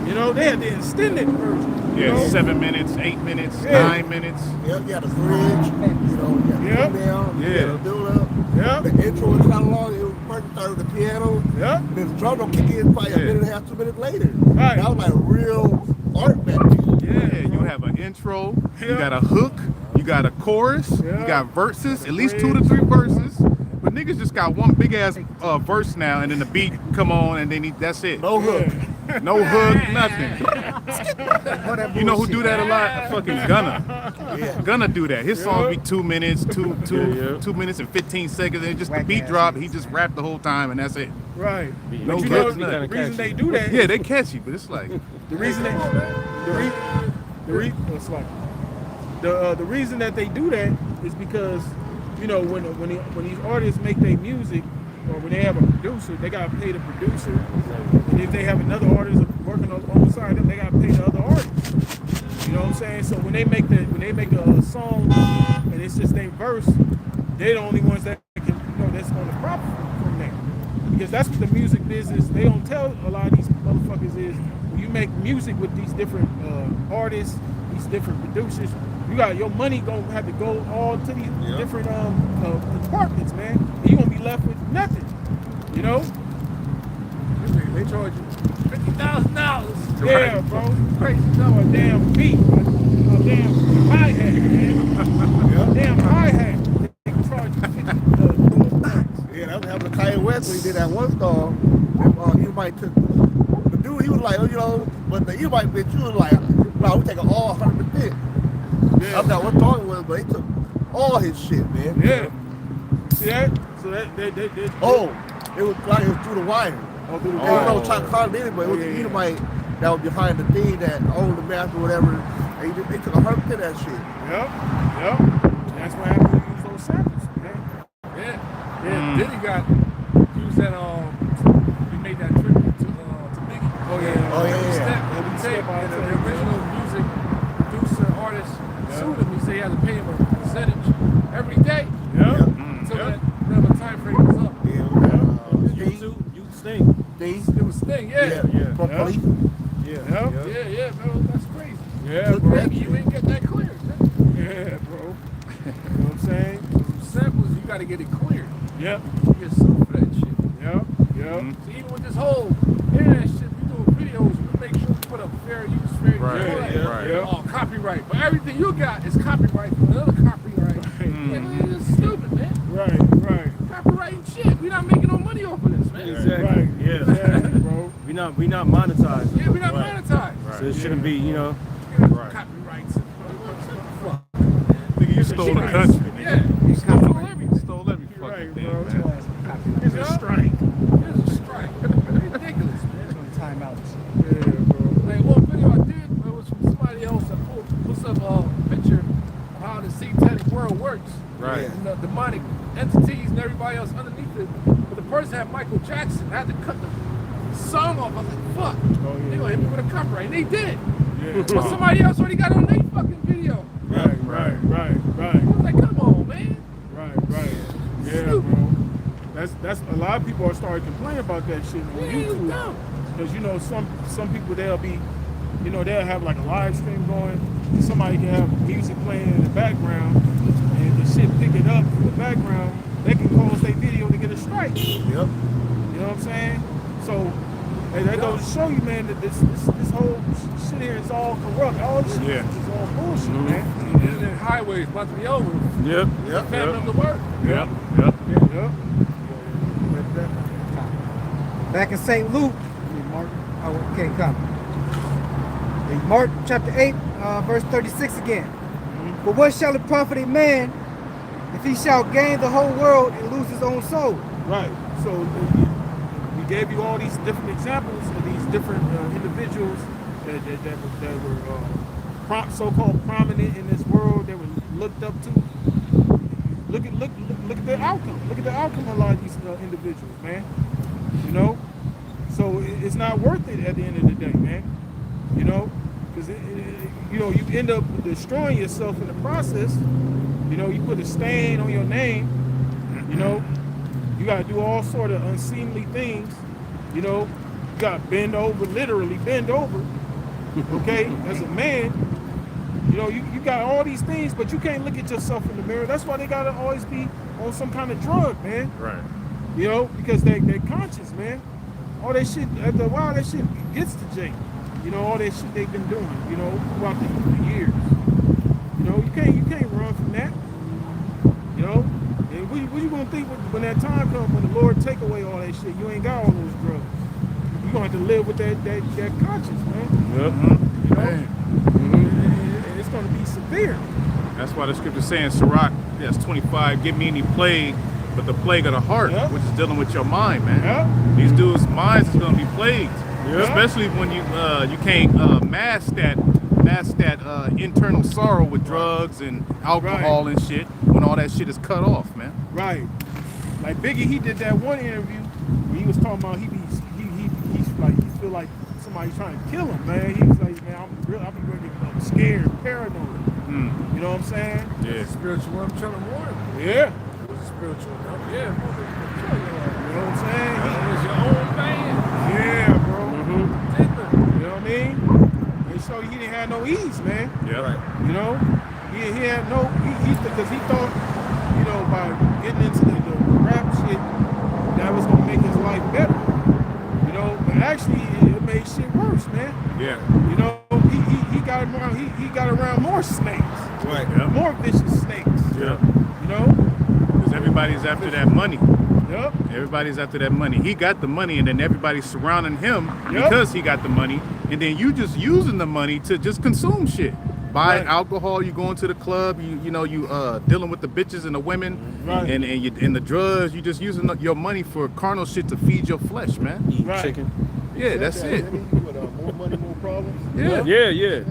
Speaker 1: You know, they had the extended version.
Speaker 5: Yeah,
Speaker 1: you know?
Speaker 5: 7 minutes, 8 minutes,
Speaker 1: Yeah.
Speaker 5: 9 minutes.
Speaker 6: you got the bridge, you know, you got the
Speaker 1: Yep.
Speaker 6: down, you
Speaker 5: Yeah.
Speaker 6: got the build up.
Speaker 1: Yep.
Speaker 6: The intro is kind of long, it was first started with the piano.
Speaker 1: Yep.
Speaker 6: Then the drum don't kick in probably a minute and a half, 2 minutes later.
Speaker 1: Right.
Speaker 6: That was like real art back then.
Speaker 5: Yeah, you have an intro, you got a hook, you got a chorus, you
Speaker 1: Yeah.
Speaker 5: got verses, at least 2 to 3 verses. But niggas just got one big ass verse now, and then the beat come on, and then that's it.
Speaker 6: No hook.
Speaker 5: No hook, nothing. You know who do that a lot? Fucking Gunna. Gunna do that. His songs be 2 minutes, 2 minutes and 15 seconds, and just the beat drop. He just rap the whole time, and that's it.
Speaker 1: Right.
Speaker 5: No
Speaker 1: But you know,
Speaker 5: hooks,
Speaker 1: the
Speaker 5: nothing.
Speaker 1: reason they do that,
Speaker 5: Yeah, they catchy, but it's like
Speaker 1: the reason that they do that is because, you know, when these artists make their music, or when they have a producer, they gotta pay the producer. And if they have another artist working alongside them, they gotta pay the other artist. You know what I'm saying? So when they make a song and it's just their verse, they're the only ones that can, you know, that's gonna profit from that. Because that's what the music business, they don't tell a lot of these motherfuckers is, when you make music with these different artists, these different producers, you got your money gonna have to go all to these different departments, man. And you're gonna be left with nothing. You know?
Speaker 4: They charge you $50,000.
Speaker 1: Yeah, bro. Crazy number. A damn beat. A damn hi-hat, man. A damn hi-hat. They can charge you $50,000.
Speaker 6: Yeah, that was happening to Kanye West when he did that one song. Everybody took the dude. He was like, you know, but the everybody bitch, you was like, no, we taking all 100%. I forgot what song it was, but they took all his shit, man.
Speaker 1: Yeah. See that? So that
Speaker 6: Oh, it was like it was through the wire.
Speaker 1: Oh, through the
Speaker 6: There was
Speaker 1: wire.
Speaker 6: no Chaka did it, but it was the Edomite that was behind the thing that owned the master or whatever. And they took 100% of that shit.
Speaker 1: Yep. That's what happened when you use those samples, man.
Speaker 4: Yeah. Then he got used that he made that tribute to Biggie.
Speaker 1: Oh yeah.
Speaker 4: Every step,
Speaker 1: Every
Speaker 4: every
Speaker 1: step
Speaker 4: tape,
Speaker 1: by
Speaker 4: and
Speaker 1: tape.
Speaker 4: the original music producer artist sued him. He said he had to pay him a percentage every day until that whatever time frame was up.
Speaker 2: Sting.
Speaker 4: It was Sting,
Speaker 6: From Police.
Speaker 1: Yeah,
Speaker 4: bro, that's crazy.
Speaker 1: Yeah,
Speaker 4: Look,
Speaker 1: bro.
Speaker 4: baby, you ain't get that cleared. Man.
Speaker 1: Yeah, bro. You know what I'm saying?
Speaker 4: Samples, you got to get it cleared.
Speaker 1: Yep.
Speaker 4: You get sued for that shit.
Speaker 1: Yep.
Speaker 4: So even with this whole internet shit, we doing videos, we make sure we put up fair use, fair use.
Speaker 5: Right,
Speaker 4: all that.
Speaker 5: yeah.
Speaker 4: Oh, copyright. But everything you got is copyright from another copyright. Like, it's stupid, man.
Speaker 1: Right.
Speaker 4: Copyright shit. We not making no money off of this, man.
Speaker 2: Exactly.
Speaker 1: Right.
Speaker 2: Yeah.
Speaker 1: Exactly, bro.
Speaker 2: We not monetized.
Speaker 4: Yeah, we not monetized.
Speaker 2: So it shouldn't be, you know.
Speaker 4: Copyrights. What the fuck?
Speaker 5: nigga, you stole the country.
Speaker 4: Yeah, you stole everything.
Speaker 5: Stole every fucking
Speaker 1: Right,
Speaker 5: thing,
Speaker 1: bro.
Speaker 5: man.
Speaker 1: It's a strike.
Speaker 4: It's a strike. Ridiculous, man.
Speaker 3: Timeouts.
Speaker 1: Yeah, bro.
Speaker 4: Like, one video I did, it was from somebody else that puts up a picture of how the satanic world works.
Speaker 5: Right.
Speaker 4: And the demonic entities and everybody else underneath it. But the person had Michael Jackson. I had to cut the song off. I was like, fuck.
Speaker 1: Oh, yeah.
Speaker 4: They gonna hit me with a copyright. And they did.
Speaker 1: Yeah.
Speaker 4: But somebody else already got on their fucking video.
Speaker 1: Right.
Speaker 4: I was like, come on, man.
Speaker 1: Right. Yeah, bro. That's a lot of people are starting to complain about that shit on YouTube. Because you know, some people they'll be, you know, they'll have like a live stream going, and somebody can have music playing in the background, and the shit pick it up in the background. They can cause their video to get a strike.
Speaker 6: Yep.
Speaker 1: You know what I'm saying? So that goes to show you, man, that this whole shit here is all corrupt. All this shit is all bullshit, man.
Speaker 4: The internet highway is about to be over.
Speaker 2: Yep.
Speaker 4: Family of the work.
Speaker 2: Yep.
Speaker 3: Back in St. Luke, okay, come. Mark chapter 8, verse 36 again. But what shall it profit a man if he shall gain the whole world and lose his own soul?
Speaker 1: Right. So we gave you all these different examples of these different individuals that were so-called prominent in this world. That were looked up to. Look at the outcome. Look at the outcome of a lot of these individuals, man. You know, so it's not worth it at the end of the day, man. You know, because you know, you end up destroying yourself in the process. You know, you put a stain on your name. You know, you got to do all sort of unseemly things. You know, you got to bend over, literally bend over. Okay, as a man, you know, you got all these things, but you can't look at yourself in the mirror. That's why they got to always be on some kind of drug, man.
Speaker 5: Right.
Speaker 1: You know, because they're conscious, man. All that shit, after a while, that shit gets to Jake. You know, all that shit they've been doing, you know, throughout the years. You know, you can't run from that. You know, and what you gonna think when that time comes, when the Lord take away all that shit? You ain't got all those drugs. You gonna have to live with that conscience, man.
Speaker 2: Yep.
Speaker 1: You know, and it's gonna be severe.
Speaker 5: That's why the scripture saying, Sirach, yes, 25, give me any plague, but the plague of the heart, which is dealing with your mind, man. These dudes' minds is gonna be plagued, especially when you can't mask that internal sorrow with drugs and alcohol and shit. When all that shit is cut off, man.
Speaker 1: Right. Like Biggie, he did that one interview where he was talking about he's like he feel like somebody's trying to kill him, man. He was like, man, I'm scared, paranoid. You know what I'm saying?
Speaker 5: Yeah.
Speaker 4: Spiritual, I'm trying to warn you.
Speaker 1: Yeah.
Speaker 4: It was a spiritual. Yeah.
Speaker 1: You know what I'm saying?
Speaker 4: It was your own man.
Speaker 1: Yeah, bro.
Speaker 4: Didn't
Speaker 1: You know what I mean? They show you he didn't have no ease, man.
Speaker 5: Yeah. Right.
Speaker 1: You know, he had no, because he thought, you know, by getting into the rap shit, that was gonna make his life better. You know, but actually it made shit worse, man.
Speaker 5: Yeah.
Speaker 1: You know, he got around more snakes.
Speaker 5: Right. Yeah.
Speaker 1: More vicious snakes.
Speaker 5: Yeah.
Speaker 1: You know?
Speaker 5: Because everybody's after that money.
Speaker 1: Yep.
Speaker 5: Everybody's after that money. He got the money, and then everybody's surrounding him because he got the money. And then you just using the money to just consume shit. Buy alcohol, you going to the club, you dealing with the bitches and the women, and the drugs. You just using your money for carnal shit to feed your flesh, man.
Speaker 2: Eat chicken.
Speaker 5: Yeah, that's it.
Speaker 7: More money, more problems.
Speaker 2: Yeah.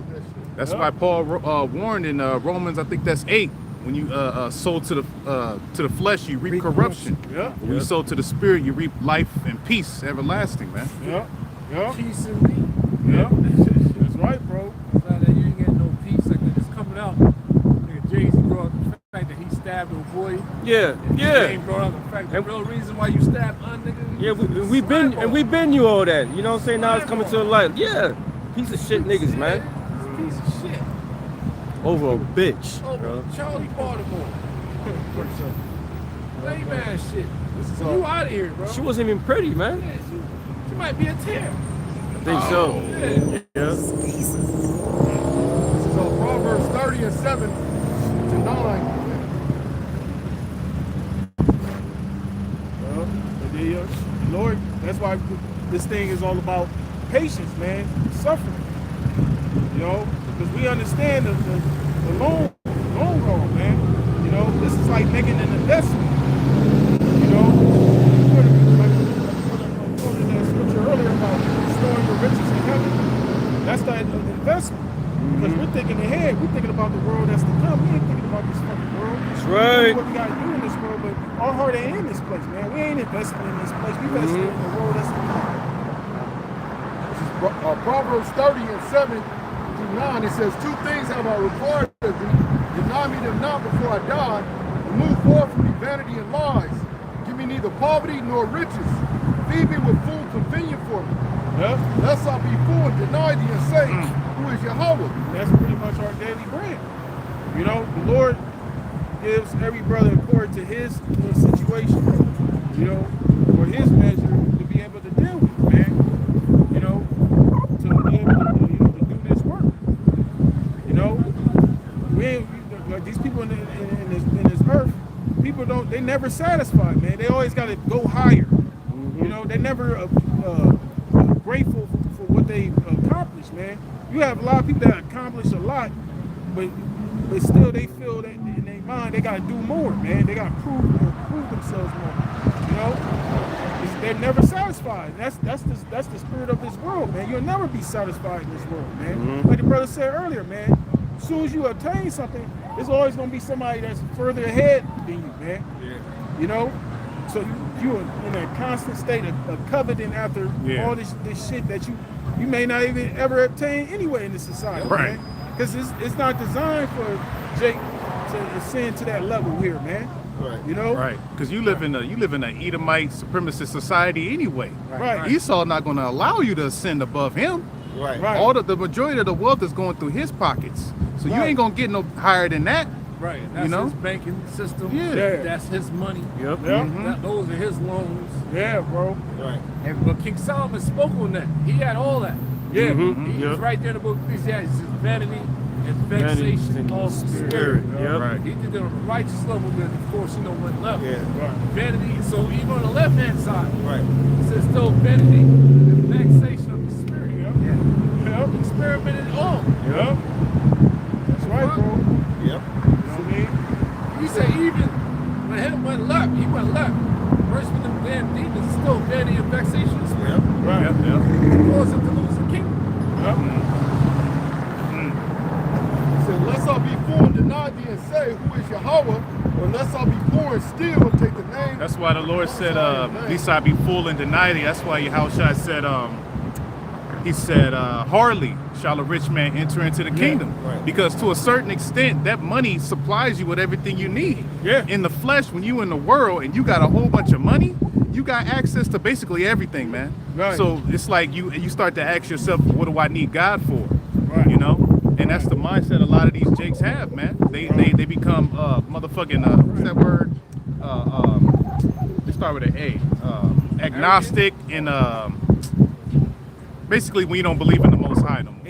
Speaker 5: That's why Paul warned in Romans, I think that's 8. When you sow to the flesh, you reap corruption.
Speaker 1: Yeah.
Speaker 5: When you sow to the spirit, you reap life and peace everlasting, man.
Speaker 1: Yeah.
Speaker 4: peace in me.
Speaker 1: Yeah. That's right, bro.
Speaker 4: It's not that you ain't getting no peace. Like it's coming out. Nigga Jay-Z brought up the fact that he stabbed a boy.
Speaker 2: Yeah.
Speaker 4: He brought up the fact the real reason why you stabbed nigga.
Speaker 2: Yeah, we've been you all that. You know what I'm saying? Now it's coming to the light. Yeah. Piece of shit niggas, man.
Speaker 4: Piece of shit.
Speaker 2: Over a bitch.
Speaker 4: Over Charlie Baltimore. Play man shit. You out of here, bro.
Speaker 2: She wasn't even pretty, man.
Speaker 4: Yeah, she might be a tear.
Speaker 2: I think so.
Speaker 4: Yeah. This is Proverbs 30 and 7 to 9.
Speaker 1: Lord, that's why this thing is all about patience, man. Suffering. You know, because we understand the long haul, man. You know, this is like making an investment. You know, I quoted that scripture earlier about storing your riches in heaven. That's the investment. Because we're thinking ahead. We're thinking about the world that's to come. We ain't thinking about this fucking world.
Speaker 2: That's right.
Speaker 1: What we got to do in this world, but our heart ain't in this place, man. We ain't investing in this place. We investing in the world that's to come.
Speaker 7: Proverbs 30 and 7 through 9, it says, 2 things have I required of thee. Deny me them not before I die. And move forth from me vanity and lies. Give me neither poverty nor riches. Feed me with food convenient for me.
Speaker 1: Yeah.
Speaker 7: Lest I be full and deny thee and say, who is Yahweh?
Speaker 1: That's pretty much our daily bread. You know, the Lord gives every brother according to his situation, you know, or his measure to be able to deal with, man. You know, to be able to, to do this work. You know, like these people in this earth, people they never satisfied, man. They always got to go higher. Mm-hmm. You know, they never grateful for what they accomplished, man. You have a lot of people that accomplish a lot, but still they feel that in their mind they gotta do more, man. They gotta prove themselves more. You know, they're never satisfied. That's the spirit of this world, man. You'll never be satisfied in this world, man. Mm-hmm. Like the brother said earlier, man. As soon as you attain something, there's always gonna be somebody that's further ahead than you, man. Yeah. You know, so you're in a constant state of coveting after all this shit that you may not even ever obtain anyway in this society, right? Because it's not designed for Jake to ascend to that level here, man. Right. You know?
Speaker 5: Right. Because you live in an Edomite supremacist society anyway.
Speaker 1: Right.
Speaker 5: Esau not going to allow you to ascend above him.
Speaker 7: Right.
Speaker 5: All the majority of the wealth is going through his pockets. So you ain't going to get no higher than that.
Speaker 4: Right. That's his banking system.
Speaker 5: Yeah.
Speaker 4: That's his money.
Speaker 1: Yep.
Speaker 4: Those are his loans.
Speaker 1: Yeah, bro.
Speaker 7: Right.
Speaker 4: But King Solomon spoke on that. He had all that.
Speaker 1: Yeah.
Speaker 4: He was right there in the book of Ecclesiastes. He says vanity and vexation of spirit.
Speaker 5: Yep. Right.
Speaker 4: He did it on the righteous level, but of course, went left.
Speaker 7: Yeah.
Speaker 1: Right.
Speaker 4: Vanity. So even on the left hand side,
Speaker 7: Right.
Speaker 4: it says still vanity and vexation of the spirit.
Speaker 1: Yep.
Speaker 4: Experiment it all.
Speaker 1: Yep. That's right, bro.
Speaker 7: Yep.
Speaker 1: You know what I mean?
Speaker 4: He said even when him went left, he went left. First with them damn demons, still vanity and vexation of the spirit.
Speaker 7: Yep.
Speaker 1: Right.
Speaker 4: It caused him to lose the kingdom.
Speaker 1: Yep.
Speaker 7: He said, lest I be full and deny thee and say, who is Yahweh? Or lest I be poor and steal and take the name.
Speaker 5: That's why the Lord said, lest I be full and deny thee. That's why Yahushua said, he said, hardly shall a rich man enter into the kingdom.
Speaker 7: Right.
Speaker 5: Because to a certain extent, that money supplies you with everything you need.
Speaker 1: Yeah.
Speaker 5: In the flesh, when you in the world and you got a whole bunch of money, you got access to basically everything, man.
Speaker 1: Right.
Speaker 5: So it's like you start to ask yourself, what do I need God for?
Speaker 1: Right.
Speaker 5: You know? And that's the mindset a lot of these jakes have, man. They become motherfucking what's that word? They start with an A. Agnostic and basically when you don't believe in the Most High no more.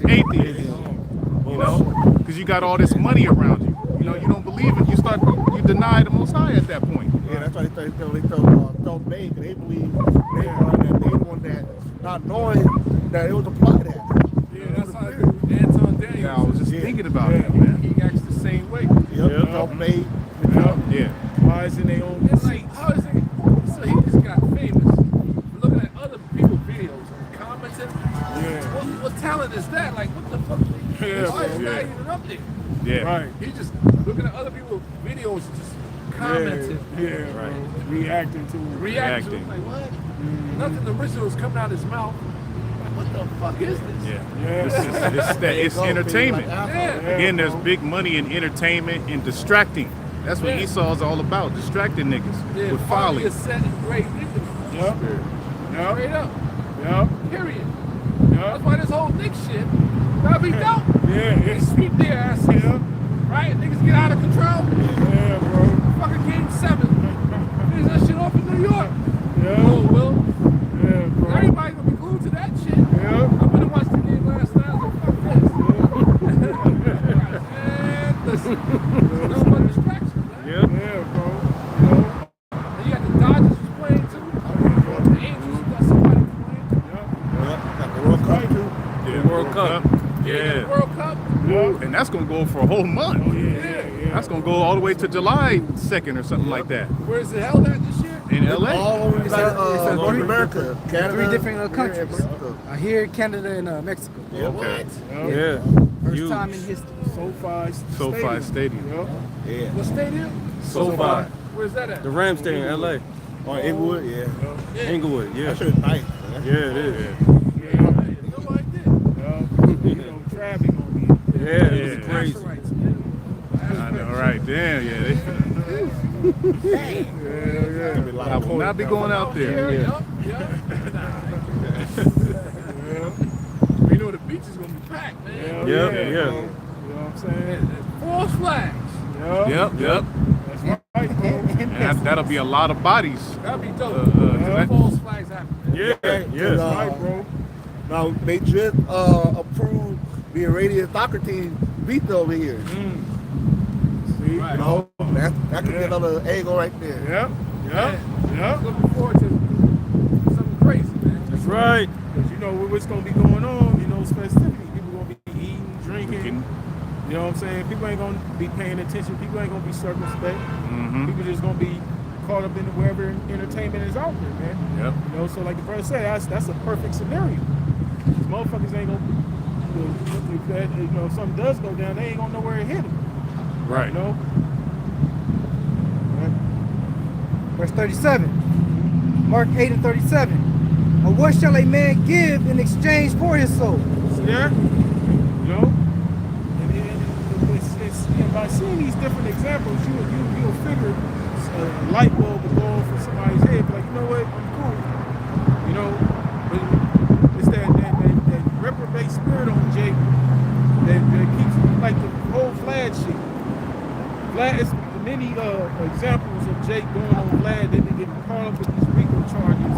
Speaker 5: Atheist. You know? Because you got all this money around you. You know, you don't believe it. You deny the Most High at that point.
Speaker 6: Yeah, that's why they throw Babe, because they believe they want that, not knowing that it was a plot that.
Speaker 4: Yeah, that's how Anton Daniels.
Speaker 5: Yeah, I was just thinking about that, man.
Speaker 4: He acts the same way.
Speaker 6: Yep. Throw Babe.
Speaker 5: Yeah.
Speaker 1: Why is in their own
Speaker 4: It's like, how is it? So he just got famous. Looking at other people's videos and commenting.
Speaker 1: Yeah.
Speaker 4: What talent is that? Like, what the fuck?
Speaker 1: Yeah,
Speaker 4: Why is
Speaker 1: bro.
Speaker 4: that even up there?
Speaker 5: Yeah.
Speaker 1: Right.
Speaker 4: He just looking at other people's videos and just commenting.
Speaker 1: Yeah,
Speaker 5: Right.
Speaker 1: bro. Reacting to it.
Speaker 4: Reacting to it. Like, what? Nothing original is coming out of his mouth. Like, what the fuck is this?
Speaker 1: Yeah.
Speaker 5: It's entertainment.
Speaker 4: Yeah.
Speaker 5: Again, there's big money in entertainment and distracting. That's what Esau's all about, distracting niggas
Speaker 4: Yeah,
Speaker 5: with folly.
Speaker 4: is set in great ignorance.
Speaker 1: Yep. Yep.
Speaker 4: Straight up.
Speaker 1: Yep.
Speaker 4: Period.
Speaker 1: Yep.
Speaker 4: That's why this whole dick shit gotta be dope.
Speaker 1: Yeah.
Speaker 4: They sweep their asses.
Speaker 1: Yeah.
Speaker 4: Right? Niggas get out of control.
Speaker 1: Yeah, bro.
Speaker 4: Fucking game 7. Finish that shit off in New York.
Speaker 1: Yeah.
Speaker 4: Oh, Will.
Speaker 1: Yeah, bro.
Speaker 4: Everybody gonna be glued to that shit.
Speaker 1: Yeah.
Speaker 4: I went and watched the game last night. I was like, fuck this. Man, listen. No more distractions, man.
Speaker 1: Yeah, bro. You know?
Speaker 4: And you got the Dodgers was playing too. The Angels got somebody playing.
Speaker 6: Got the World Cup too.
Speaker 5: Yeah.
Speaker 2: World Cup.
Speaker 4: The
Speaker 5: Yeah.
Speaker 4: World Cup.
Speaker 5: And that's going to go for a whole month.
Speaker 1: Yeah.
Speaker 5: That's going to go all the way to July 2nd or something like that.
Speaker 4: Where's it held at this year?
Speaker 5: In LA.
Speaker 6: All over
Speaker 3: It's
Speaker 6: North
Speaker 3: three-
Speaker 6: America, Canada,
Speaker 3: Three different countries.
Speaker 6: Mexico.
Speaker 3: Here, Canada, and Mexico.
Speaker 5: Okay.
Speaker 2: Yeah.
Speaker 3: First
Speaker 2: Huge.
Speaker 3: time in history.
Speaker 1: SoFi
Speaker 5: Stadium.
Speaker 1: Yep.
Speaker 6: Yeah.
Speaker 4: What stadium?
Speaker 2: SoFi.
Speaker 4: Where's that at?
Speaker 2: The Rams stay in LA.
Speaker 6: Or Inglewood, yeah.
Speaker 4: Yeah.
Speaker 2: Inglewood. Yeah.
Speaker 6: That shit is nice, man.
Speaker 2: Yeah, it is. Yeah, it was crazy.
Speaker 4: Asherites, man.
Speaker 5: I know, right? Damn, yeah. I will not be going out there.
Speaker 4: Yup. You know the beach is gonna be packed, man.
Speaker 2: Yeah.
Speaker 1: You know what I'm saying?
Speaker 4: False flags.
Speaker 5: Yep.
Speaker 1: That's right, bro.
Speaker 5: And that'll be a lot of bodies.
Speaker 4: That'd be dope. False flags happen.
Speaker 2: Yeah.
Speaker 1: That's right, bro.
Speaker 6: Now they just approved the aristocracy veto over here.
Speaker 1: See?
Speaker 4: Right.
Speaker 6: You know, that could be another angle right there.
Speaker 1: Yep.
Speaker 4: Looking forward to something crazy, man.
Speaker 2: That's right.
Speaker 1: Because you know what's going to be going on, you know, it's festivities. People going to be eating, drinking. You know what I'm saying? People ain't going to be paying attention. People ain't going to be circumspect. People just going to be caught up in wherever entertainment is out there, man.
Speaker 5: Yep.
Speaker 1: You know, so like the brother said, that's a perfect scenario. These motherfuckers ain't going to, you know, if something does go down, they ain't going to know where it hit them.
Speaker 5: Right.
Speaker 1: You know?
Speaker 3: Verse 37. Mark 8 and 37. Or what shall a man give in exchange for his soul?
Speaker 1: See there? You know? And it's you know, by seeing these different examples, you'll figure a light bulb will go off in somebody's head. Like, you know what? I'm cool. You know? But it's that reprobate spirit on Jake that keeps like the whole Vlad shit. Vlad is many examples of Jake going on Vlad. They've been getting caught up with these RICO charges.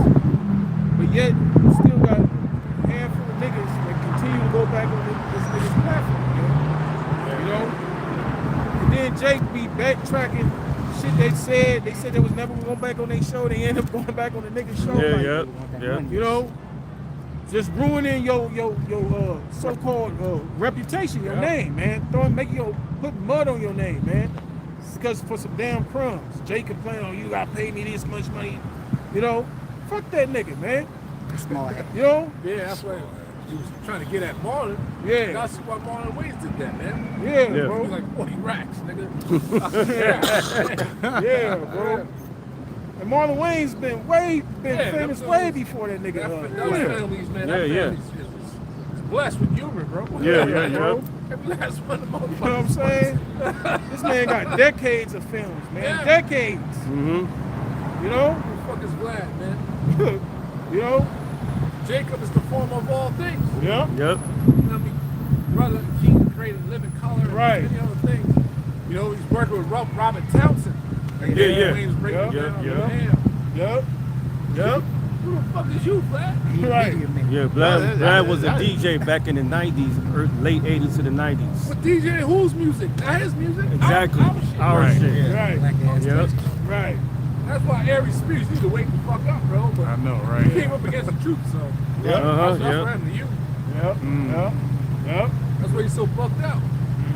Speaker 1: But yet, you still got a handful of niggas that continue to go back on this nigga's platform, man. You know? And then Jake be backtracking shit they said. They said they was never going back on their show. They end up going back on the nigga's show.
Speaker 2: Yeah.
Speaker 1: You know? Just ruining your so-called reputation, your name, man. Putting mud on your name, man. It's because for some damn crumbs. Jake complained, oh, you gotta pay me this much money. You know? Fuck that nigga, man.
Speaker 3: Small hat.
Speaker 1: You know?
Speaker 4: Yeah, that's what he was trying to get at Marlon.
Speaker 1: Yeah.
Speaker 4: That's why Marlon Wayans did that, man.
Speaker 1: Yeah,
Speaker 4: He
Speaker 1: bro.
Speaker 4: was like 40 racks, nigga.
Speaker 1: Yeah, bro. And Marlon Wayne's been famous way before that nigga.
Speaker 4: Those families, man. That family's is blessed with humor, bro.
Speaker 1: Bro.
Speaker 4: Every last one of them.
Speaker 1: You know what I'm saying? This man got decades of films, man.
Speaker 4: Yeah.
Speaker 1: Decades. You know?
Speaker 4: Who the fuck is glad, man?
Speaker 1: You know?
Speaker 4: Jacob is the form of all things.
Speaker 1: Yeah.
Speaker 2: Yep.
Speaker 4: I mean, brother, King created Living Color and
Speaker 1: Right.
Speaker 4: many other things. You know, he's working with Robert Townsend. And
Speaker 2: Yeah.
Speaker 4: Wayne's breaking down.
Speaker 1: Yep. Yep.
Speaker 4: Who the fuck is you, Vlad?
Speaker 1: Right.
Speaker 2: Yeah, Vlad was a DJ back in the 90s, late 80s to the 90s.
Speaker 4: What DJ whose music? Not his music?
Speaker 2: Exactly.
Speaker 4: Our
Speaker 2: Our
Speaker 4: shit.
Speaker 2: shit.
Speaker 1: Right.
Speaker 2: Yep.
Speaker 1: Right.
Speaker 4: That's why Aries Spears need to wake the fuck up, bro. But
Speaker 5: I know,
Speaker 4: he
Speaker 5: right?
Speaker 4: came up against the truth, so
Speaker 1: Yep.
Speaker 4: that's what happened to you.
Speaker 1: Yep. Yep.
Speaker 4: That's why he's so fucked out.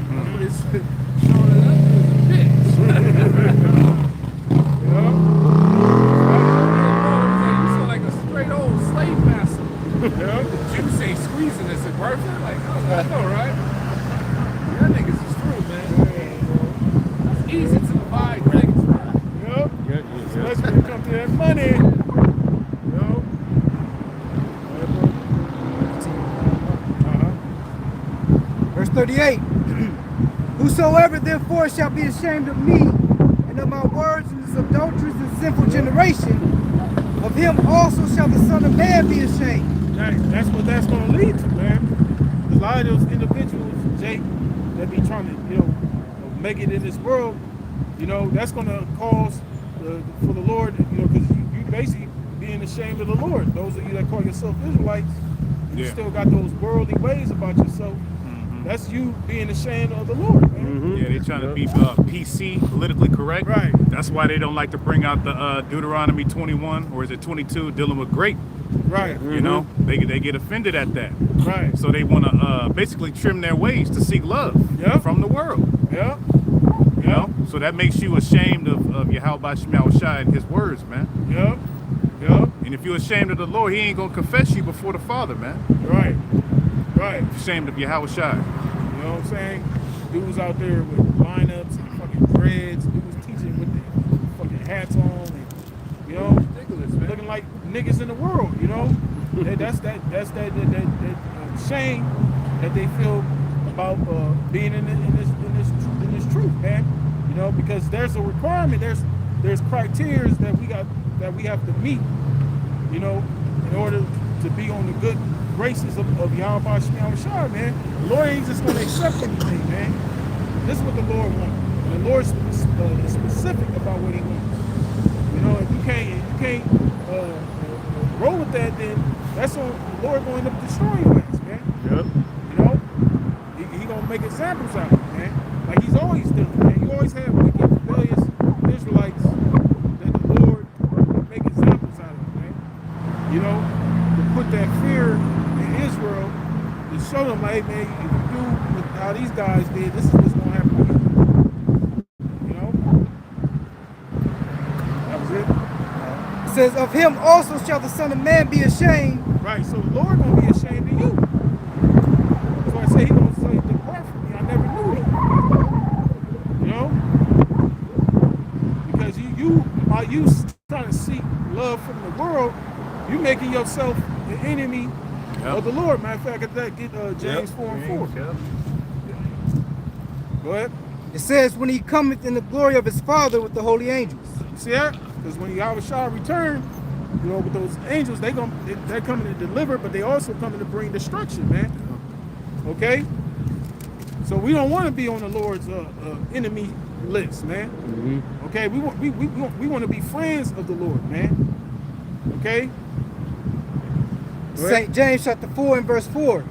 Speaker 4: That's what he's showing it up as a bitch. You sound like a straight old slave master. The Jews ain't squeezing this at birth. Like, I know, right? Y'all niggas is true, man. It's easy to divide things, man.
Speaker 1: Yep.
Speaker 2: Yeah.
Speaker 1: Let's come to that money. You know?
Speaker 3: Verse 38. Whosoever therefore shall be ashamed of me and of my words in this adulterous and sinful generation, of him also shall the Son of Man be ashamed.
Speaker 1: That's what that's going to lead to, man. A lot of those individuals, Jake, that be trying to, you know, make it in this world, you know, that's going to cause for the Lord, you know, because you basically being ashamed of the Lord. Those of you that call yourself Israelites, you still got those worldly ways about yourself. That's you being ashamed of the Lord, man.
Speaker 5: Yeah, they trying to be PC, politically correct.
Speaker 1: Right.
Speaker 5: That's why they don't like to bring out the Deuteronomy 21, or is it 22, dealing with grape.
Speaker 1: Right.
Speaker 5: You know, they get offended at that.
Speaker 1: Right.
Speaker 5: So they want to basically trim their ways to seek love from the world.
Speaker 1: Yeah.
Speaker 5: You know? So that makes you ashamed of YakalBA4GreatMillStone and his words, man.
Speaker 1: Yep. Yep.
Speaker 5: And if you're ashamed of the Lord, he ain't going to confess you before the Father, man.
Speaker 1: Right. Right.
Speaker 5: Ashamed of YakalBA4GreatMillStone.
Speaker 1: You know what I'm saying? Dudes out there with lineups and fucking dreads. Dudes teaching with their fucking hats on, and, you know,
Speaker 4: Ridiculous, man.
Speaker 1: looking like niggas in the world. You know, that's that shame that they feel about being in this truth, man. You know, because there's a requirement, there's criteria that we have to meet, you know, in order to be on the good graces of YakalBA4GreatMillStone, man. The Lord ain't just gonna accept anything, man. This is what the Lord wants. And the Lord's specific about what He wants. You know, if you can't roll with that, then that's on the Lord going to end up destroying your ass, man.
Speaker 2: Yep.
Speaker 1: You know, he gonna make examples out of it, man. Like He's always done, man. You always have wicked, rebellious Israelites that the Lord make examples out of, man. You know, to put that fear in Israel, to show them, like, hey, man, if you do how these guys did, this is what's gonna happen to you. You know, that was it.
Speaker 3: It says, of him also shall the Son of Man be ashamed.
Speaker 1: Right, so the Lord gonna be ashamed of you. So I say He gonna say, depart from me, I never knew you. You know? Because by you trying to seek love from the world, you making yourself the enemy of the Lord. Matter of fact, get James 4:4.
Speaker 5: Yep.
Speaker 1: Go ahead.
Speaker 3: It says, when he cometh in the glory of his Father with the holy angels.
Speaker 1: You see that? Because when YakalBA return, you know, with those angels, they're coming to deliver, but they also coming to bring destruction, man. Okay? So we don't want to be on the Lord's enemy list, man. Okay? We want to be friends of the Lord, man. Okay? Go ahead.
Speaker 3: St. James chapter 4 and verse 4.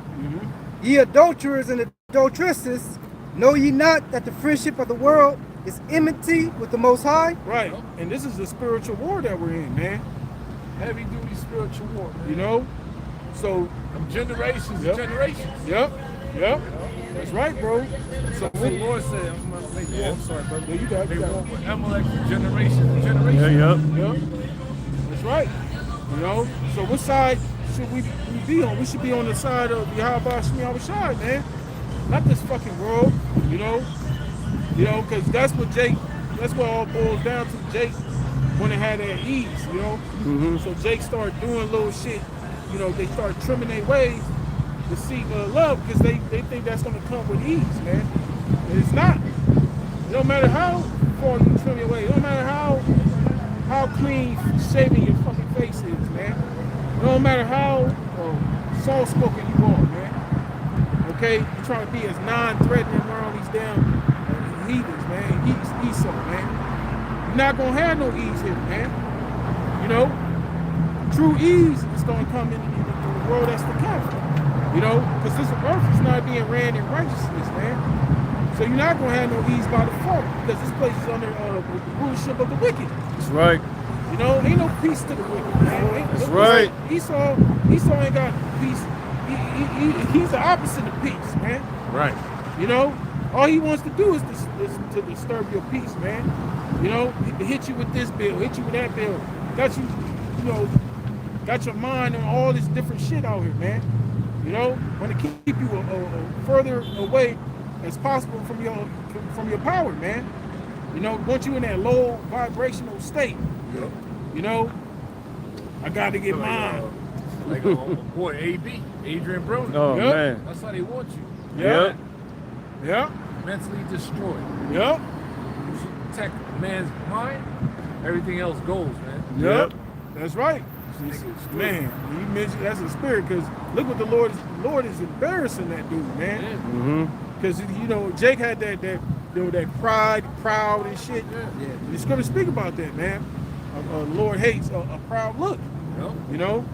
Speaker 3: Ye adulterers and adulteresses, know ye not that the friendship of the world is enmity with the Most High?
Speaker 1: Right. And this is the spiritual war that we're in, man.
Speaker 4: Heavy duty spiritual war, man.
Speaker 1: You know? So,
Speaker 4: From generations to generations.
Speaker 1: Yep. That's right, bro. So
Speaker 4: The Lord said, I'm gonna make war. I'm sorry, brother.
Speaker 1: Yeah, you got it,
Speaker 4: They
Speaker 1: you got
Speaker 4: war
Speaker 1: it.
Speaker 4: with Amalek from generation to generation.
Speaker 2: Yep.
Speaker 1: Yep. That's right. You know? So what side should we be on? We should be on the side of YakalBA4GreatMillStone, man. Not this fucking world, you know? You know, because that's what all boils down to. Jake when it had that ease, you know? So Jake started doing little shit, you know, they started trimming their ways to seek love because they think that's going to come with ease, man. And it's not. It don't matter how far you trim your way. It don't matter how clean shaving your fucking face is, man. It don't matter how soft-spoken you are, man. Okay? You're trying to be as non-threatening around these damn heathens, man. Esau, man. You're not going to have no ease here, man. You know? True ease is going to come in the world that's to come. You know? Because this earth is not being ran in righteousness, man. So you're not going to have no ease by default because this place is under the rulership of the wicked.
Speaker 2: That's right.
Speaker 1: You know, ain't no peace to the wicked, man.
Speaker 2: That's right.
Speaker 1: Esau ain't got peace. He's the opposite of peace, man.
Speaker 5: Right.
Speaker 1: You know, all he wants to do is to disturb your peace, man. You know, he hit you with this bill, hit you with that bill. Got you, you know, got your mind on all this different shit out here, man. You know, want to keep you further away as possible from your power, man. You know, want you in that low vibrational state.
Speaker 4: Yep.
Speaker 1: You know, I got to get mine.
Speaker 4: Like boy, AB, Adrian Brody.
Speaker 2: Oh,
Speaker 1: Yep.
Speaker 2: man.
Speaker 4: That's how they want you.
Speaker 1: Yeah. Yeah.
Speaker 4: Mentally destroyed.
Speaker 1: Yep.
Speaker 4: You should protect a man's mind. Everything else goes, man.
Speaker 1: Yep. That's right. Man, you mentioned that's a spirit because look what the Lord is embarrassing that dude, man. Because you know Jake had that you know that pride, proud and shit.
Speaker 4: Yeah.
Speaker 1: The scripture speak about that, man. The Lord hates a proud look.
Speaker 4: Yep.
Speaker 1: You know,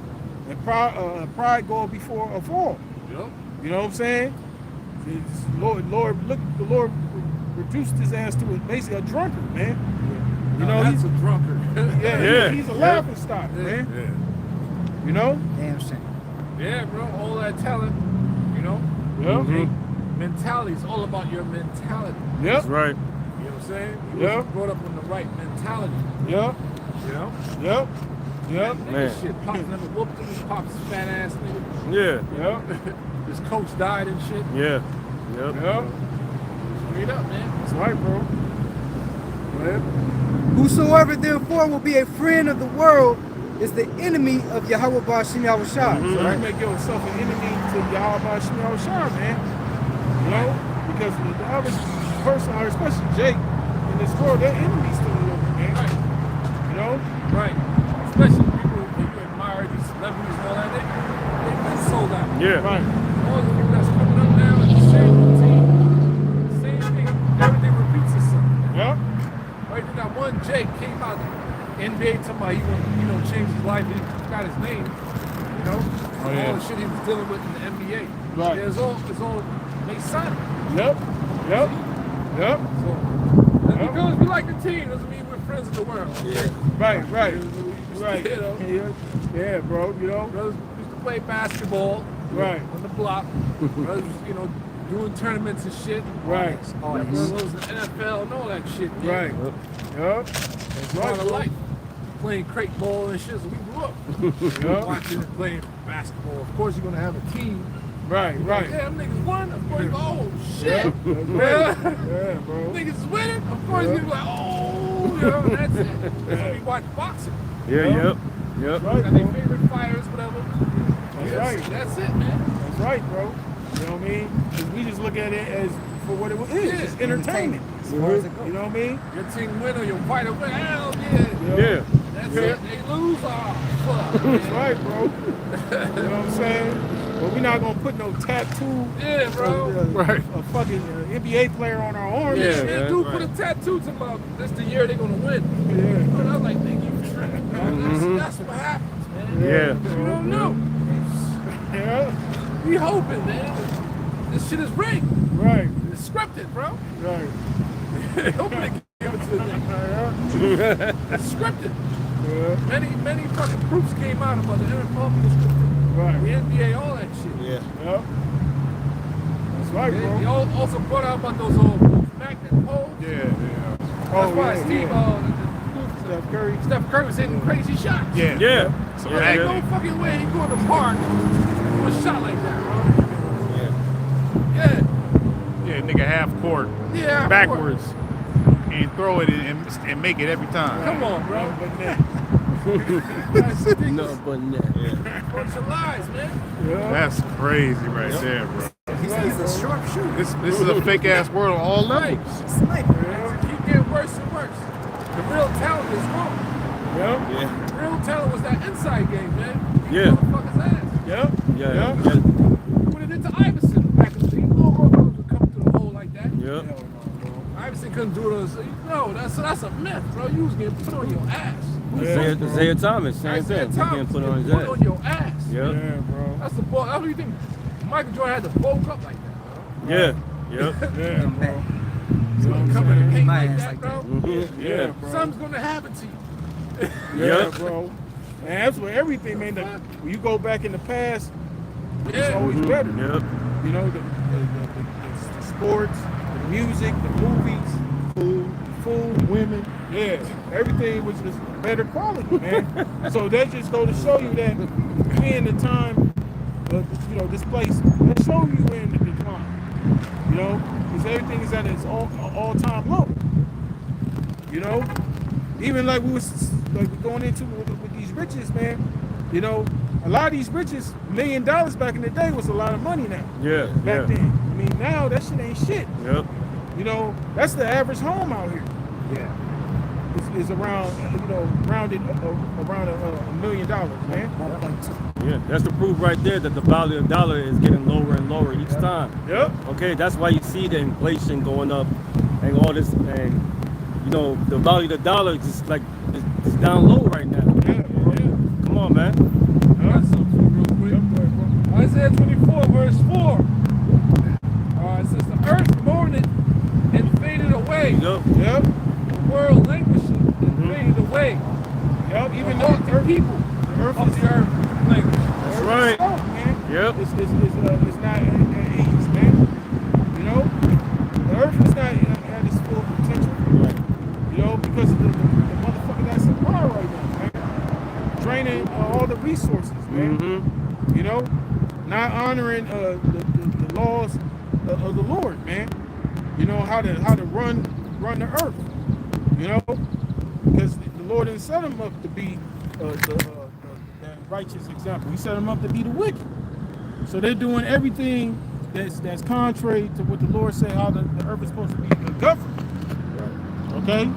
Speaker 1: and pride goes before a fall.
Speaker 4: Yep.
Speaker 1: You know what I'm saying? The Lord reduced his ass to basically a drunkard, man. You know,
Speaker 4: that's a drunkard.
Speaker 1: he's a laughing stock, man.
Speaker 4: Yeah.
Speaker 1: You know?
Speaker 3: Damn shame.
Speaker 4: Yeah, bro. All that talent, you know.
Speaker 1: Yeah.
Speaker 4: Mentality is all about your mentality.
Speaker 1: Yep.
Speaker 2: That's right.
Speaker 4: You know what I'm saying? You
Speaker 1: Yeah.
Speaker 4: was brought up with the right mentality.
Speaker 1: Yep.
Speaker 4: You know?
Speaker 1: Yep. Yep.
Speaker 2: Man.
Speaker 4: Shit, Pops never whooped him. Pops fat ass nigga.
Speaker 2: Yeah.
Speaker 1: Yep.
Speaker 4: His coach died and shit.
Speaker 2: Yeah. Yep.
Speaker 1: Yep.
Speaker 4: Straight up, man.
Speaker 1: That's right, bro. Go ahead.
Speaker 3: Whosoever therefore will be a friend of the world is the enemy of YakalBA4GreatMillStone.
Speaker 1: So you make yourself an enemy to YakalBA4GreatMillStone, man. You know, because the average person, or especially Jake, in this world, they're enemies to the Lord, man.
Speaker 4: Right.
Speaker 1: You know?
Speaker 4: Right. Especially people who admire these celebrities and all that. They've been sold out.
Speaker 2: Yeah.
Speaker 1: Right.
Speaker 4: All the people that's coming up now is the same routine. Same thing. Everything repeats itself.
Speaker 1: Yep.
Speaker 4: Right, then that one Jake came out NBA talking about he want to change his life. He got his name. You know,
Speaker 1: Oh, yeah.
Speaker 4: all the shit he was dealing with in the NBA.
Speaker 1: Right.
Speaker 4: Yeah, it's all Masonic.
Speaker 1: Yep. Yep. Yep.
Speaker 4: So because we like the team doesn't mean we're friends of the world.
Speaker 6: Yeah.
Speaker 1: Right. Right. Right.
Speaker 4: You know,
Speaker 1: Yeah, bro. You know.
Speaker 4: brothers used to play basketball.
Speaker 1: Right.
Speaker 4: On the block. Brothers, doing tournaments and shit.
Speaker 1: Right.
Speaker 4: Brothers was in the NFL and all that shit. Man.
Speaker 1: Right. Yep. That's
Speaker 4: Part
Speaker 1: right,
Speaker 4: of
Speaker 1: bro.
Speaker 4: life. Playing crate ball and shit, so we grew up
Speaker 1: Yep.
Speaker 4: watching and playing basketball. Of course, you're gonna have a team.
Speaker 1: Right. Right.
Speaker 4: Yeah, them niggas won. Of course, oh shit.
Speaker 1: That's right. Yeah, bro.
Speaker 4: Niggas is winning. Of course,
Speaker 1: Yeah.
Speaker 4: you're like, oh, that's it. That's why we watch boxing.
Speaker 2: Yeah. Yep. Yep.
Speaker 1: Right,
Speaker 4: Got their
Speaker 1: bro.
Speaker 4: favorite fighters, whatever.
Speaker 1: That's
Speaker 4: Yes,
Speaker 1: right.
Speaker 4: That's it, man.
Speaker 1: That's right, bro. You know what I mean? 'Cause we just look at it as for what it is.
Speaker 4: Yeah.
Speaker 1: It's entertainment.
Speaker 3: As far as it
Speaker 1: You know what I mean?
Speaker 4: Your team win or your fighter win. Hell yeah.
Speaker 2: Yeah.
Speaker 4: That's
Speaker 1: Yeah.
Speaker 4: it. They lose. Oh, fuck.
Speaker 1: That's right, bro. You know what I'm saying? But we're not gonna put no tattoo
Speaker 4: Yeah, bro.
Speaker 5: Right.
Speaker 1: a fucking NBA player on our arm.
Speaker 4: Yeah,
Speaker 1: and shit.
Speaker 4: man, dude put a tattoo to my. This the year they're gonna win.
Speaker 1: Yeah.
Speaker 4: And I was like, thank you for tripping, man. That's what happens, man.
Speaker 2: Yeah.
Speaker 4: You don't know.
Speaker 1: Yeah.
Speaker 4: We hoping, man. This shit is rigged.
Speaker 1: Right.
Speaker 4: It's scripted, bro.
Speaker 1: Right.
Speaker 4: Hoping they give it to them.
Speaker 1: Yeah.
Speaker 4: It's scripted.
Speaker 1: Yeah.
Speaker 4: Many fucking proofs came out about the NFL being scripted.
Speaker 1: Right.
Speaker 4: The NBA, all that shit.
Speaker 6: Yeah.
Speaker 1: Yep. That's right,
Speaker 4: They
Speaker 1: bro.
Speaker 4: also brought out about those magnet poles.
Speaker 5: Yeah.
Speaker 4: That's why
Speaker 1: yeah,
Speaker 4: Steve,
Speaker 1: yeah. Steph Curry.
Speaker 4: Steph Curry was hitting crazy shots.
Speaker 5: Yeah.
Speaker 2: Yeah.
Speaker 5: So
Speaker 4: There ain't no fucking way he go in the park with a shot like that, bro. Yeah.
Speaker 5: Yeah, nigga half court
Speaker 4: Yeah.
Speaker 5: backwards and throw it and make it every time.
Speaker 4: Come on, bro.
Speaker 1: But now,
Speaker 4: That's ridiculous.
Speaker 2: No, but
Speaker 4: Bunch of lies, man.
Speaker 1: yeah.
Speaker 5: That's crazy right there, bro.
Speaker 3: He's a sharpshooter.
Speaker 5: This is a fake ass world on all
Speaker 4: Right.
Speaker 5: levels.
Speaker 3: Sniper.
Speaker 4: It keep getting worse and worse. The real talent is gone.
Speaker 1: Yep.
Speaker 6: Yeah.
Speaker 4: The real talent was that inside game, man.
Speaker 2: Yeah.
Speaker 4: Motherfuckers ass.
Speaker 1: Yep.
Speaker 2: Yeah.
Speaker 1: Yep.
Speaker 2: Yeah.
Speaker 4: Put it into Iverson back in the day. No motherfuckers would come to the hole like that.
Speaker 2: Yep.
Speaker 4: Iverson couldn't do it. No, that's a myth, bro. You was getting put on your ass.
Speaker 2: Isaiah Thomas, same
Speaker 4: Isaiah
Speaker 2: thing. He
Speaker 4: Thomas
Speaker 2: getting put on his
Speaker 4: put
Speaker 2: ass.
Speaker 4: on your ass.
Speaker 2: Yep.
Speaker 1: Yeah, bro.
Speaker 4: That's the ball. How do you think Michael Jordan had to bulk up like that,
Speaker 2: Yeah. Yep.
Speaker 1: Yeah, bro.
Speaker 4: bro? Come in the paint
Speaker 3: My
Speaker 4: like
Speaker 3: ass
Speaker 4: that,
Speaker 3: like
Speaker 4: bro.
Speaker 2: Mhm.
Speaker 1: Yeah,
Speaker 2: Yeah.
Speaker 1: bro.
Speaker 4: Something's gonna happen to you.
Speaker 1: Yeah,
Speaker 2: Yep.
Speaker 1: bro. And that's what everything, man. When you go back in the past, it's
Speaker 4: Yeah.
Speaker 1: always better.
Speaker 2: Yep.
Speaker 1: You know, the sports, the music, the movies, food, women. Yeah, everything was just better quality, man. So that just go to show you that we in the time, this place, that show you we're in the decline. You know, because everything is at its all-time low. You know, even like we was like going into with these riches, man. You know, a lot of these riches, $1 million back in the day was a lot of money now.
Speaker 2: Yeah.
Speaker 1: Back then, I mean, now that shit ain't shit.
Speaker 2: Yep.
Speaker 1: You know, that's the average home out here.
Speaker 3: Yeah.
Speaker 1: Is around, rounded around $1 million, man.
Speaker 3: 1.2.
Speaker 2: Yeah. That's the proof right there that the value of the dollar is getting lower and lower each time.
Speaker 1: Yep.
Speaker 2: Okay, that's why you see the inflation going up and all this, and the value of the dollar is just like it's down low right now.
Speaker 1: Yeah.
Speaker 2: Come on, man.
Speaker 4: Got something real quick. Isaiah 24, verse 4. It says, the earth mourned and faded away.
Speaker 2: Yep.
Speaker 1: Yep.
Speaker 4: The world languishing and faded away.
Speaker 1: Yep. Even
Speaker 4: Even
Speaker 1: though
Speaker 4: the people
Speaker 1: the earth
Speaker 4: of
Speaker 1: is
Speaker 4: the earth languish.
Speaker 2: That's right.
Speaker 1: man.
Speaker 2: Yep.
Speaker 1: It's not at ease, man. You know, the earth is not at its full potential. You know, because of the motherfucker that's in power right now, man. Draining all the resources, man.
Speaker 2: Mm-hmm.
Speaker 1: You know, not honoring the laws of the Lord, man. You know how to run the earth. You know, because the Lord didn't set them up to be the righteous example. He set them up to be the wicked. So they're doing everything that's contrary to what the Lord said how the earth is supposed to be governed. Okay?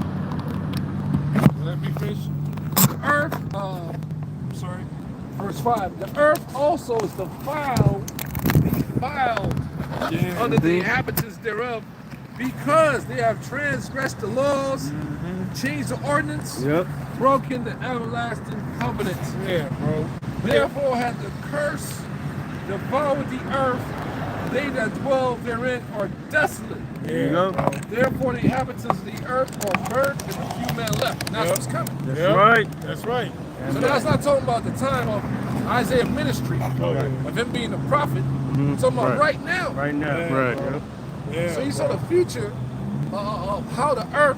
Speaker 4: Let me finish. The earth, sorry, verse 5. The earth also is defiled under the inhabitants thereof, because they have transgressed the laws, changed the ordinance, broken the everlasting covenant.
Speaker 1: Yeah, bro.
Speaker 4: Therefore hath the curse devoured the earth, they that dwell therein are desolate.
Speaker 1: Yeah, bro.
Speaker 4: Therefore the inhabitants of the earth are burnt, and a few men left. And that's what's coming.
Speaker 1: That's
Speaker 2: right.
Speaker 1: That's right.
Speaker 4: So that's not talking about the time of Isaiah's ministry, of him being a prophet. It's talking about right now.
Speaker 2: Right now.
Speaker 1: Yeah, yeah,
Speaker 4: So you saw the future of how the earth,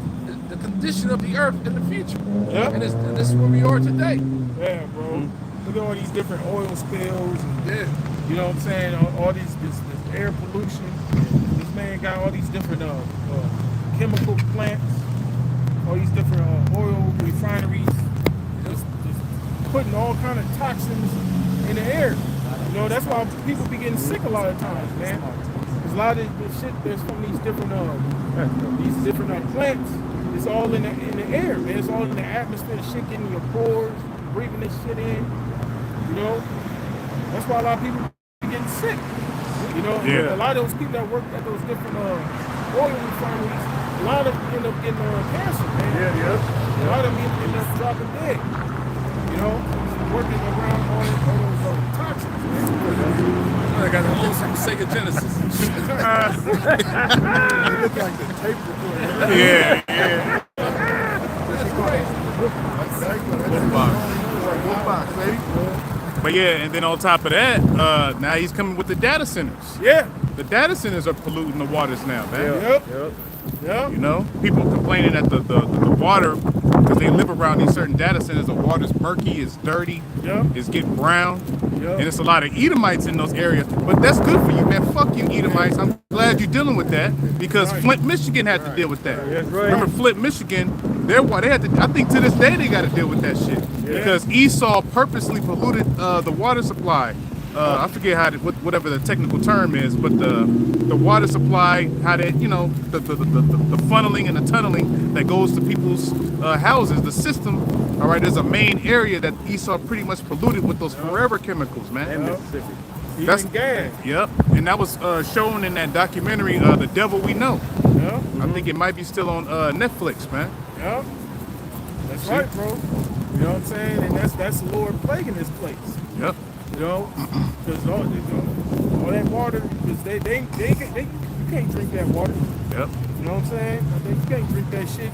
Speaker 4: the condition of the earth in the future.
Speaker 1: Yeah.
Speaker 4: And this is where we are today.
Speaker 1: Yeah, bro. Look at all these different oil spills. And,
Speaker 4: Yeah.
Speaker 1: you know what I'm saying? All these this air pollution. This man got all these different chemical plants, all these different oil refineries, just putting all kind of toxins in the air. You know, that's why people be getting sick a lot of times, man. Because a lot of the shit that's from these different plants, it's all in the air, man. It's all in the atmosphere. The shit getting in your pores, breathing this shit in. You know, that's why a lot of people be getting sick. You know, a lot of those people that work at those different oil refineries, a lot of them end up getting cancer, man. A lot of them end up dropping dead. You know, working around all those toxins.
Speaker 4: I got to own some Sega Genesis.
Speaker 7: It look like the tape recorder.
Speaker 5: Yeah.
Speaker 4: That's crazy.
Speaker 7: Box, baby.
Speaker 5: But yeah, and then on top of that, now he's coming with the data centers.
Speaker 1: Yeah.
Speaker 5: The data centers are polluting the waters now, man.
Speaker 1: Yep.
Speaker 5: You know, people complaining that the water, because they live around these certain data centers, the water's murky, it's dirty, it's getting brown, and it's a lot of Edomites in those areas. But that's good for you, man. Fuck you, Edomites. I'm glad you're dealing with that, because Flint, Michigan had to deal with that. Remember, Flint, Michigan, they had to. I think to this day they got to deal with that shit because Esau purposely polluted the water supply. I forget whatever the technical term is, but the water supply, how that, you know, the funneling and the tunneling that goes to people's houses, the system. All right, there's a main area that Esau pretty much polluted with those forever chemicals, man.
Speaker 2: Mississippi.
Speaker 1: That's gas.
Speaker 5: Yep, and that was shown in that documentary, The Devil We Know.
Speaker 1: Yeah.
Speaker 5: I think it might be still on Netflix, man.
Speaker 1: Yeah. That's right, bro. You know what I'm saying? And that's the Lord plaguing this place.
Speaker 5: Yep.
Speaker 1: You know, because all that water, because they you can't drink that water.
Speaker 5: Yep.
Speaker 1: You know what I'm saying? You can't drink that shit.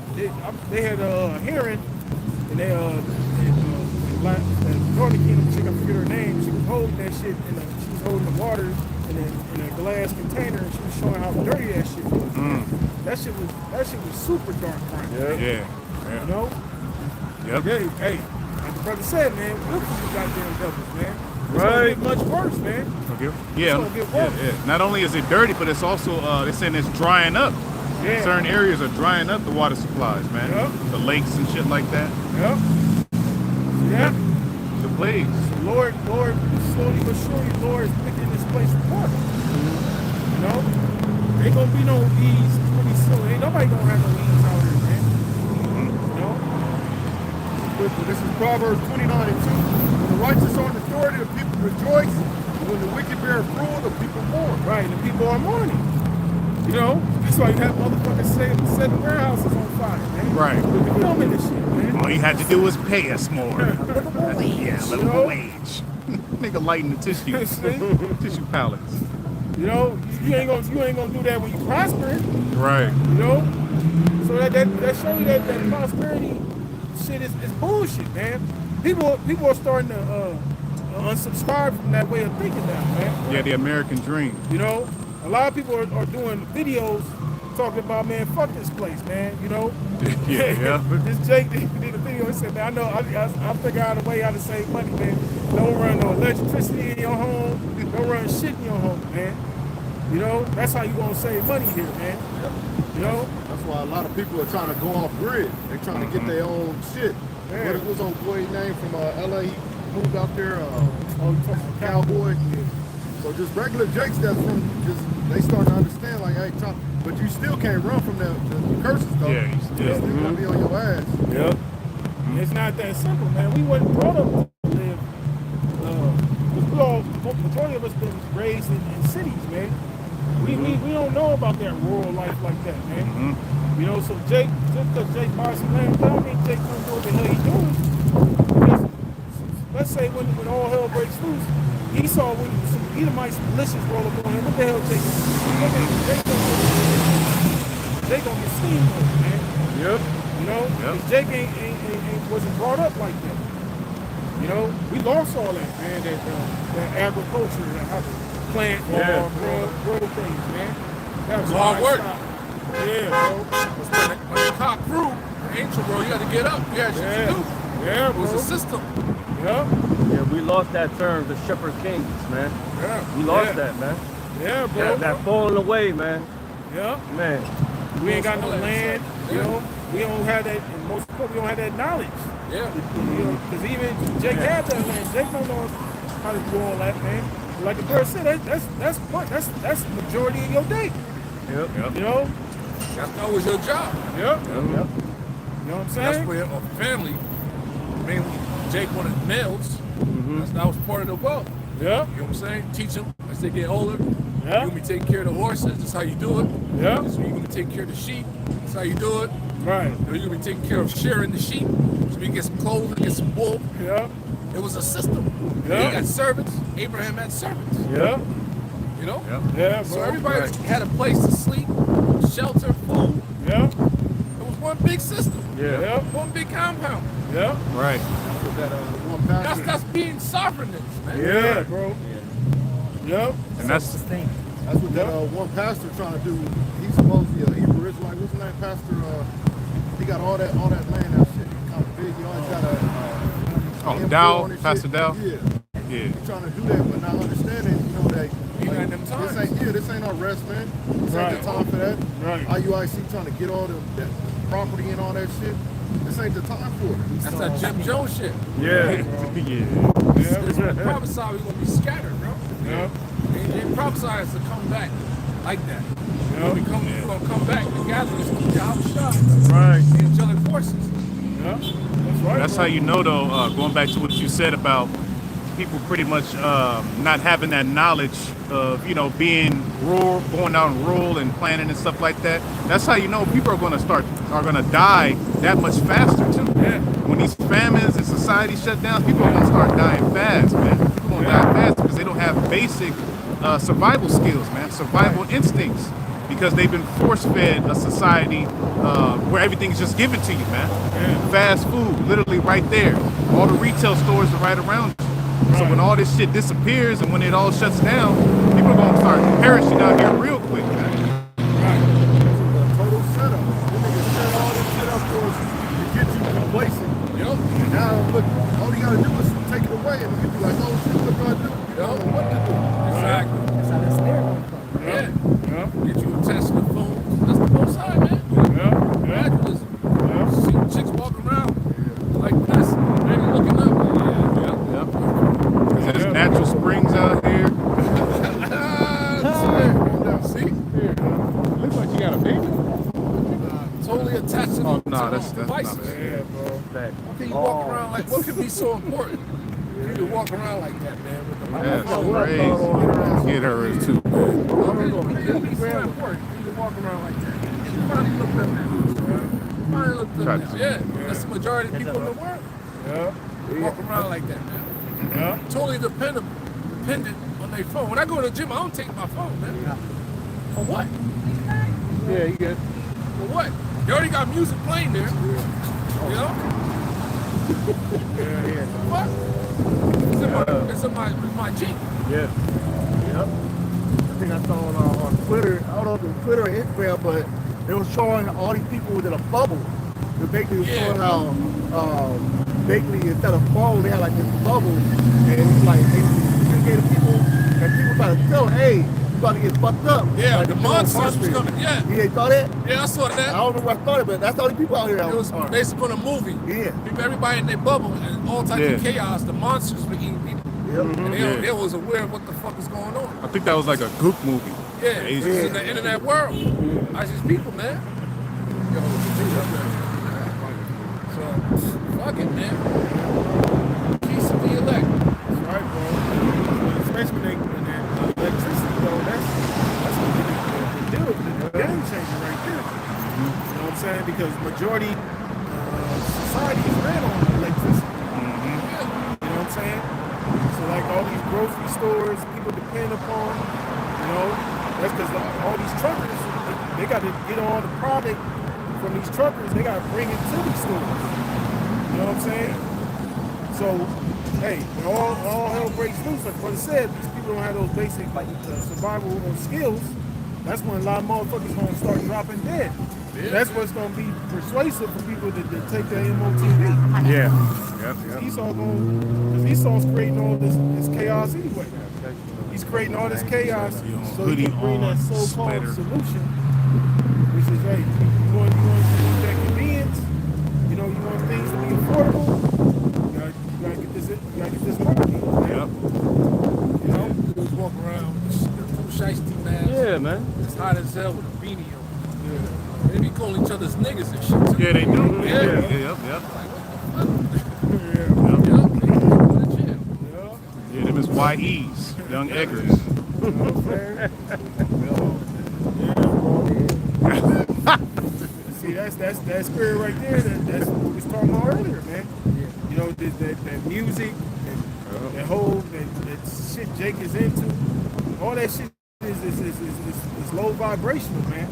Speaker 1: They had a hearing, and they Northern Kingdom chick, I forget her name. She was holding that shit, she was holding the water in a glass container, and she was showing how dirty that shit was. That shit was super dark brown.
Speaker 5: Yeah.
Speaker 1: You know?
Speaker 5: Yep.
Speaker 1: Hey, like the brother said, man, look at you goddamn devils, man. It's
Speaker 2: Right.
Speaker 1: gonna get much worse, man.
Speaker 5: Okay.
Speaker 1: It's gonna get worse.
Speaker 5: Yeah. Not only is it dirty, but it's also they're saying it's drying up.
Speaker 1: Yeah.
Speaker 5: Certain areas are drying up the water supplies, man.
Speaker 1: Yep.
Speaker 5: The lakes and shit like that.
Speaker 1: Yep. Yeah.
Speaker 5: The plagues.
Speaker 1: Lord, slowly but surely, Lord is picking this place apart. You know? Ain't gonna be no ease pretty soon. Ain't nobody gonna have no ease out here, man. You know?
Speaker 7: This is Proverbs 29:2. When the righteous are in authority, the people rejoice. And when the wicked bear rule, the people mourn.
Speaker 1: Right, and the people are mourning. You know? That's why you have motherfuckers set the warehouses on fire, man.
Speaker 5: Right.
Speaker 1: We're filming this shit, man.
Speaker 5: All you had to do was pay us more. Livable wage. Nigga lighten the tissue. Tissue pallets.
Speaker 1: You know, you ain't gonna do that when you prosper.
Speaker 5: Right.
Speaker 1: You know? So that shows you that prosperity shit is bullshit, man. People are starting to unsubscribe from that way of thinking now, man.
Speaker 5: Yeah, the American dream.
Speaker 1: You know? A lot of people are doing videos talking about, man, fuck this place, man, you know?
Speaker 5: Yeah.
Speaker 1: This Jake did a video, he said, man, I figure out a way how to save money, man. Don't run no electricity in your home. Don't run shit in your home, man. You know? That's how you gonna save money here, man. You know?
Speaker 7: That's why a lot of people are trying to go off grid. They're trying to get their own shit.
Speaker 1: Yeah.
Speaker 7: What was on boy's name from LA? He moved out there. Cowboy. So just regular Jakes that's from they start to understand like, hey, but you still can't run from the curses though.
Speaker 5: Yeah, you still
Speaker 7: gonna be on your ass.
Speaker 2: Yep.
Speaker 1: It's not that simple, man. We wasn't brought up to live. Majority of us been raised in cities, man. We don't know about that rural life like that, man. You know, so Jake, just because Jake buys some land, don't mean Jake don't know what the hell he's doing. Because, let's say when all hell breaks loose, he saw when some Edomites militias roll up on him. What the hell, Jake? Jake gonna get steamrolled, man.
Speaker 2: Yep.
Speaker 1: You know, because Jake wasn't brought up like that. You know, we lost all that, man. That agriculture, that how to plant, grow things, man. That was
Speaker 4: hard work.
Speaker 1: Yeah, bro.
Speaker 4: When the cock grew, the angel world, you had to get up. You had shit to do.
Speaker 1: Yeah,
Speaker 4: It was
Speaker 1: bro.
Speaker 4: a system.
Speaker 1: Yeah.
Speaker 2: Yeah, we lost that term, the shepherd kings, man.
Speaker 1: Yeah.
Speaker 2: We lost that, man.
Speaker 1: Yeah, bro.
Speaker 2: That falling away, man.
Speaker 1: Yeah.
Speaker 2: Man.
Speaker 1: We ain't got no land, you know. We don't have that, and most people, we don't have that knowledge.
Speaker 4: Yeah.
Speaker 1: You know, because even Jake had that land. Jake don't know how to do all that, man. Like the girl said, that's the majority of your day.
Speaker 2: Yep.
Speaker 1: You know?
Speaker 4: That was your job.
Speaker 1: Yep.
Speaker 2: Yep.
Speaker 1: You know what I'm saying?
Speaker 4: That's where a family, mainly Jake wanted males. That was part of the wealth.
Speaker 1: Yeah.
Speaker 4: You know what I'm saying? Teach them as they get older.
Speaker 1: Yeah.
Speaker 4: You're gonna be taking care of the horses. That's how you do it.
Speaker 1: Yeah.
Speaker 4: So you're gonna be taking care of the sheep. That's how you do it.
Speaker 1: Right.
Speaker 4: You're gonna be taking care of shearing the sheep. So we get some clothes, get some wool.
Speaker 1: Yeah.
Speaker 4: It was a system.
Speaker 1: Yeah.
Speaker 4: He got servants. Abraham had servants.
Speaker 1: Yeah.
Speaker 4: You know?
Speaker 1: Yeah, bro.
Speaker 4: So everybody had a place to sleep, shelter, food.
Speaker 1: Yeah.
Speaker 4: It was one big system.
Speaker 1: Yeah.
Speaker 4: One big compound.
Speaker 1: Yeah.
Speaker 5: Right.
Speaker 7: One pastor.
Speaker 4: That's being sovereignness, man.
Speaker 1: Yeah, bro. Yep.
Speaker 5: And that's
Speaker 7: That's what that one pastor trying to do. He's supposed to be a Hebrew Israelite. What's his name, Pastor? He got all that land, that shit. Kind of big. He always got
Speaker 5: Dow, Pastor Dow.
Speaker 7: Yeah.
Speaker 5: Yeah.
Speaker 7: He's trying to do that, but not understanding, you know, that
Speaker 4: ain't them times.
Speaker 7: this ain't no rest, man. This ain't the time for that.
Speaker 1: Right.
Speaker 7: IUIC trying to get all that property and all that shit. This ain't the time for it.
Speaker 4: That's that Jim Jones shit.
Speaker 2: Yeah.
Speaker 4: It's prophesy we're gonna be scattered, bro.
Speaker 1: Yeah.
Speaker 4: They prophesy us to come back like that. When we come, we're gonna come back. The gathering is gonna be outshot.
Speaker 1: Right.
Speaker 4: The angelic forces.
Speaker 1: Yeah. That's right.
Speaker 5: That's
Speaker 1: bro.
Speaker 5: how you know, though, going back to what you said about people pretty much not having that knowledge of, you know, being rural, going out and rural and planning and stuff like that. That's how you know people are going to die that much faster, too.
Speaker 1: Yeah.
Speaker 5: When these famines and society shut down, people are going to start dying fast, man. People are going to die fast because they don't have basic survival skills, man, survival instincts. Because they've been force-fed a society where everything's just given to you, man. Fast food, literally right there. All the retail stores are right around you. So when all this shit disappears and when it all shuts down, people are going to start perishing out here real quick, man.
Speaker 7: Total setup. Them niggas set all this shit up for us to get you complacent.
Speaker 4: Yup.
Speaker 7: And now, look, all you gotta do is take it away, and you be like, oh shit, what do I do? You don't know what to do.
Speaker 4: Exactly.
Speaker 3: That's how that snare gonna come.
Speaker 4: Yeah.
Speaker 1: Yeah.
Speaker 4: Get you a Tesla phone. That's the both side, man.
Speaker 1: Yeah.
Speaker 4: Evangelism. See chicks walking around like this, maybe looking up.
Speaker 5: There's natural springs out here.
Speaker 4: See?
Speaker 7: Looks like you got a baby.
Speaker 4: Totally attached to
Speaker 5: Oh,
Speaker 4: the
Speaker 5: no, that's
Speaker 4: devices.
Speaker 5: not it.
Speaker 1: Yeah, bro.
Speaker 2: That.
Speaker 4: How can you walk around like, what could be so important? You can walk around like that, man. With the
Speaker 5: That's crazy. Get her too.
Speaker 4: It could be so important. You can walk around like that. You finally looked up now. Finally looked up now. Yeah, that's the majority of people in the world.
Speaker 1: Yeah.
Speaker 4: Walk around like that, man.
Speaker 1: Yeah.
Speaker 4: Totally dependent on their phone. When I go to the gym, I don't take my phone, man. For what?
Speaker 2: Yeah, you good.
Speaker 4: For what? You already got music playing there. You know? What? It's in my Jeep.
Speaker 2: Yeah.
Speaker 6: I think I saw on Twitter, I don't know if it was Twitter or Instagram, but they were showing all these people with a bubble. They basically was showing how basically instead of phone, they had like this bubble, and it's like they communicated to people, and people try to tell, hey, you about to get fucked up.
Speaker 4: Yeah,
Speaker 6: like
Speaker 4: the monsters was coming. Yeah.
Speaker 6: You saw that?
Speaker 4: Yeah, I saw that.
Speaker 6: I don't know where I started, but that's the only people out here.
Speaker 4: It was based upon a movie.
Speaker 6: Yeah.
Speaker 4: Everybody in their bubble and all types of chaos. The monsters were eating people. And they was aware of what the fuck is going on.
Speaker 5: I think that was like a gook movie.
Speaker 4: Yeah,
Speaker 5: The
Speaker 4: it's
Speaker 5: Asians.
Speaker 4: in the internet world. I just people, man. Yo, so, fuck it, man. Peace of the elect.
Speaker 1: That's right, bro. Especially when they electricity, though, that's gonna be the game changer right there. You know what I'm saying? Because majority society is ran on electricity. You know what I'm saying? So like all these grocery stores, people depend upon, you know, that's because all these truckers, they got to get all the product from these truckers, they got to bring it to these stores. You know what I'm saying? So, hey, when all hell breaks loose, like what I said, these people don't have those basic survival skills. That's when a lot of motherfuckers gonna start dropping dead. Yeah. That's what's gonna be persuasive for people to take their MOTV.
Speaker 5: Yeah. Yep.
Speaker 1: Esau's creating all this chaos anyway. He's creating all this chaos so he can bring that so-called solution, which is, hey, you want that convenience, you know, you want things to be affordable, you gotta get this market.
Speaker 5: Yep.
Speaker 1: You know?
Speaker 4: Dudes walk around with shiesty masks.
Speaker 2: Yeah, man.
Speaker 4: It's hot as hell with a beanie on. Yeah. They be calling each other's niggas and shit too.
Speaker 5: Yeah, they do.
Speaker 4: Yeah.
Speaker 5: Yep.
Speaker 4: Like, what the fuck? They go to jail.
Speaker 5: Yeah, them is YEs, young Eggers.
Speaker 1: See, that's that spirit right there. That's what we was talking about earlier, man. You know, that music, that whole that shit Jake is into, all that shit is low vibrational, man.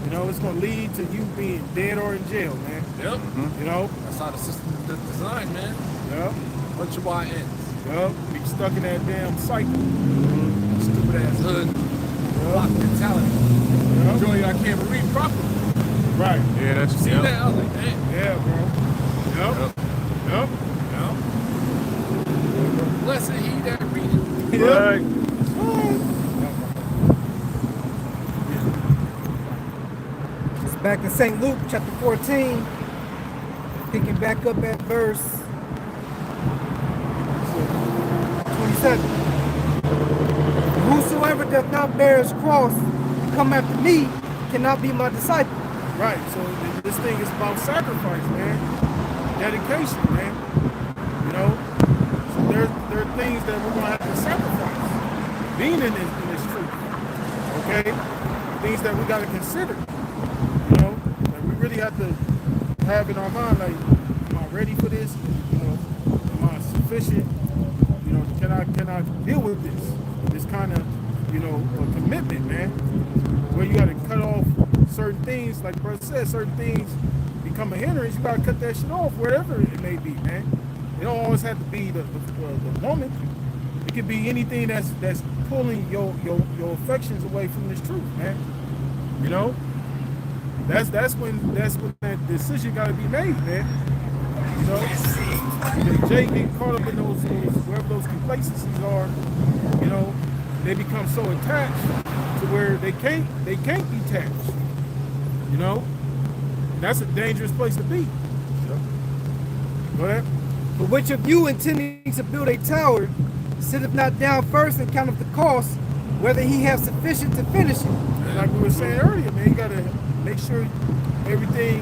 Speaker 1: You know, it's gonna lead to you being dead or in jail, man.
Speaker 4: Yep.
Speaker 1: You know,
Speaker 4: That's how the system is designed, man.
Speaker 1: yep,
Speaker 4: Bunch of YNs.
Speaker 1: yep. Be stuck in that damn cycle.
Speaker 4: Stupid ass hood. Block mentality.
Speaker 1: Yep.
Speaker 4: Joey, I can't read properly.
Speaker 1: Right.
Speaker 5: Yeah, that's
Speaker 4: See
Speaker 5: yep.
Speaker 4: that? I was like, damn.
Speaker 1: Yeah, bro. Yep. Yep.
Speaker 4: Blessed he that readeth.
Speaker 1: Yep.
Speaker 3: It's back in St. Luke chapter 14, picking back up at verse 27. Whosoever doth not bear his cross and come after me cannot be my disciple.
Speaker 1: Right, so this thing is about sacrifice, man. Dedication, man. You know? So there are things that we're gonna have to sacrifice. Being in this truth. Okay? Things that we gotta consider. You know? That we really have to have in our mind, like, am I ready for this? You know, am I sufficient? You know, can I deal with this? This kind of, you know, commitment, man. Where you gotta cut off certain things, like brother said, certain things become a hindrance. You gotta cut that shit off, wherever it may be, man. It don't always have to be the woman. It could be anything that's pulling your affections away from this truth, man. You know, that's when that decision gotta be made, man. You know, Jay get caught up in those wherever those complacencies are. You know, they become so attached to where they can't detach. You know, that's a dangerous place to be. Go ahead.
Speaker 3: But which of you intending to build a tower sitteth not down first and counteth the cost, whether he have sufficient to finish it?
Speaker 1: Like we were saying earlier, man, you gotta make sure everything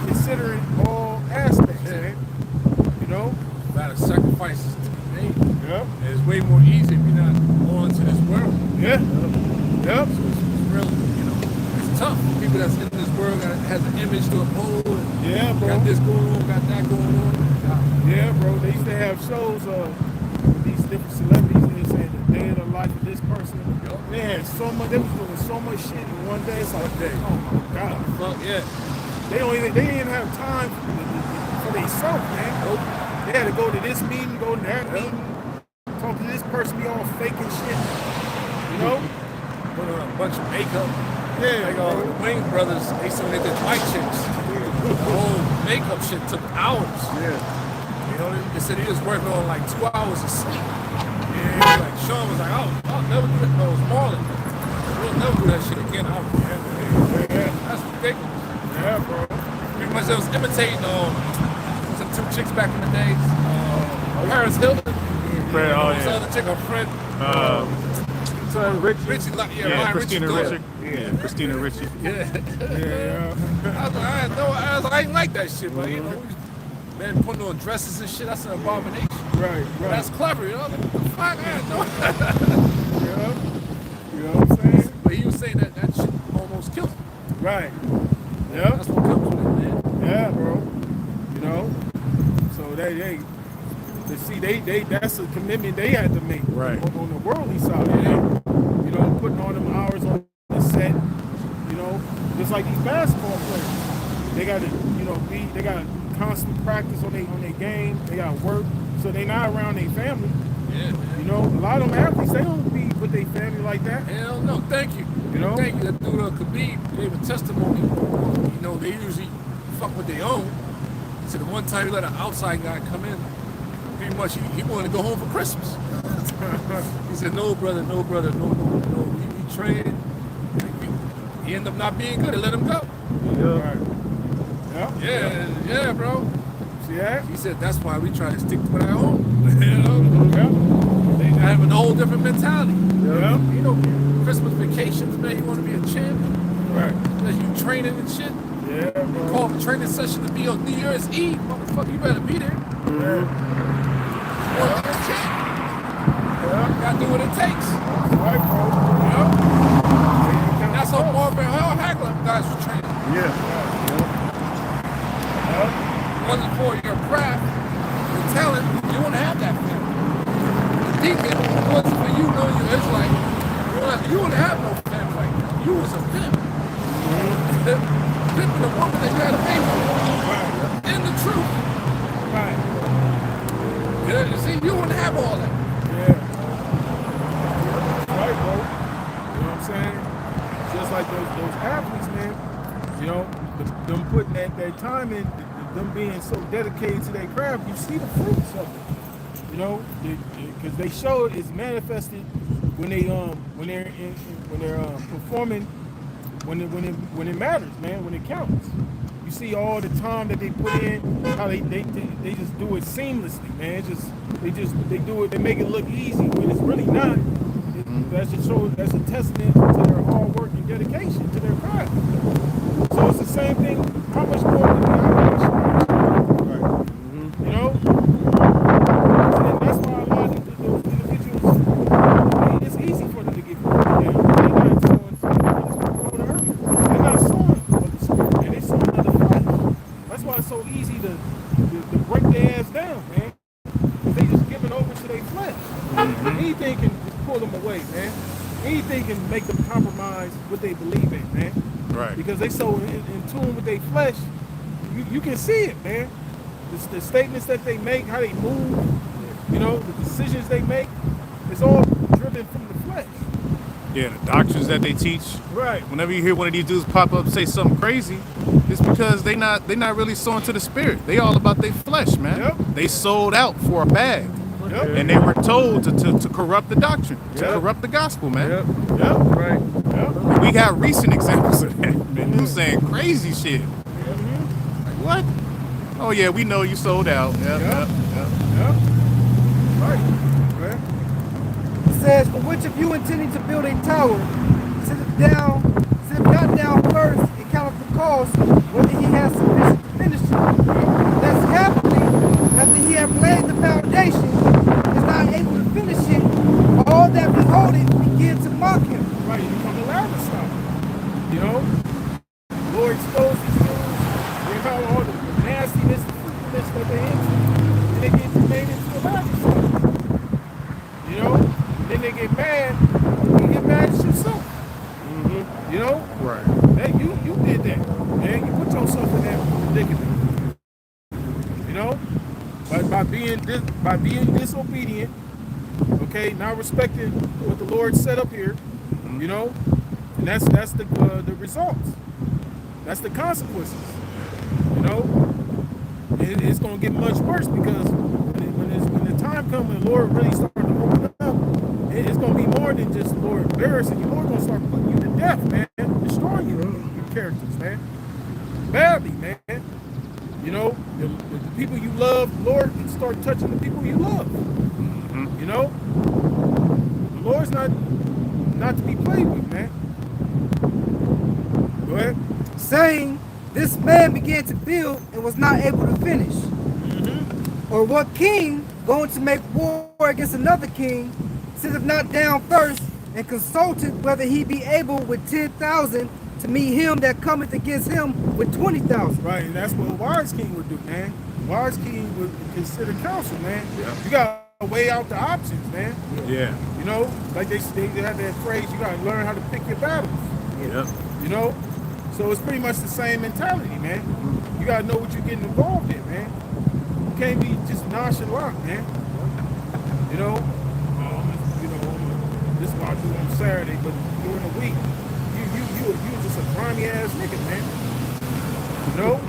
Speaker 1: considering all aspects, man. You know?
Speaker 4: A lot of sacrifices to be made.
Speaker 1: Yep.
Speaker 4: And it's way more easy if you're not on to this world.
Speaker 1: Yeah. Yep.
Speaker 4: So it's really, you know, it's tough. People that's in this world has an image to uphold. And
Speaker 1: Yeah, bro.
Speaker 4: got this going on, got that going on.
Speaker 1: Yeah, bro. They used to have shows with these different celebrities, and they said the day of the life of this person.
Speaker 4: Yup.
Speaker 1: They had so much. They was doing so much shit in one day. It's like, oh my god.
Speaker 4: Fuck yeah.
Speaker 1: They didn't even have time for themselves, man.
Speaker 4: Nope.
Speaker 1: They had to go to this meeting, go to that meeting, talk to this person, be all fake and shit. You know?
Speaker 4: Put on a bunch of makeup.
Speaker 1: Yeah,
Speaker 4: Like all the Wayne brothers, they said they did white chicks. The whole makeup shit took hours.
Speaker 1: Yeah.
Speaker 4: You know, they said he was working on like 2 hours of sleep. Yeah. Like Sean was like, I'll never do that. No, it was Marlon. We'll never do that shit again. That's ridiculous.
Speaker 1: Yeah, bro.
Speaker 4: Pretty much they was imitating some 2 chicks back in the days. Paris Hilton.
Speaker 5: Fred, oh
Speaker 4: What's the other chick, her friend? Richie,
Speaker 5: yeah,
Speaker 4: Ryan
Speaker 5: Christina
Speaker 4: Richie's
Speaker 5: Richard.
Speaker 4: daughter.
Speaker 5: Yeah, Christina Richard.
Speaker 4: Yeah. I was like, I ain't like that shit, but you know, man putting on dresses and shit, that's an abomination.
Speaker 1: Right.
Speaker 4: That's clever, you know? What the fuck?
Speaker 1: Yeah. You know what I'm saying?
Speaker 4: But he was saying that shit almost killed him.
Speaker 1: Right. Yeah.
Speaker 4: That's what comes with it, man.
Speaker 1: Yeah, bro. You know. So they see that's a commitment they had to make.
Speaker 5: Right.
Speaker 1: On the worldly side. You know, putting on them hours on the set. You know, just like these basketball players. They got to, they got constant practice on their game. They got to work, so they not around their family.
Speaker 4: Yeah, man.
Speaker 1: You know, a lot of them athletes, they don't be with their family like that.
Speaker 4: Hell no, thank you.
Speaker 1: You know?
Speaker 4: Thank you. That dude Khabib gave a testimony. You know, they usually fuck with their own. So the one time he let an outside guy come in, pretty much he wanted to go home for Christmas. He said, no, brother, no. He trained. He ended up not being good. They let him go. Yeah, bro.
Speaker 1: See that?
Speaker 4: He said, that's why we try to stick to our own. You know? They having a whole different mentality.
Speaker 1: Yeah.
Speaker 4: You know, Christmas vacations, man, you want to be a champion.
Speaker 1: Right.
Speaker 4: You training and shit.
Speaker 1: Yeah, bro.
Speaker 4: Call the training session to be on New Year's Eve. Motherfucker, you better be there.
Speaker 1: Yeah.
Speaker 4: You want to be a champ.
Speaker 1: Yeah.
Speaker 4: Gotta do what it takes.
Speaker 1: Right, bro.
Speaker 4: You know? And that's how Marvin Hagler guys were training.
Speaker 1: Yeah.
Speaker 4: It wasn't for your craft, your talent, you wouldn't have that family. The deacon, it wasn't for you knowing you're Israelite. You wouldn't have no family like that. You was a pimp. Pimping a woman that you had to pay for. Right. In the truth.
Speaker 1: Right.
Speaker 4: Yeah, you see, you wouldn't have all that.
Speaker 1: Yeah. Right, bro. You know what I'm saying? Just like those athletes, man. You know, them putting that time in, them being so dedicated to their craft, you see the fruits of it. You know, because they show it's manifested when they're performing when it matters, man, when it counts. You see all the time that they put in, how they just do it seamlessly, man. They do it, they make it look easy when it's really not. That's a testament to their hard work and dedication to their craft. So it's the same thing. How much more than the operation? Right. You know? And that's why a lot of those individuals, it's easy for them to get broken down. They're not sowing of the spirit, and they're sowing of the flesh. That's why it's so easy to break their ass down, man. Because they just giving over to their flesh. Anything can pull them away, man. Anything can make them compromise what they believe in, man.
Speaker 5: Right.
Speaker 1: Because they so in tune with their flesh, you can see it, man. The statements that they make, how they move, you know, the decisions they make, it's all driven from the flesh.
Speaker 5: Yeah, the doctrines that they teach.
Speaker 1: Right.
Speaker 5: Whenever you hear one of these dudes pop up and say something crazy, it's because they not really sowing to the spirit. They all about their flesh, man.
Speaker 1: Yep.
Speaker 5: They sold out for a bag.
Speaker 1: Yep.
Speaker 5: And they were told to corrupt the doctrine, to
Speaker 1: Yep.
Speaker 5: corrupt the gospel, man.
Speaker 1: Yep. Right. Yep.
Speaker 5: And we got recent examples of that, man. Who's saying crazy shit. Like, what? Oh, yeah, we know you sold out. Yep.
Speaker 1: Right. Right.
Speaker 3: It says, for which of you intending to build a tower, sit not down first and count up the cost, whether he has sufficient to finish it. Lest happily, after he have laid the foundation, is not able to finish it, all that behold it begin to mock him.
Speaker 1: Right, you become a lavish style. You know? Lord exposes things. You know, all the nastiness, the fruitfulness that they're into. And they get made into a lavish style. You know? Then they get mad. You get mad at yourself. You know?
Speaker 5: Right.
Speaker 1: That you did that. Man, you put yourself in that predicament. You know? By being disobedient, okay, not respecting what the Lord set up here, you know, and that's the results. That's the consequences. You know, it's gonna get much worse because when the time comes when the Lord really starts to open up, it's gonna be more than just the Lord embarrassing you. The Lord gonna start putting you to death, man, destroying your characters, man, badly, man. You know, the people you love, the Lord can start touching the people you love. You know, the Lord's not to be played with, man. Go ahead.
Speaker 3: Saying, this man began to build and was not able to finish. Or what king going to make war against another king sitteth not down first and consulted whether he be able with 10,000 to meet him that cometh against him with 20,000.
Speaker 1: Right, and that's what a wise king would do, man. A wise king would consider counsel, man.
Speaker 5: Yeah.
Speaker 1: You got to weigh out the options, man.
Speaker 5: Yeah.
Speaker 1: You know, like they have that phrase, you got to learn how to pick your battles.
Speaker 5: Yep.
Speaker 1: You know? So it's pretty much the same mentality, man. You got to know what you're getting involved in, man. You can't be just nonchalant, man. You know? This is what I do on Saturday, but during the week, you just a grimy ass nigga, man. You know?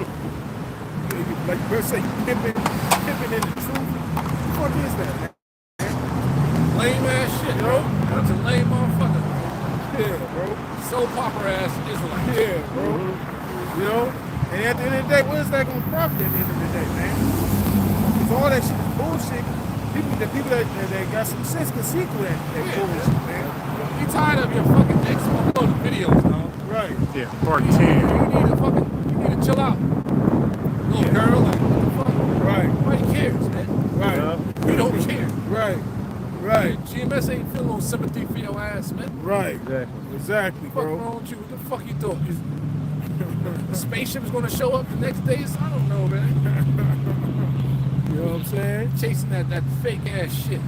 Speaker 1: Like Bert say, you pimping in the truth. What the fuck is that, man?
Speaker 4: Lame ass shit,
Speaker 1: You
Speaker 4: bro.
Speaker 1: know?
Speaker 4: Bunch of lame motherfuckers.
Speaker 1: Yeah, bro.
Speaker 4: Soap opera ass Israelites.
Speaker 1: Yeah, bro. You know? And at the end of the day, what is that going to profit at the end of the day, man? Because all that shit is bullshit. The people that got some sense can see through that bullshit, man.
Speaker 4: We tired of your fucking exploding videos, dog.
Speaker 1: Right.
Speaker 5: Yeah. Part
Speaker 4: You
Speaker 5: 10.
Speaker 4: need to chill out. Little girl, like, what the fuck?
Speaker 1: Right.
Speaker 4: Nobody cares, man.
Speaker 1: Right.
Speaker 4: We don't care.
Speaker 1: Right. Right.
Speaker 4: GMS ain't feeling no sympathy for your ass, man.
Speaker 1: Right.
Speaker 2: Exactly.
Speaker 1: Exactly,
Speaker 4: What the fuck
Speaker 1: bro.
Speaker 4: wrong with you? What the fuck you thought? The spaceship's gonna show up the next day? I don't know, man.
Speaker 1: You know what I'm saying?
Speaker 4: Chasing that fake ass shit.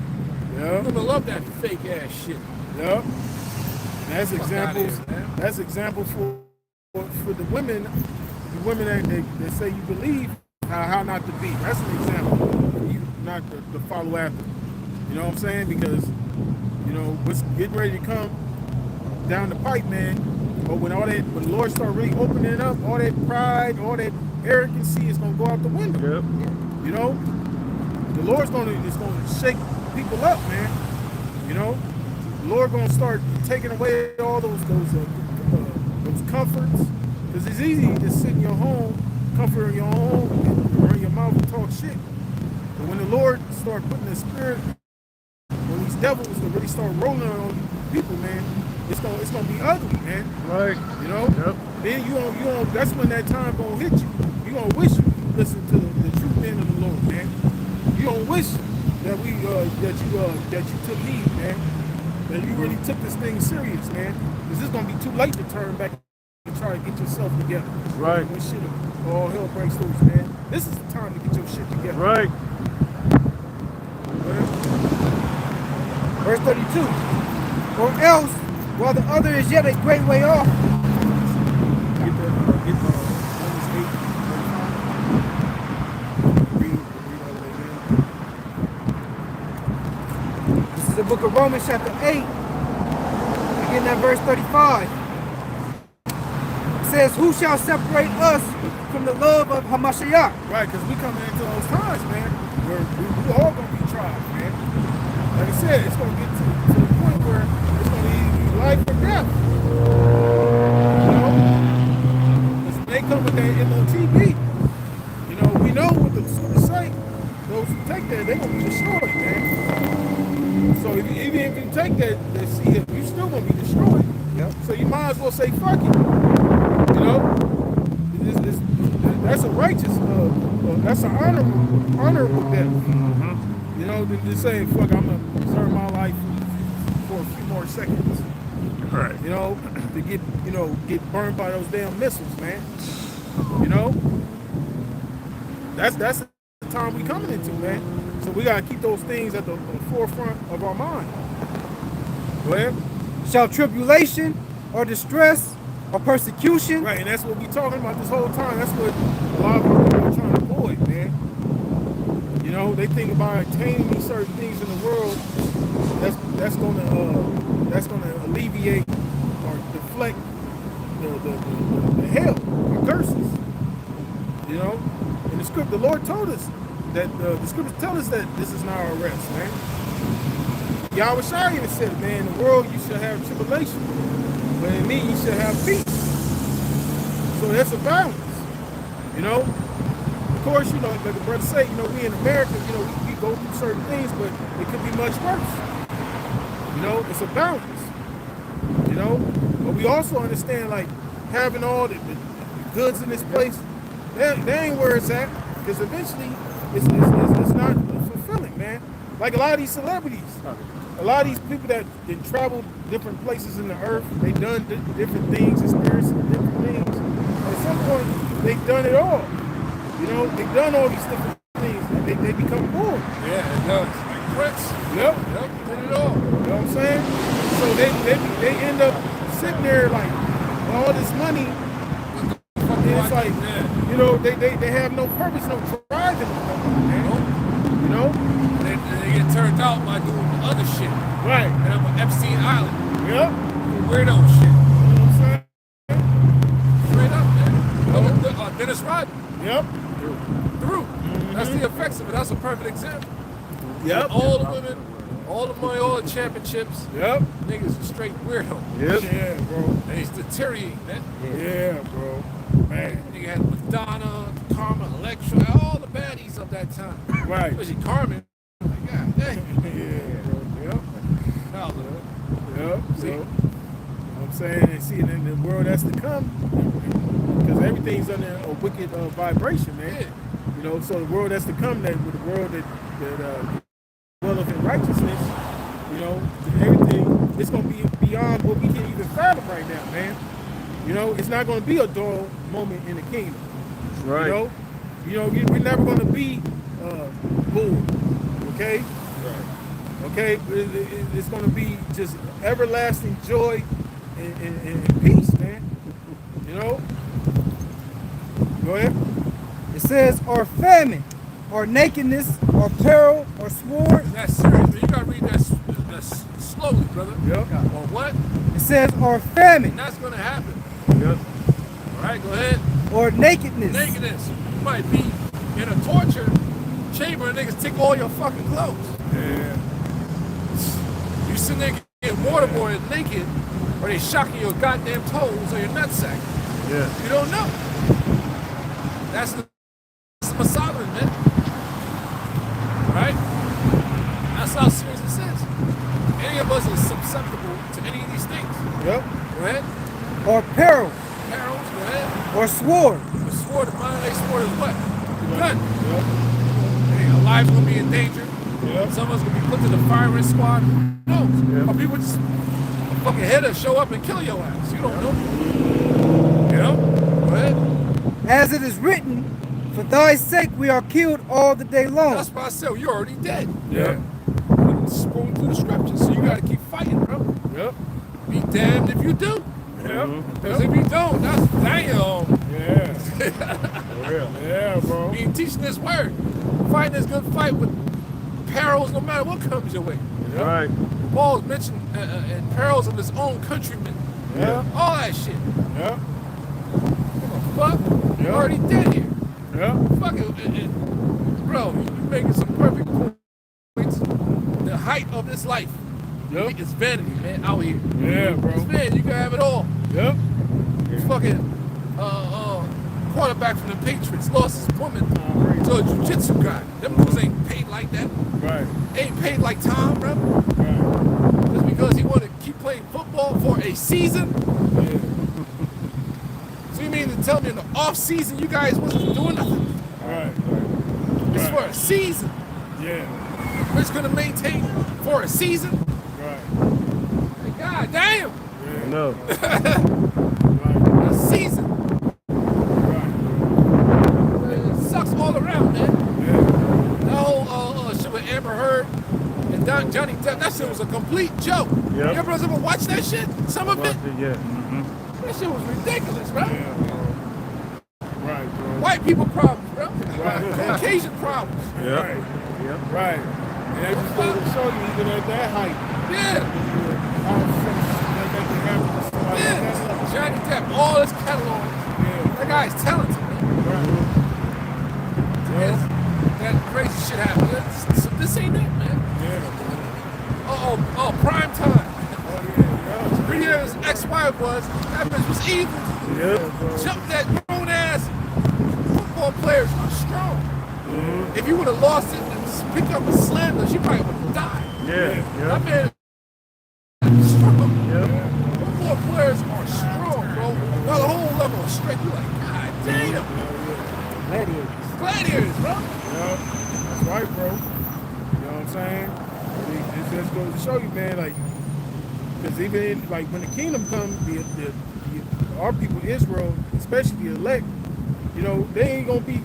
Speaker 1: Yeah.
Speaker 4: You're gonna love that fake ass shit.
Speaker 1: Yep. That's
Speaker 4: Fuck
Speaker 1: examples.
Speaker 4: outta here, man.
Speaker 1: That's examples for the women that say you believe how not to be. That's an example for you not to follow after. You know what I'm saying? Because you know what's getting ready to come down the pipe, man. But when the Lord start really opening it up, all that pride, all that arrogancy is gonna go out the window.
Speaker 2: Yep.
Speaker 1: You know, the Lord's gonna shake people up, man. You know, the Lord gonna start taking away all those comforts, because it's easy to sit in your home, comfort in your home, and run your mouth and talk shit. But when the Lord start putting the spirit, when these devils to really start rolling on people, man, it's gonna be ugly, man.
Speaker 2: Right.
Speaker 1: You know.
Speaker 2: Yep.
Speaker 1: Then you don't. That's when that time gonna hit you. You gonna wish you listen to the true men of the Lord, man. You gonna wish that that you took heed, man. That you really took this thing serious, man. Because it's gonna be too late to turn back and try to get yourself together.
Speaker 2: Right.
Speaker 1: When shit all hell breaks loose, man. This is the time to get your shit together.
Speaker 2: Right.
Speaker 3: Verse 32. Or else, while the other is yet a great way off,
Speaker 1: Get Romans 8, read all the way down.
Speaker 3: this is the book of Romans chapter 8, beginning at verse 35. It says, who shall separate us from the love of Hamashiach?
Speaker 1: Right, because we coming into those times, man, where we all gonna be tried, man. Like I said, it's gonna get to the point where it's gonna either be life or death. You know? Because they come with that MOTB. You know, we know what the scriptures say. Those who take that, they're gonna be destroyed, man. So even if you take that seed, you still gonna be destroyed.
Speaker 3: Yep.
Speaker 1: So you might as well say fuck it. You know? That's a righteous, that's an honorable death. You know, to say, fuck, I'm gonna preserve my life for a few more seconds.
Speaker 5: Right.
Speaker 1: You know, to get burned by those damn missiles, man. You know? That's the time we coming into, man. So we gotta keep those things at the forefront of our mind. Go ahead.
Speaker 3: Shall tribulation or distress or persecution?
Speaker 1: Right, and that's what we talking about this whole time. That's what a lot of people are trying to avoid, man. You know, they think about attaining these certain things in the world that's gonna alleviate or deflect the hell, the curses. You know, and the Lord told us that the scriptures tell us that this is not our rest, man. Yahweh even said, man, in the world you shall have tribulation, but in me you shall have peace. So that's a balance, you know. Of course, you know, like the brother say, you know, we in America, you know, we go through certain things, but it could be much worse. You know, it's a balance. You know, but we also understand like having all the goods in this place, that ain't where it's at. Because eventually, it's not fulfilling, man. Like a lot of these celebrities, a lot of these people that travel different places in the earth, they've done different things, experienced different things. At some point, they've done it all. You know, they've done all these different things, and they become bored.
Speaker 4: Yeah, it does. Like Prince.
Speaker 1: Yep.
Speaker 4: Yep, did it all.
Speaker 1: You know what I'm saying? So they end up sitting there like all this money. And it's like, you know, they have no purpose, no drive in them, man. You know?
Speaker 4: They get turned out by doing the other shit.
Speaker 1: Right.
Speaker 4: And I'm on Epstein Island.
Speaker 1: Yep.
Speaker 4: Weirdo shit.
Speaker 1: You know what I'm saying?
Speaker 4: Straight up, man. Dennis Rodman.
Speaker 1: Yep.
Speaker 4: Through. That's the effects of it. That's a perfect example.
Speaker 1: Yep.
Speaker 4: All the women, all the money, all the championships.
Speaker 1: Yep.
Speaker 4: Niggas are straight weirdo.
Speaker 1: Yep. Yeah, bro.
Speaker 4: They deteriorate, man.
Speaker 1: Yeah, bro. Man.
Speaker 4: Nigga had Madonna, Carmen, Electra, all the baddies of that time.
Speaker 1: Right.
Speaker 4: Especially Carmen. Like, God dang.
Speaker 1: Yeah, bro. Yep.
Speaker 4: Hell,
Speaker 1: Yep.
Speaker 4: See?
Speaker 1: You know what I'm saying? And see, in the world that's to come, because everything's under a wicked vibration, man.
Speaker 4: Yeah.
Speaker 1: You know, so the world that's to come, that with the world that dwelleth in righteousness, you know, everything, it's going to be beyond what we can even fathom right now, man. You know, it's not going to be a dull moment in the kingdom.
Speaker 2: Right.
Speaker 1: You know, we're never going to be bored, okay?
Speaker 4: Right.
Speaker 1: Okay? It's going to be just everlasting joy and peace, man. You know? Go ahead.
Speaker 3: It says, or famine, or nakedness, or peril, or sword.
Speaker 4: That's serious, man. You gotta read that slowly, brother.
Speaker 1: Yep.
Speaker 4: Or what?
Speaker 3: It says, or famine,
Speaker 4: And that's gonna happen.
Speaker 1: Yep.
Speaker 4: All right, go ahead.
Speaker 3: or nakedness.
Speaker 4: Nakedness. You might be in a torture chamber and niggas take all your fucking clothes.
Speaker 1: Yeah.
Speaker 4: You sitting there getting waterboarded naked, or they shocking your goddamn toes or your nutsack.
Speaker 1: Yeah.
Speaker 4: You don't know. That's the Masalah, man. Right? That's how serious this is. Any of us is susceptible to any of these things.
Speaker 1: Yep.
Speaker 4: Go ahead.
Speaker 3: Or peril,
Speaker 4: Perils, go ahead.
Speaker 3: or sword.
Speaker 4: The sword, the modern day sword is what? The gun.
Speaker 1: Yep.
Speaker 4: Hey, our lives gonna be in danger.
Speaker 1: Yep.
Speaker 4: Some of us gonna be put to the firing squad. Who knows?
Speaker 1: Yep.
Speaker 4: Or people just fucking head to show up and kill your ass. You don't know. You know? Go ahead.
Speaker 3: As it is written, for thy sake we are killed all the day long.
Speaker 4: That's why I said you're already dead.
Speaker 1: Yeah.
Speaker 4: Scrolling through the scriptures, so you gotta keep fighting, bro.
Speaker 1: Yep.
Speaker 4: Be damned if you do.
Speaker 1: Yep.
Speaker 4: Because if you don't, that's damn.
Speaker 1: Yeah. For real. Yeah, bro.
Speaker 4: Being teaching this word. Fighting this good fight with perils no matter what comes your way.
Speaker 1: Yep.
Speaker 2: Right.
Speaker 4: Paul's mentioned and perils of his own countrymen.
Speaker 1: Yeah.
Speaker 4: All that shit.
Speaker 1: Yep.
Speaker 4: Fuck.
Speaker 1: Yeah.
Speaker 4: You're already dead here.
Speaker 1: Yep.
Speaker 4: Fuck it. Bro, you're making some perfect points. The height of this life
Speaker 1: Yep.
Speaker 4: is vanity, man, out here.
Speaker 1: Yeah, bro.
Speaker 4: It's vanity. You can have it all.
Speaker 1: Yep.
Speaker 4: Fucking quarterback from the Patriots lost his woman to a jiu-jitsu guy. Them dudes ain't paid like that.
Speaker 1: Right.
Speaker 4: They ain't paid like Tom, bro.
Speaker 1: Right.
Speaker 4: Just because he wanted to keep playing football for a season.
Speaker 1: Yeah.
Speaker 4: So you mean to tell me in the off season you guys wasn't doing nothing?
Speaker 1: Right.
Speaker 4: It's
Speaker 1: Right.
Speaker 4: for a season.
Speaker 1: Yeah.
Speaker 4: We're just gonna maintain for a season.
Speaker 1: Right.
Speaker 4: Like, God damn,
Speaker 1: Yeah.
Speaker 2: No.
Speaker 1: Right.
Speaker 4: a season.
Speaker 1: Right.
Speaker 4: It sucks all around, man.
Speaker 1: Yeah.
Speaker 4: That whole shit with Amber Heard and Johnny Depp, that shit was a complete joke.
Speaker 2: Yep.
Speaker 4: You ever watch that shit? Some of it?
Speaker 2: Yeah.
Speaker 4: That shit was ridiculous, bro.
Speaker 1: Yeah, bro. Right, bro.
Speaker 4: White people problems, bro.
Speaker 1: Right.
Speaker 4: Caucasian problems.
Speaker 2: Yep.
Speaker 1: Right.
Speaker 2: Yep.
Speaker 1: Right. And they just go to show you even at that height.
Speaker 4: Yeah.
Speaker 1: How that can happen to somebody like
Speaker 4: Yeah.
Speaker 1: that.
Speaker 4: Johnny Depp, all his catalog.
Speaker 1: Yeah.
Speaker 4: That guy's talented, man.
Speaker 1: Right.
Speaker 4: Yes. That crazy shit happened. This ain't it, man.
Speaker 1: Yeah.
Speaker 4: Oh, prime time.
Speaker 1: Oh, yeah.
Speaker 4: 3 years ex-wife was, that bitch was evil.
Speaker 1: Yeah.
Speaker 4: Jumped that grown ass football players are strong. If you would have lost it in pick up and slam her, she probably would have died.
Speaker 5: Yeah.
Speaker 4: That man is strong.
Speaker 5: Yeah.
Speaker 4: Football players are strong, bro. Now the whole level of strength, you're like, God damn. Gladiators, bro.
Speaker 1: Yeah, that's right, bro. You know what I'm saying? It just goes to show you, man, like, because even like when the kingdom comes, our people, Israel, especially the elect, you know, they ain't gonna be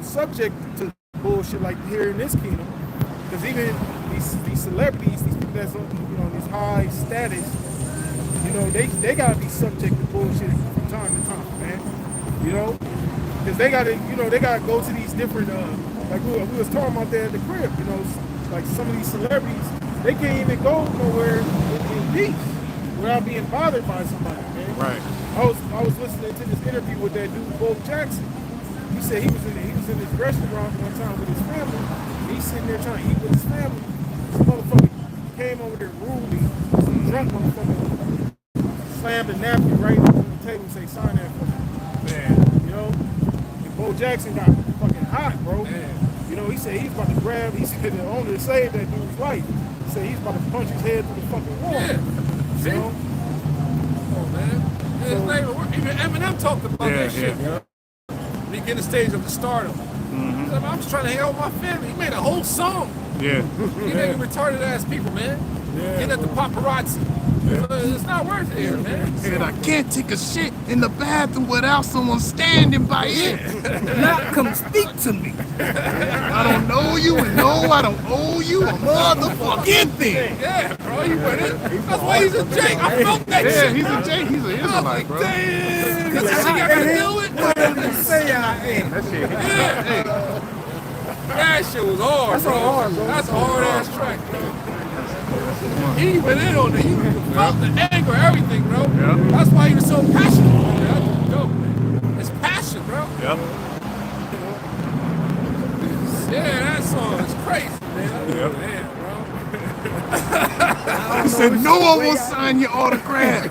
Speaker 1: subject to bullshit like here in this kingdom. Because even these celebrities, these people that's on, you know, this high status, you know, they gotta be subject to bullshit from time to time, man. You know, because they gotta go to these different, like we was talking about there at the crib, you know, like some of these celebrities, they can't even go nowhere in peace without being bothered by somebody, man.
Speaker 5: Right.
Speaker 1: I was listening to this interview with that dude, Bo Jackson. He said he was in this restaurant one time with his family. He's sitting there trying to eat with his family. This motherfucker came over there rudely. Some drunk motherfucker slammed a napkin right on the table and say, "Sign that for me."
Speaker 5: Man.
Speaker 1: You know? And Bo Jackson got fucking hot, bro.
Speaker 4: Man.
Speaker 1: You know, he said he's about to grab, he said the owner saved that dude's life. He said he's about to punch his head through the fucking wall.
Speaker 4: Yeah. See?
Speaker 1: You know?
Speaker 4: Oh, man. His name, even Eminem talked about that shit.
Speaker 5: Yeah.
Speaker 4: When he get in the stage of the stardom. He said, I'm just trying to hang out with my family. He made a whole song.
Speaker 5: Yeah.
Speaker 4: He made retarded ass people, man.
Speaker 1: Yeah,
Speaker 4: Getting at the paparazzi. It's not worth it here, man.
Speaker 5: Said I can't take a shit in the bathroom without someone standing by it.
Speaker 3: Not come speak to me.
Speaker 5: I don't know you, and no, I don't owe you a motherfucking thing.
Speaker 4: Yeah, bro, he went in. That's why he's a Jake. I felt that
Speaker 5: Yeah,
Speaker 4: shit.
Speaker 5: he's
Speaker 4: bro.
Speaker 5: a Jake. He's an
Speaker 4: I was
Speaker 5: Israelite,
Speaker 4: like,
Speaker 5: bro.
Speaker 4: damn. That's the shit I gotta deal with.
Speaker 3: Say I am.
Speaker 5: That shit.
Speaker 4: Yeah. That shit was hard,
Speaker 3: That's
Speaker 4: bro.
Speaker 3: hard, bro.
Speaker 4: That's a hard ass track, bro. He went in on it. He felt the anger, everything, bro.
Speaker 5: Yeah.
Speaker 4: That's why he was so passionate about it. That's dope, man. It's passion, bro.
Speaker 5: Yep.
Speaker 4: Yeah, that song is crazy, man.
Speaker 5: Yep.
Speaker 4: Man, bro.
Speaker 5: He said, no one will sign your autograph.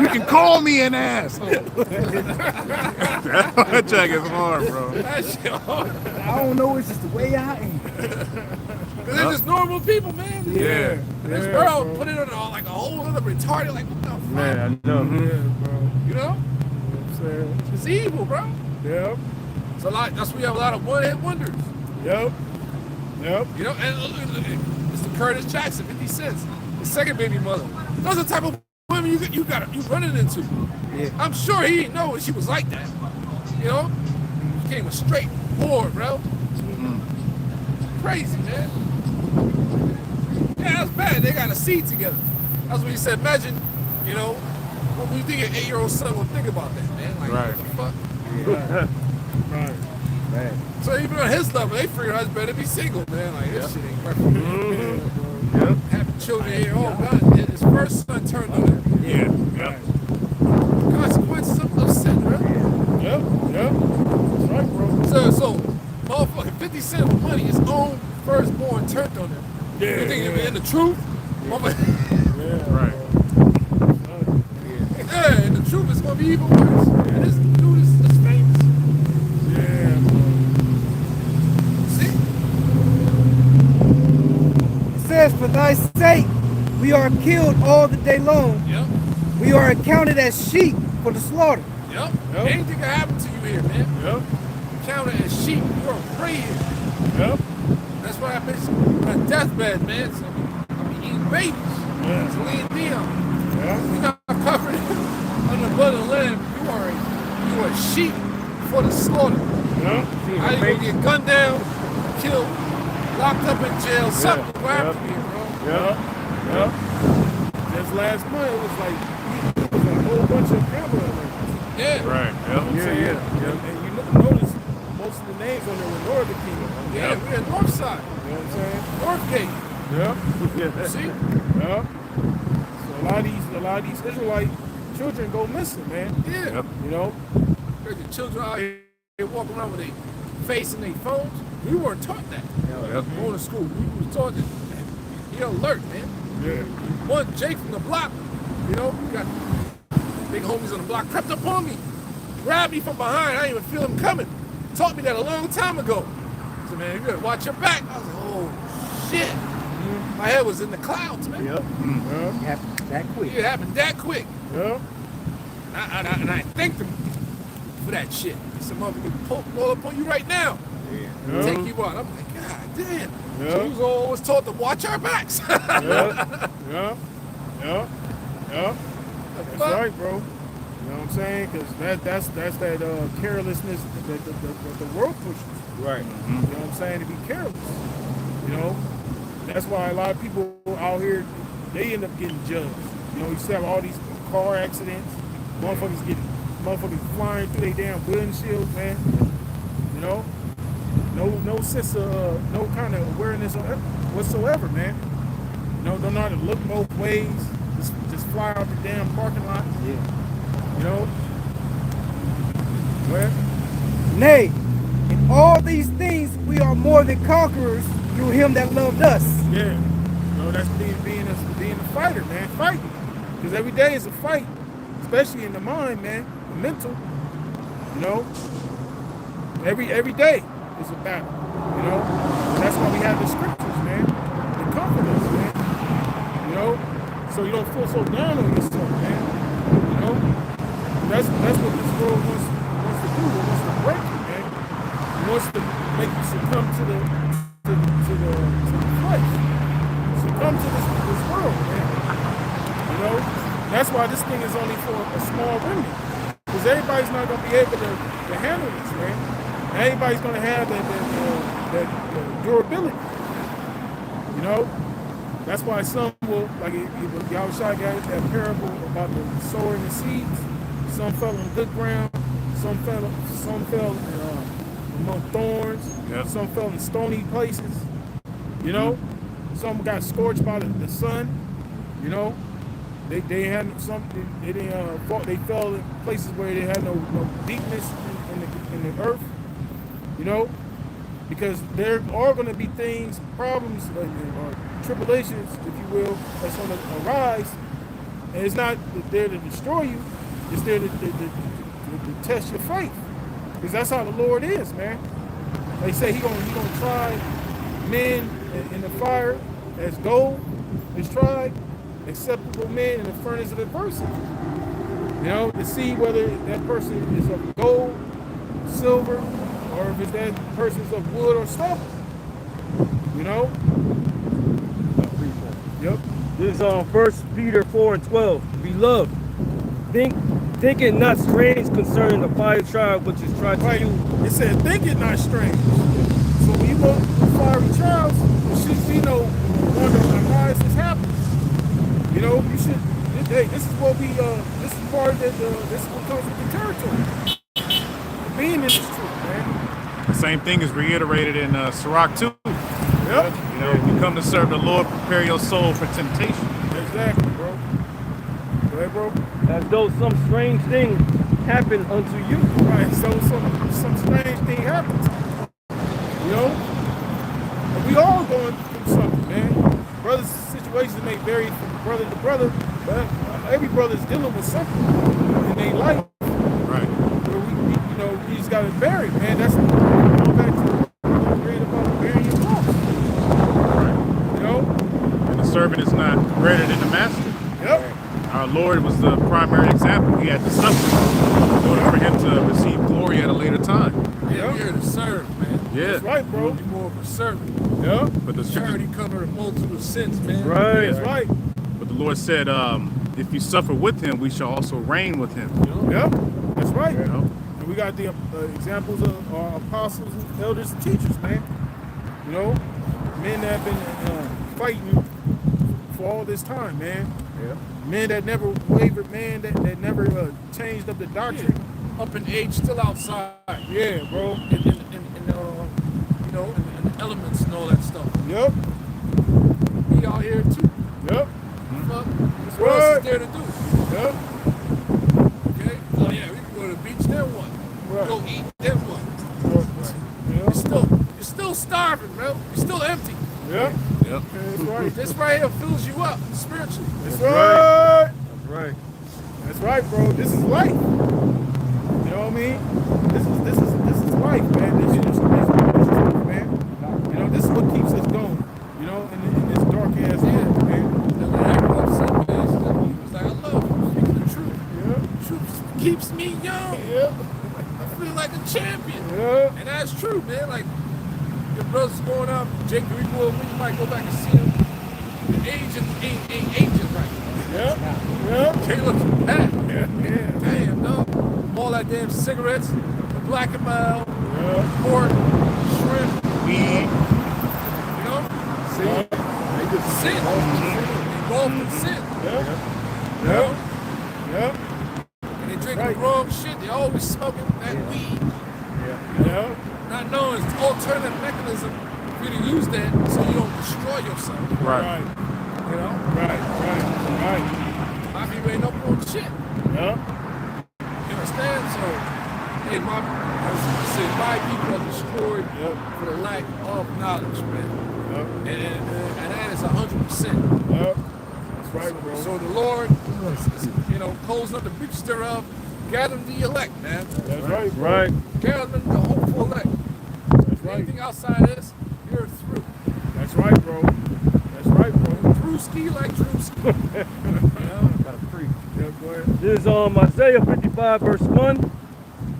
Speaker 5: You can call me an asshole. That track is hard, bro.
Speaker 4: That shit hard.
Speaker 3: I don't know, it's just the way I am.
Speaker 4: Because they're just normal people, man.
Speaker 5: Yeah.
Speaker 4: This girl put it on like a whole other retarded, like, what the fuck?
Speaker 2: Man, I know.
Speaker 1: Yeah, bro.
Speaker 4: You know?
Speaker 1: I'm saying.
Speaker 4: It's evil, bro.
Speaker 1: Yep.
Speaker 4: It's a lot. That's why we have a lot of one-hit wonders.
Speaker 1: Yep. Yep.
Speaker 4: You know? And Mr. Curtis Jackson, 50 Cent, his second baby mother. Those are the type of women you running into.
Speaker 3: Yeah.
Speaker 4: I'm sure he didn't know she was like that. You know? She came a straight whore, bro. Crazy, man. Yeah, that's bad. They got a seed together. That's what he said. Imagine, you know, what do you think an 8-year-old son would think about that, man? Like,
Speaker 5: Right.
Speaker 4: what the fuck?
Speaker 1: Right.
Speaker 2: Man.
Speaker 4: So even on his level, they figured it's better to be single, man. Like, this shit ain't right for me.
Speaker 5: Yep.
Speaker 4: Having children here, oh God, his first son turned on him.
Speaker 5: Yeah. Yep.
Speaker 4: Consequences of sin, bro.
Speaker 1: Yep. Yep. That's right, bro.
Speaker 4: So, motherfucking 50 Cent with money, his own firstborn turned on him.
Speaker 1: Yeah,
Speaker 4: You think
Speaker 1: yeah.
Speaker 4: in the truth?
Speaker 1: Yeah.
Speaker 5: Right.
Speaker 4: Yeah, and the truth is gonna be even worse. And this dude is famous.
Speaker 1: Yeah,
Speaker 4: See?
Speaker 3: It says, for thy sake, we are killed all the day long.
Speaker 4: Yep.
Speaker 3: We are accounted as sheep for the slaughter.
Speaker 4: Yep.
Speaker 1: Yep.
Speaker 4: Anything can happen to you here, man.
Speaker 1: Yep.
Speaker 4: Counted as sheep. You're a prey here.
Speaker 1: Yep.
Speaker 4: That's why I bitch on a deathbed, man. So I be eating babies.
Speaker 1: Yeah.
Speaker 4: Celine Dion.
Speaker 1: Yeah.
Speaker 4: You're not covered on the blood of the lamb. You are a sheep for the slaughter.
Speaker 1: Yeah.
Speaker 4: How you gonna get gunned down, killed, locked up in jail, something will happen to you, bro.
Speaker 1: Yeah. Yeah. Just last month, it was like a whole bunch of camera alerts.
Speaker 4: Yeah.
Speaker 5: Right.
Speaker 1: You know what I'm saying? And you notice most of the names on there were Northern Kingdom.
Speaker 4: Yeah, we're at North Side,
Speaker 1: You know what I'm saying?
Speaker 4: Northgate.
Speaker 1: Yeah.
Speaker 4: See?
Speaker 1: Yeah. So a lot of these Israelite children go missing, man.
Speaker 4: Yeah.
Speaker 5: Yep.
Speaker 1: You know?
Speaker 4: There's the children out here walking around with their face in their phones. We weren't taught that.
Speaker 5: Yep.
Speaker 4: Going to school, we were taught that. You're alert, man.
Speaker 1: Yeah.
Speaker 4: One Jake from the block, you know, we got big homies on the block crept up on me, grabbed me from behind. I didn't even feel him coming. Taught me that a long time ago. So, man, you better watch your back. I was like, oh, shit. My head was in the clouds, man.
Speaker 1: Yep.
Speaker 3: It happened that quick.
Speaker 4: It happened that quick.
Speaker 1: Yep.
Speaker 4: And I thanked him for that shit. Some motherfucker pull up on you right now.
Speaker 1: Yeah.
Speaker 4: Take you out. I'm like, God damn.
Speaker 1: Yeah.
Speaker 4: So we was always taught to watch our backs.
Speaker 1: Yeah. Yeah. Yeah. Yeah. That's right, bro. You know what I'm saying? Because that's that carelessness that the world pushes.
Speaker 2: Right.
Speaker 1: You know what I'm saying? To be careless. You know? That's why a lot of people out here, they end up getting judged. You know, you see all these car accidents, motherfuckers flying through their damn windshields, man. You know? No sense of, no kind of awareness whatsoever, man. You know, don't know how to look both ways. Just fly out the damn parking lot.
Speaker 2: Yeah.
Speaker 1: You know? Well,
Speaker 3: Nay, in all these things we are more than conquerors through him that loved us.
Speaker 1: yeah. You know, that's being a fighter, man. Fighting. Because every day is a fight. Especially in the mind, man. The mental. You know? Every day is a battle. You know? And that's why we have the scriptures, man. The confidence, man. You know? So you don't feel so down on yourself, man. You know? That's what this world wants to do. It wants to break you, man. It wants to make you succumb to the flesh. Succumb to this world, man. You know? That's why this thing is only for a small remnant. Because everybody's not gonna be able to handle this, man. Everybody's gonna have that durability. You know? That's why some will, like y'all got that parable about the sowing the seeds. Some fell on good ground. Some fell among thorns.
Speaker 5: Yep.
Speaker 1: Some fell in stony places. You know, some got scorched by the sun. You know, they had something. They fell in places where they had no deepness in the earth. You know, because there are going to be things, problems, or tribulations, if you will, that's going to arise, and it's not there to destroy you. It's there to test your faith, because that's how the Lord is, man. They say He gonna try men in the fire as gold is tried, acceptable men in the furnace of adversity. You know, to see whether that person is of gold, silver, or if that person's of wood or stubble. You know? Yep.
Speaker 2: This is on 1 Peter 4:12. Beloved, think it not strange concerning the fiery trial which is tried to
Speaker 1: Right.
Speaker 2: you.
Speaker 1: It said, think it not strange. So when you go through fiery trials, you should see no wonder why this happens. You know, you should. Hey, this is what we. This is part of this is what comes with the territory. Being in this truth, man.
Speaker 5: The same thing is reiterated in Sirach 2.
Speaker 1: Yep.
Speaker 5: You know, you come to serve the Lord, prepare your soul for temptation.
Speaker 1: Exactly, bro. Go ahead, bro.
Speaker 2: As though some strange thing happened unto you.
Speaker 1: Right. So some strange thing happens. You know, and we all going through something, man. Brothers' situations may vary from brother to brother, but every brother's dealing with something in their life.
Speaker 5: Right.
Speaker 1: We just got to bury it, man. That's going back to what we read about burying your loss. You know?
Speaker 5: And the servant is not greater than the master.
Speaker 1: Yep.
Speaker 5: Our Lord was the primary example. He had to suffer in order for him to receive glory at a later time.
Speaker 4: Yeah, we're here to serve, man.
Speaker 5: Yeah.
Speaker 1: That's right, bro.
Speaker 4: You're more of a servant.
Speaker 1: Yep.
Speaker 5: But the
Speaker 4: Charity covered a multitude of sins, man.
Speaker 2: Right.
Speaker 1: That's right.
Speaker 5: But the Lord said, if you suffer with him, we shall also reign with him.
Speaker 1: Yep. That's right.
Speaker 5: You know?
Speaker 1: And we got the examples of our apostles, and elders, and teachers, man. You know, men that have been fighting for all this time, man.
Speaker 5: Yeah.
Speaker 1: Men that never wavered, man, that never changed up the doctrine.
Speaker 4: Up in age, still outside.
Speaker 1: Yeah, bro.
Speaker 4: And you know, and the elements and all that stuff.
Speaker 1: Yep.
Speaker 4: We out here too.
Speaker 1: Yep.
Speaker 4: Fuck.
Speaker 1: That's
Speaker 4: What else
Speaker 1: right.
Speaker 4: is there to do?
Speaker 1: Yep.
Speaker 4: Okay? Oh yeah, we can go to the beach, then what?
Speaker 1: Right.
Speaker 4: Go eat, then what?
Speaker 1: Yep.
Speaker 4: You're still starving, bro. You're still empty.
Speaker 1: Yep.
Speaker 5: Yep.
Speaker 1: That's right.
Speaker 4: This right here fills you up spiritually.
Speaker 1: That's right.
Speaker 2: That's right.
Speaker 1: That's right, bro. This is life. You know what I mean? This is life, man. This is truth, man. know, in this dark ass world, man.
Speaker 4: And the act upset, man. He was like, I love you. Speaking the truth.
Speaker 1: Yeah.
Speaker 4: Truth keeps me young.
Speaker 1: Yeah.
Speaker 4: I feel like a champion.
Speaker 1: Yeah.
Speaker 4: And that's true, man. Like, your brother's going out, Jake Greenwood, we might go back and see him. The agent ain't aging right.
Speaker 1: Yeah. Yeah.
Speaker 4: Caleb, that.
Speaker 1: Yeah.
Speaker 4: Damn, no. All that damn cigarettes, the Black and Mild,
Speaker 1: Yeah.
Speaker 4: pork, shrimp,
Speaker 5: Weed.
Speaker 4: you know?
Speaker 1: See?
Speaker 7: They just
Speaker 4: Sin. Involved in sin.
Speaker 1: Yeah.
Speaker 4: You know?
Speaker 1: Yeah.
Speaker 4: And they drinking
Speaker 1: Right.
Speaker 4: the wrong shit. They always smoking that weed.
Speaker 1: Yeah.
Speaker 4: Not knowing it's an alternative mechanism for you to use that so you don't destroy yourself.
Speaker 5: Right.
Speaker 4: You know?
Speaker 1: Right. Right.
Speaker 4: My people ain't no more shit.
Speaker 1: Yeah.
Speaker 4: You understand? So, hey, my people are destroyed for the lack of knowledge, man. And that is 100%.
Speaker 1: Yeah. That's right, bro.
Speaker 4: So the Lord, you know, closing up the breaches thereof, gathering the elect, man.
Speaker 1: That's right, bro.
Speaker 2: Right.
Speaker 4: Gathering the hopeful elect.
Speaker 1: That's right.
Speaker 4: Anything outside of this, you're through.
Speaker 1: That's right, bro. That's right, bro.
Speaker 4: Through ski like true ski. You know?
Speaker 2: Gotta preach.
Speaker 1: Yeah, go ahead.
Speaker 2: This is Isaiah 55 verse 1.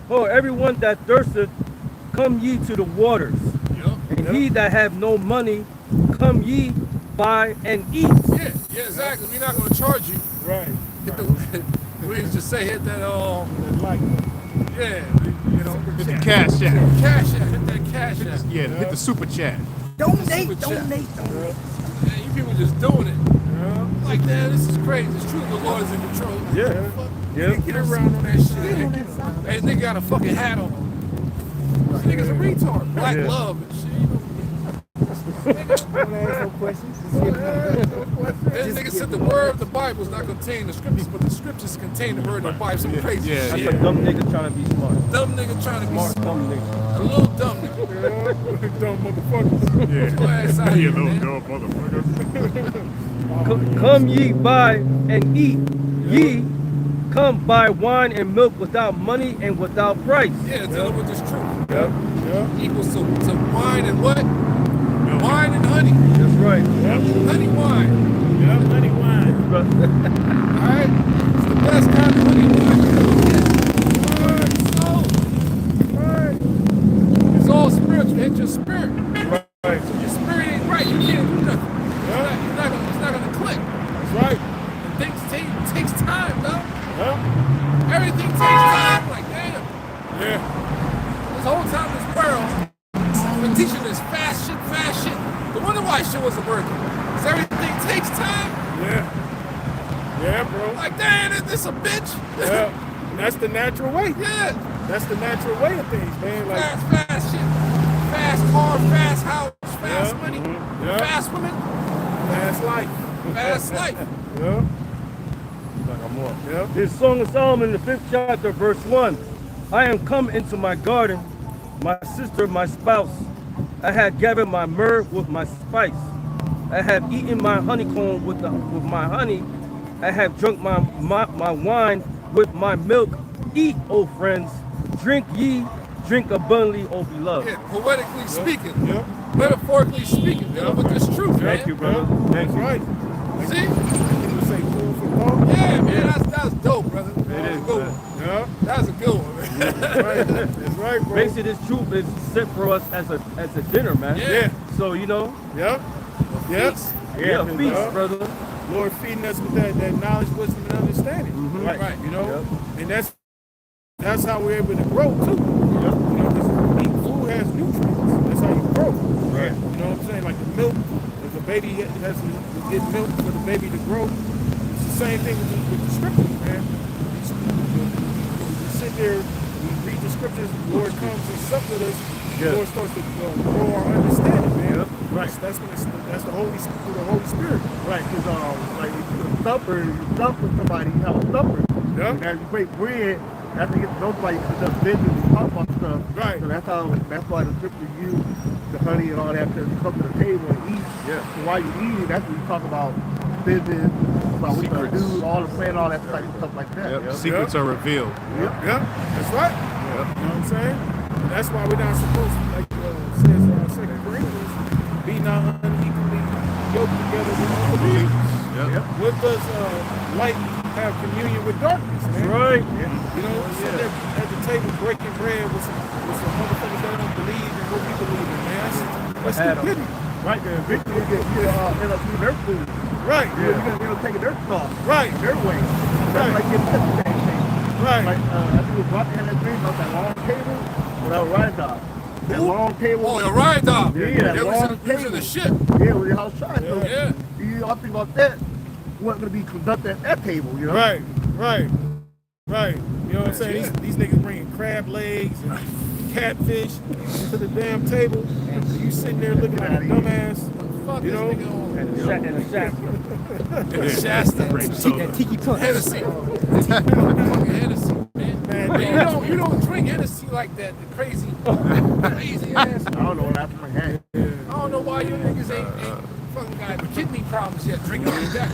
Speaker 2: Oh, everyone that thirsteth, come ye to the waters.
Speaker 4: Yep.
Speaker 2: And ye that have no money, come ye buy and eat.
Speaker 4: Yeah, exactly. We're not going to charge you.
Speaker 1: Right.
Speaker 4: Hit the, we just say hit that,
Speaker 1: That light.
Speaker 4: yeah, you know.
Speaker 5: Hit the cash app.
Speaker 4: Cash app, hit that cash app.
Speaker 5: Yeah, hit the super chat.
Speaker 3: Donate.
Speaker 4: Man, you people just doing it.
Speaker 1: Yeah.
Speaker 4: Like, man, this is crazy. It's true the Lord is in control.
Speaker 1: Yeah.
Speaker 4: Fuck.
Speaker 2: Yeah.
Speaker 4: Get around on that shit. Hey, nigga got a fucking hat on. This nigga's a retard. Black
Speaker 2: Yeah.
Speaker 4: love and shit. You know?
Speaker 3: Don't ask no questions. Just get
Speaker 4: This nigga said the word of the Bible is not contained in the scriptures, but the scriptures contain the word of the Bible. Some crazy
Speaker 5: Yeah,
Speaker 2: That's
Speaker 4: shit.
Speaker 2: a dumb nigga trying to be smart.
Speaker 4: Dumb nigga trying to be
Speaker 2: Smart
Speaker 4: smart.
Speaker 2: dumb nigga.
Speaker 4: A little dumb nigga.
Speaker 1: Yeah. Dumb motherfuckers.
Speaker 5: Yeah.
Speaker 4: Your ass out here,
Speaker 5: You
Speaker 4: man.
Speaker 5: little dumb motherfucker.
Speaker 2: Come ye buy and eat. Ye come buy wine and milk without money and without price.
Speaker 4: Yeah, tell him what this truth.
Speaker 1: Yep. Yeah.
Speaker 4: Equals to wine and what? Wine and honey.
Speaker 2: That's right.
Speaker 4: Honey wine.
Speaker 1: Yep. Honey wine.
Speaker 4: Alright? It's the best kind of honey wine you ever get. So, it's all spiritual. Hit your spirit.
Speaker 1: Right.
Speaker 4: So your spirit ain't right. You can't do nothing. It's not gonna click.
Speaker 1: That's right.
Speaker 4: And things takes time, though.
Speaker 1: Yeah.
Speaker 4: Everything takes time. Like, damn.
Speaker 1: Yeah.
Speaker 4: This whole time this world been teaching this fast shit. The wonder why shit wasn't working. Because everything takes time.
Speaker 1: Yeah. Yeah, bro.
Speaker 4: Like, damn, this a bitch.
Speaker 1: Yeah. That's the natural way.
Speaker 4: Yeah.
Speaker 1: That's the natural way of things, man. Like,
Speaker 4: Fast shit. Fast car, fast house, fast
Speaker 1: Yeah.
Speaker 4: money,
Speaker 1: Yeah.
Speaker 4: fast women,
Speaker 1: fast life.
Speaker 4: fast life.
Speaker 1: Yeah.
Speaker 2: Yeah. This Song of Solomon, the 5th chapter, verse 1. I am come into my garden, my sister, my spouse. I have gathered my myrrh with my spice. I have eaten my honeycomb with my honey. I have drunk my wine with my milk. Eat, O friends. Drink ye, drink abundantly, O beloved.
Speaker 4: Yeah, poetically speaking,
Speaker 1: Yeah.
Speaker 4: metaphorically speaking, dealing with this truth, man.
Speaker 2: Thank you, brother.
Speaker 1: That's right.
Speaker 4: See?
Speaker 1: You say food for thought.
Speaker 4: Yeah, man, that's dope, brother.
Speaker 2: It
Speaker 4: That's
Speaker 2: is,
Speaker 4: a good
Speaker 2: man.
Speaker 4: one.
Speaker 1: Yeah.
Speaker 4: That's a good one.
Speaker 1: That's right. That's right, bro.
Speaker 2: Basically, this truth is set for us as a dinner, man.
Speaker 4: Yeah.
Speaker 2: So, you know,
Speaker 1: Yeah. Yes.
Speaker 2: yeah, a feast,
Speaker 1: Yeah.
Speaker 2: brother.
Speaker 1: Lord feeding us with that knowledge, wisdom, and understanding.
Speaker 4: Right.
Speaker 1: You know,
Speaker 2: Yep.
Speaker 1: and that's how we're able to grow too. You know, because food has nutrients. That's how you grow.
Speaker 2: Right.
Speaker 1: You know what I'm saying? Like the milk, if the baby has to get milk for the baby to grow, it's the same thing with the scriptures, man. We sit there, we read the scriptures, the Lord comes and sup with us.
Speaker 2: Yeah.
Speaker 1: The Lord starts to grow our understanding, man.
Speaker 2: Yep.
Speaker 1: Right. That's the Holy Spirit.
Speaker 6: Right, because like if you suffer somebody, you have a supper.
Speaker 1: Yeah.
Speaker 6: And as you break bread, that's to get to know somebody, you can just visit and talk about stuff.
Speaker 1: Right.
Speaker 6: So that's why the scripture use the honey and all that, because you come to the table and eat.
Speaker 2: Yeah.
Speaker 6: So while you eat it, that's when you talk about business, about what you're gonna do, all the plan, all that stuff like that.
Speaker 5: Yep.
Speaker 6: you know?
Speaker 5: Secrets are revealed.
Speaker 1: Yeah, that's right. You know what I'm saying? And that's why we're not supposed to, like says 2 Corinthians, be not unequally yoked together with unbelievers.
Speaker 5: Yep.
Speaker 1: What does light have communion with darkness, man?
Speaker 2: Right.
Speaker 1: You know, sitting there at the table breaking bread with some motherfuckers that don't believe in what we believe in, man. That's stupidity.
Speaker 6: Right there, victory you end up eating their food.
Speaker 1: Right.
Speaker 6: You're gonna end up taking their stuff.
Speaker 1: Right.
Speaker 6: Their way. That's
Speaker 1: Right.
Speaker 6: like getting the same thing.
Speaker 1: Right.
Speaker 6: Like I think it was Rock had that dream about that long table without a ride dog. That long table.
Speaker 4: Oh, your ride dog.
Speaker 6: Yeah,
Speaker 4: They
Speaker 6: that
Speaker 4: was
Speaker 6: long
Speaker 4: in the
Speaker 6: table.
Speaker 4: ship.
Speaker 6: Yeah, with your house shot. So
Speaker 4: Yeah.
Speaker 6: you all think about that. You weren't gonna be conducted at that table, you know?
Speaker 1: Right. You know what I'm saying? These niggas bringing crab legs and catfish to the damn table. And you sitting there looking like a dumbass.
Speaker 4: Fuck
Speaker 1: You
Speaker 4: this
Speaker 1: know?
Speaker 4: nigga on.
Speaker 2: And a shack.
Speaker 4: Shasta.
Speaker 5: Grape soda.
Speaker 2: And tiki punch.
Speaker 4: Hennessy. Fucking Hennessy, man.
Speaker 1: Man,
Speaker 4: You don't drink Hennessy like that. The crazy ass.
Speaker 6: I don't know what happened to my head.
Speaker 4: I don't know why you niggas ain't fucking got kidney problems yet drinking like that.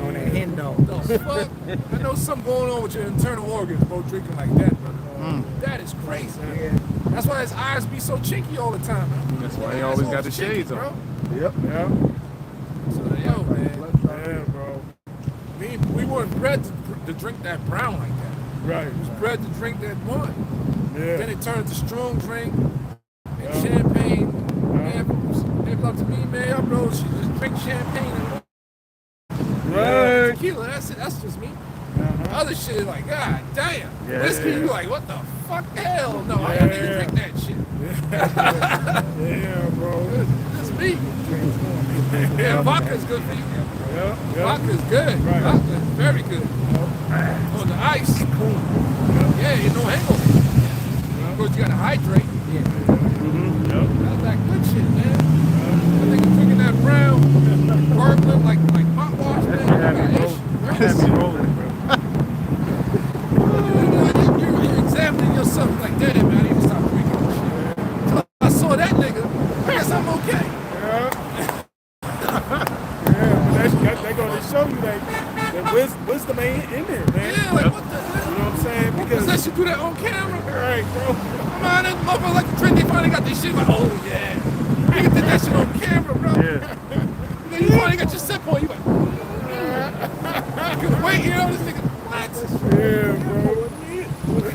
Speaker 3: On that hand dog.
Speaker 4: No, fuck. I know something going on with your internal organs, bro, drinking like that, brother. That is crazy.
Speaker 3: Yeah.
Speaker 4: That's why his eyes be so chinky all the time, man.
Speaker 5: That's why he
Speaker 4: His
Speaker 5: always
Speaker 4: eyes
Speaker 5: got the
Speaker 4: chinky,
Speaker 5: shades
Speaker 4: bro.
Speaker 5: on.
Speaker 6: Yep.
Speaker 1: Yeah.
Speaker 4: So, yo, man.
Speaker 1: Yeah, bro.
Speaker 4: We weren't bred to drink that brown like that.
Speaker 1: Right.
Speaker 4: We was bred to drink that one.
Speaker 1: Yeah.
Speaker 4: Then it turned to strong drink and champagne. Man, if up to me, man, I bro, she just drink champagne and
Speaker 1: Right.
Speaker 4: tequila. That's it. That's just me. Other shit is like, god damn. Whiskey, you like, what the fuck? Hell no, I can't even drink that shit.
Speaker 1: Yeah, bro.
Speaker 4: That's me. Yeah, vodka's good for you.
Speaker 1: Yeah.
Speaker 4: Vodka's good.
Speaker 1: Right.
Speaker 4: Vodka's very good. On the ice, yeah, you no hangover. Of course, you gotta hydrate. That's that good shit, man. I think you're drinking that brown, gargling like mouthwash, man. You're examining yourself like, damn, man, I need to stop drinking this shit. Till I saw that nigga, I guess I'm okay.
Speaker 1: They're going to show you that wisdom ain't in there, man.
Speaker 4: Yeah, like, what the hell?
Speaker 1: You know what I'm saying?
Speaker 4: Because that
Speaker 1: Because,
Speaker 4: shit do that on camera.
Speaker 1: right, bro.
Speaker 4: Come on, that motherfucker like the trend, they finally got this shit. Like, oh yeah. Nigga did that shit on camera, bro. Then you finally got your sip on, you like, you couldn't wait, you know, this nigga, what?
Speaker 1: Yeah, bro.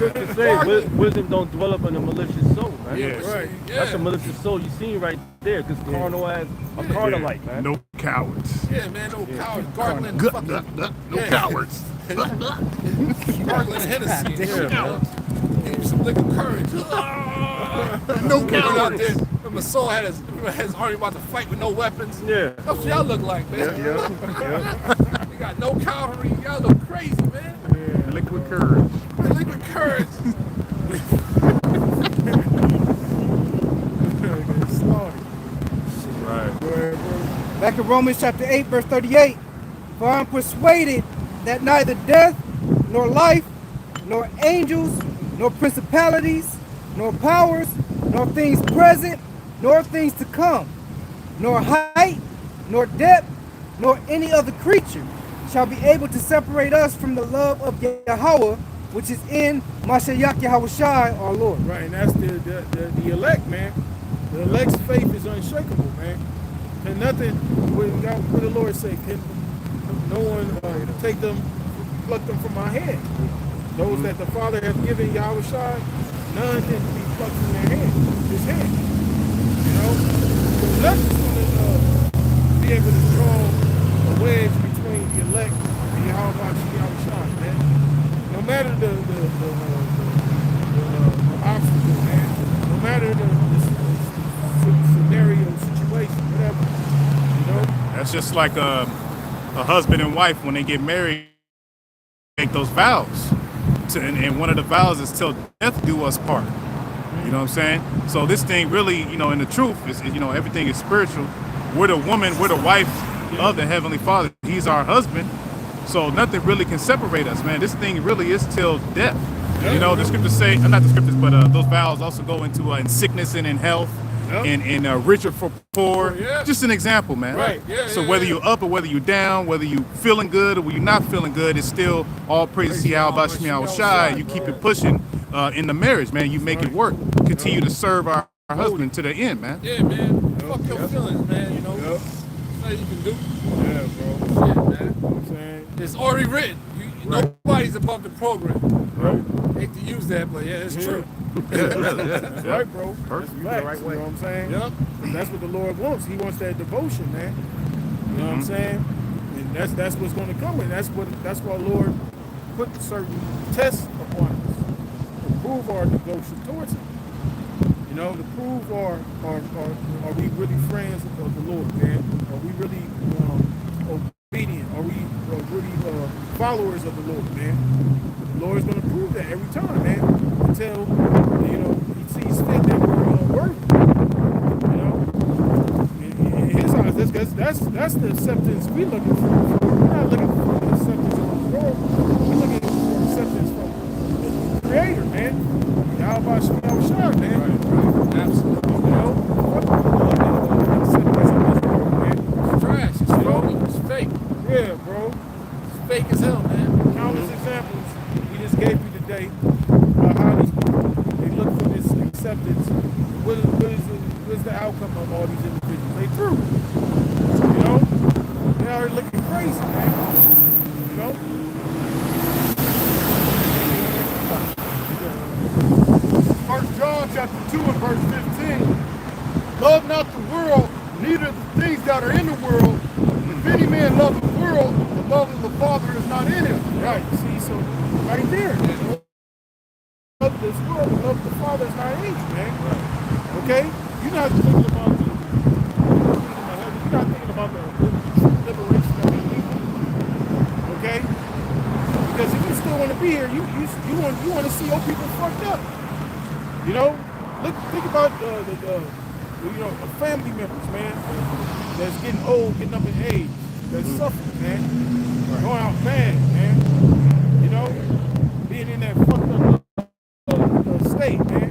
Speaker 2: To say wisdom don't dwell up in a malicious soul, man.
Speaker 5: Yeah.
Speaker 1: Right.
Speaker 4: Yeah.
Speaker 2: That's a malicious soul you seen right there, because carnal as a carnal like, man.
Speaker 5: No cowards.
Speaker 4: Yeah, man, no cowards, gargling
Speaker 5: Gut,
Speaker 4: fucking,
Speaker 5: gut, gut. No
Speaker 4: Yeah.
Speaker 5: cowards.
Speaker 4: gargling Hennessy.
Speaker 2: Yeah.
Speaker 4: Give you some liquid courage.
Speaker 5: No
Speaker 4: Out there,
Speaker 5: cowards.
Speaker 4: remember Saul had his army about to fight with no weapons.
Speaker 2: Yeah.
Speaker 4: That's what y'all look like, man. We got no cavalry. Y'all look crazy, man.
Speaker 5: Liquid courage.
Speaker 4: Liquid courage.
Speaker 5: Right.
Speaker 3: Back in Romans chapter 8, verse 38. For I am persuaded that neither death, nor life, nor angels, nor principalities, nor powers, nor things present, nor things to come, nor height, nor depth, nor any other creature shall be able to separate us from the love of Yahweh, which is in Mashiach Yahushai, our Lord.
Speaker 1: Right, and that's the elect, man. The elect's faith is unshakable, man. And nothing, what the Lord say, can no one take them, pluck them from my hand. Those that the Father has given Yahushai, none can be plucked from their hand, his hand. You know? So nothing's going to be able to draw a wedge between the elect and Yahushai, man. No matter the obstacle, man. No matter the scenario, situation, whatever. You know?
Speaker 5: That's just like a husband and wife when they get married, make those vows. And one of the vows is till death do us part. You know what I'm saying? So this thing really, in the truth is, everything is spiritual. We're the woman, we're the wife of the Heavenly Father. He's our husband. So nothing really can separate us, man. This thing really is till death. The scriptures say, not the scriptures, but those vows also go into in sickness and in health, in richer for poor.
Speaker 4: Yeah.
Speaker 5: Just an example, man.
Speaker 4: Right, yeah,
Speaker 5: So
Speaker 4: yeah,
Speaker 5: whether
Speaker 4: yeah.
Speaker 5: you're up or whether you're down, whether you're feeling good or whether you're not feeling good, it's still all praise to Yahweh Shai. You keep it pushing in the marriage, man. You make it work. Continue to serve our husband to the end, man.
Speaker 4: Yeah, man. Fuck your feelings, man. nothing you can do.
Speaker 1: Yeah, bro.
Speaker 4: Shit, man.
Speaker 1: You know what I'm saying?
Speaker 4: It's already written. Nobody's above the program.
Speaker 1: Right.
Speaker 4: Hate to use that, but yeah, it's true.
Speaker 1: That's right, bro.
Speaker 5: Perfect.
Speaker 1: That's facts,
Speaker 5: Right way.
Speaker 1: You know what I'm saying?
Speaker 4: Yep.
Speaker 1: That's what the Lord wants. He wants that devotion, man. You know what I'm saying? And that's what's going to come. And that's why Lord put certain tests upon us to prove our devotion towards Him. You know, to prove are we really friends of the Lord, man? Are we really obedient? Are we really followers of the Lord, man? The Lord's going to prove that every time, man. Until He sees fit that we're worthy. You know, in His eyes, that's the acceptance we looking for. We're not looking for the acceptance of the world. We're looking for acceptance from the Creator, man. YakalBA4GreatMillStone, man.
Speaker 4: Right. Absolutely.
Speaker 1: You know, acceptance of this world, man.
Speaker 4: It's trash. It's phony. It's fake.
Speaker 1: Yeah, bro.
Speaker 4: It's fake as hell, man.
Speaker 1: Countless examples we just gave you today about how these people they look for this acceptance. What is the outcome of all these individuals? They through. You know? They are looking crazy, man. You know?
Speaker 7: First John chapter 2 and verse 15. Love not the world, neither the things that are in the world. If any man love the world, the love of the Father is not in him.
Speaker 1: Right. See, so right there. Love this world, the love of the Father is not in you, man. Okay? You're not thinking about the you're not thinking about the liberation of the people. Okay? Because if you still want to be here, you want to see old people fucked up. You know? Think about the family members, man, that's getting old, getting up in age, that's suffering, man. Going out bad, man. You know? Being in that fucked up state, man.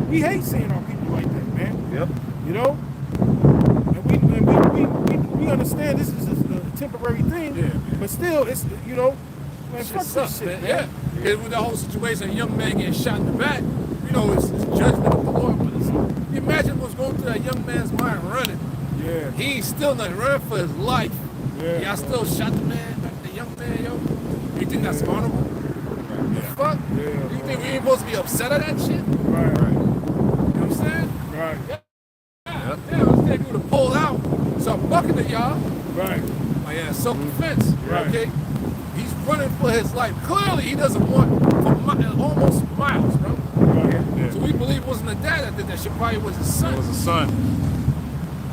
Speaker 1: We hate seeing our people like that, man.
Speaker 5: Yep.
Speaker 1: You know? And we understand this is just a temporary thing, but still, it's, you know, man, fuck this
Speaker 4: Sucks,
Speaker 1: shit,
Speaker 4: man.
Speaker 1: man.
Speaker 4: Yeah. Because with the whole situation, a young man getting shot in the back, you know, it's judgment of the Lord. But you imagine what's going through that young man's mind running.
Speaker 1: Yeah.
Speaker 4: He ain't still nothing, running for his life.
Speaker 1: Yeah.
Speaker 4: Y'all still shot the man, the young man, yo. You think that's honorable? The fuck?
Speaker 1: Yeah,
Speaker 4: You think we ain't supposed to be upset at that shit?
Speaker 1: Right.
Speaker 4: You know what I'm saying?
Speaker 1: Right.
Speaker 4: Yeah, instead you would have pulled out, start bucking at y'all.
Speaker 1: Right.
Speaker 4: Like, yeah, self-defense.
Speaker 1: Right.
Speaker 4: Okay? He's running for his life. Clearly, he doesn't want for almost miles, bro.
Speaker 1: Right.
Speaker 4: So we believe it wasn't the dad that did that shit. Probably was his son.
Speaker 5: It was a son.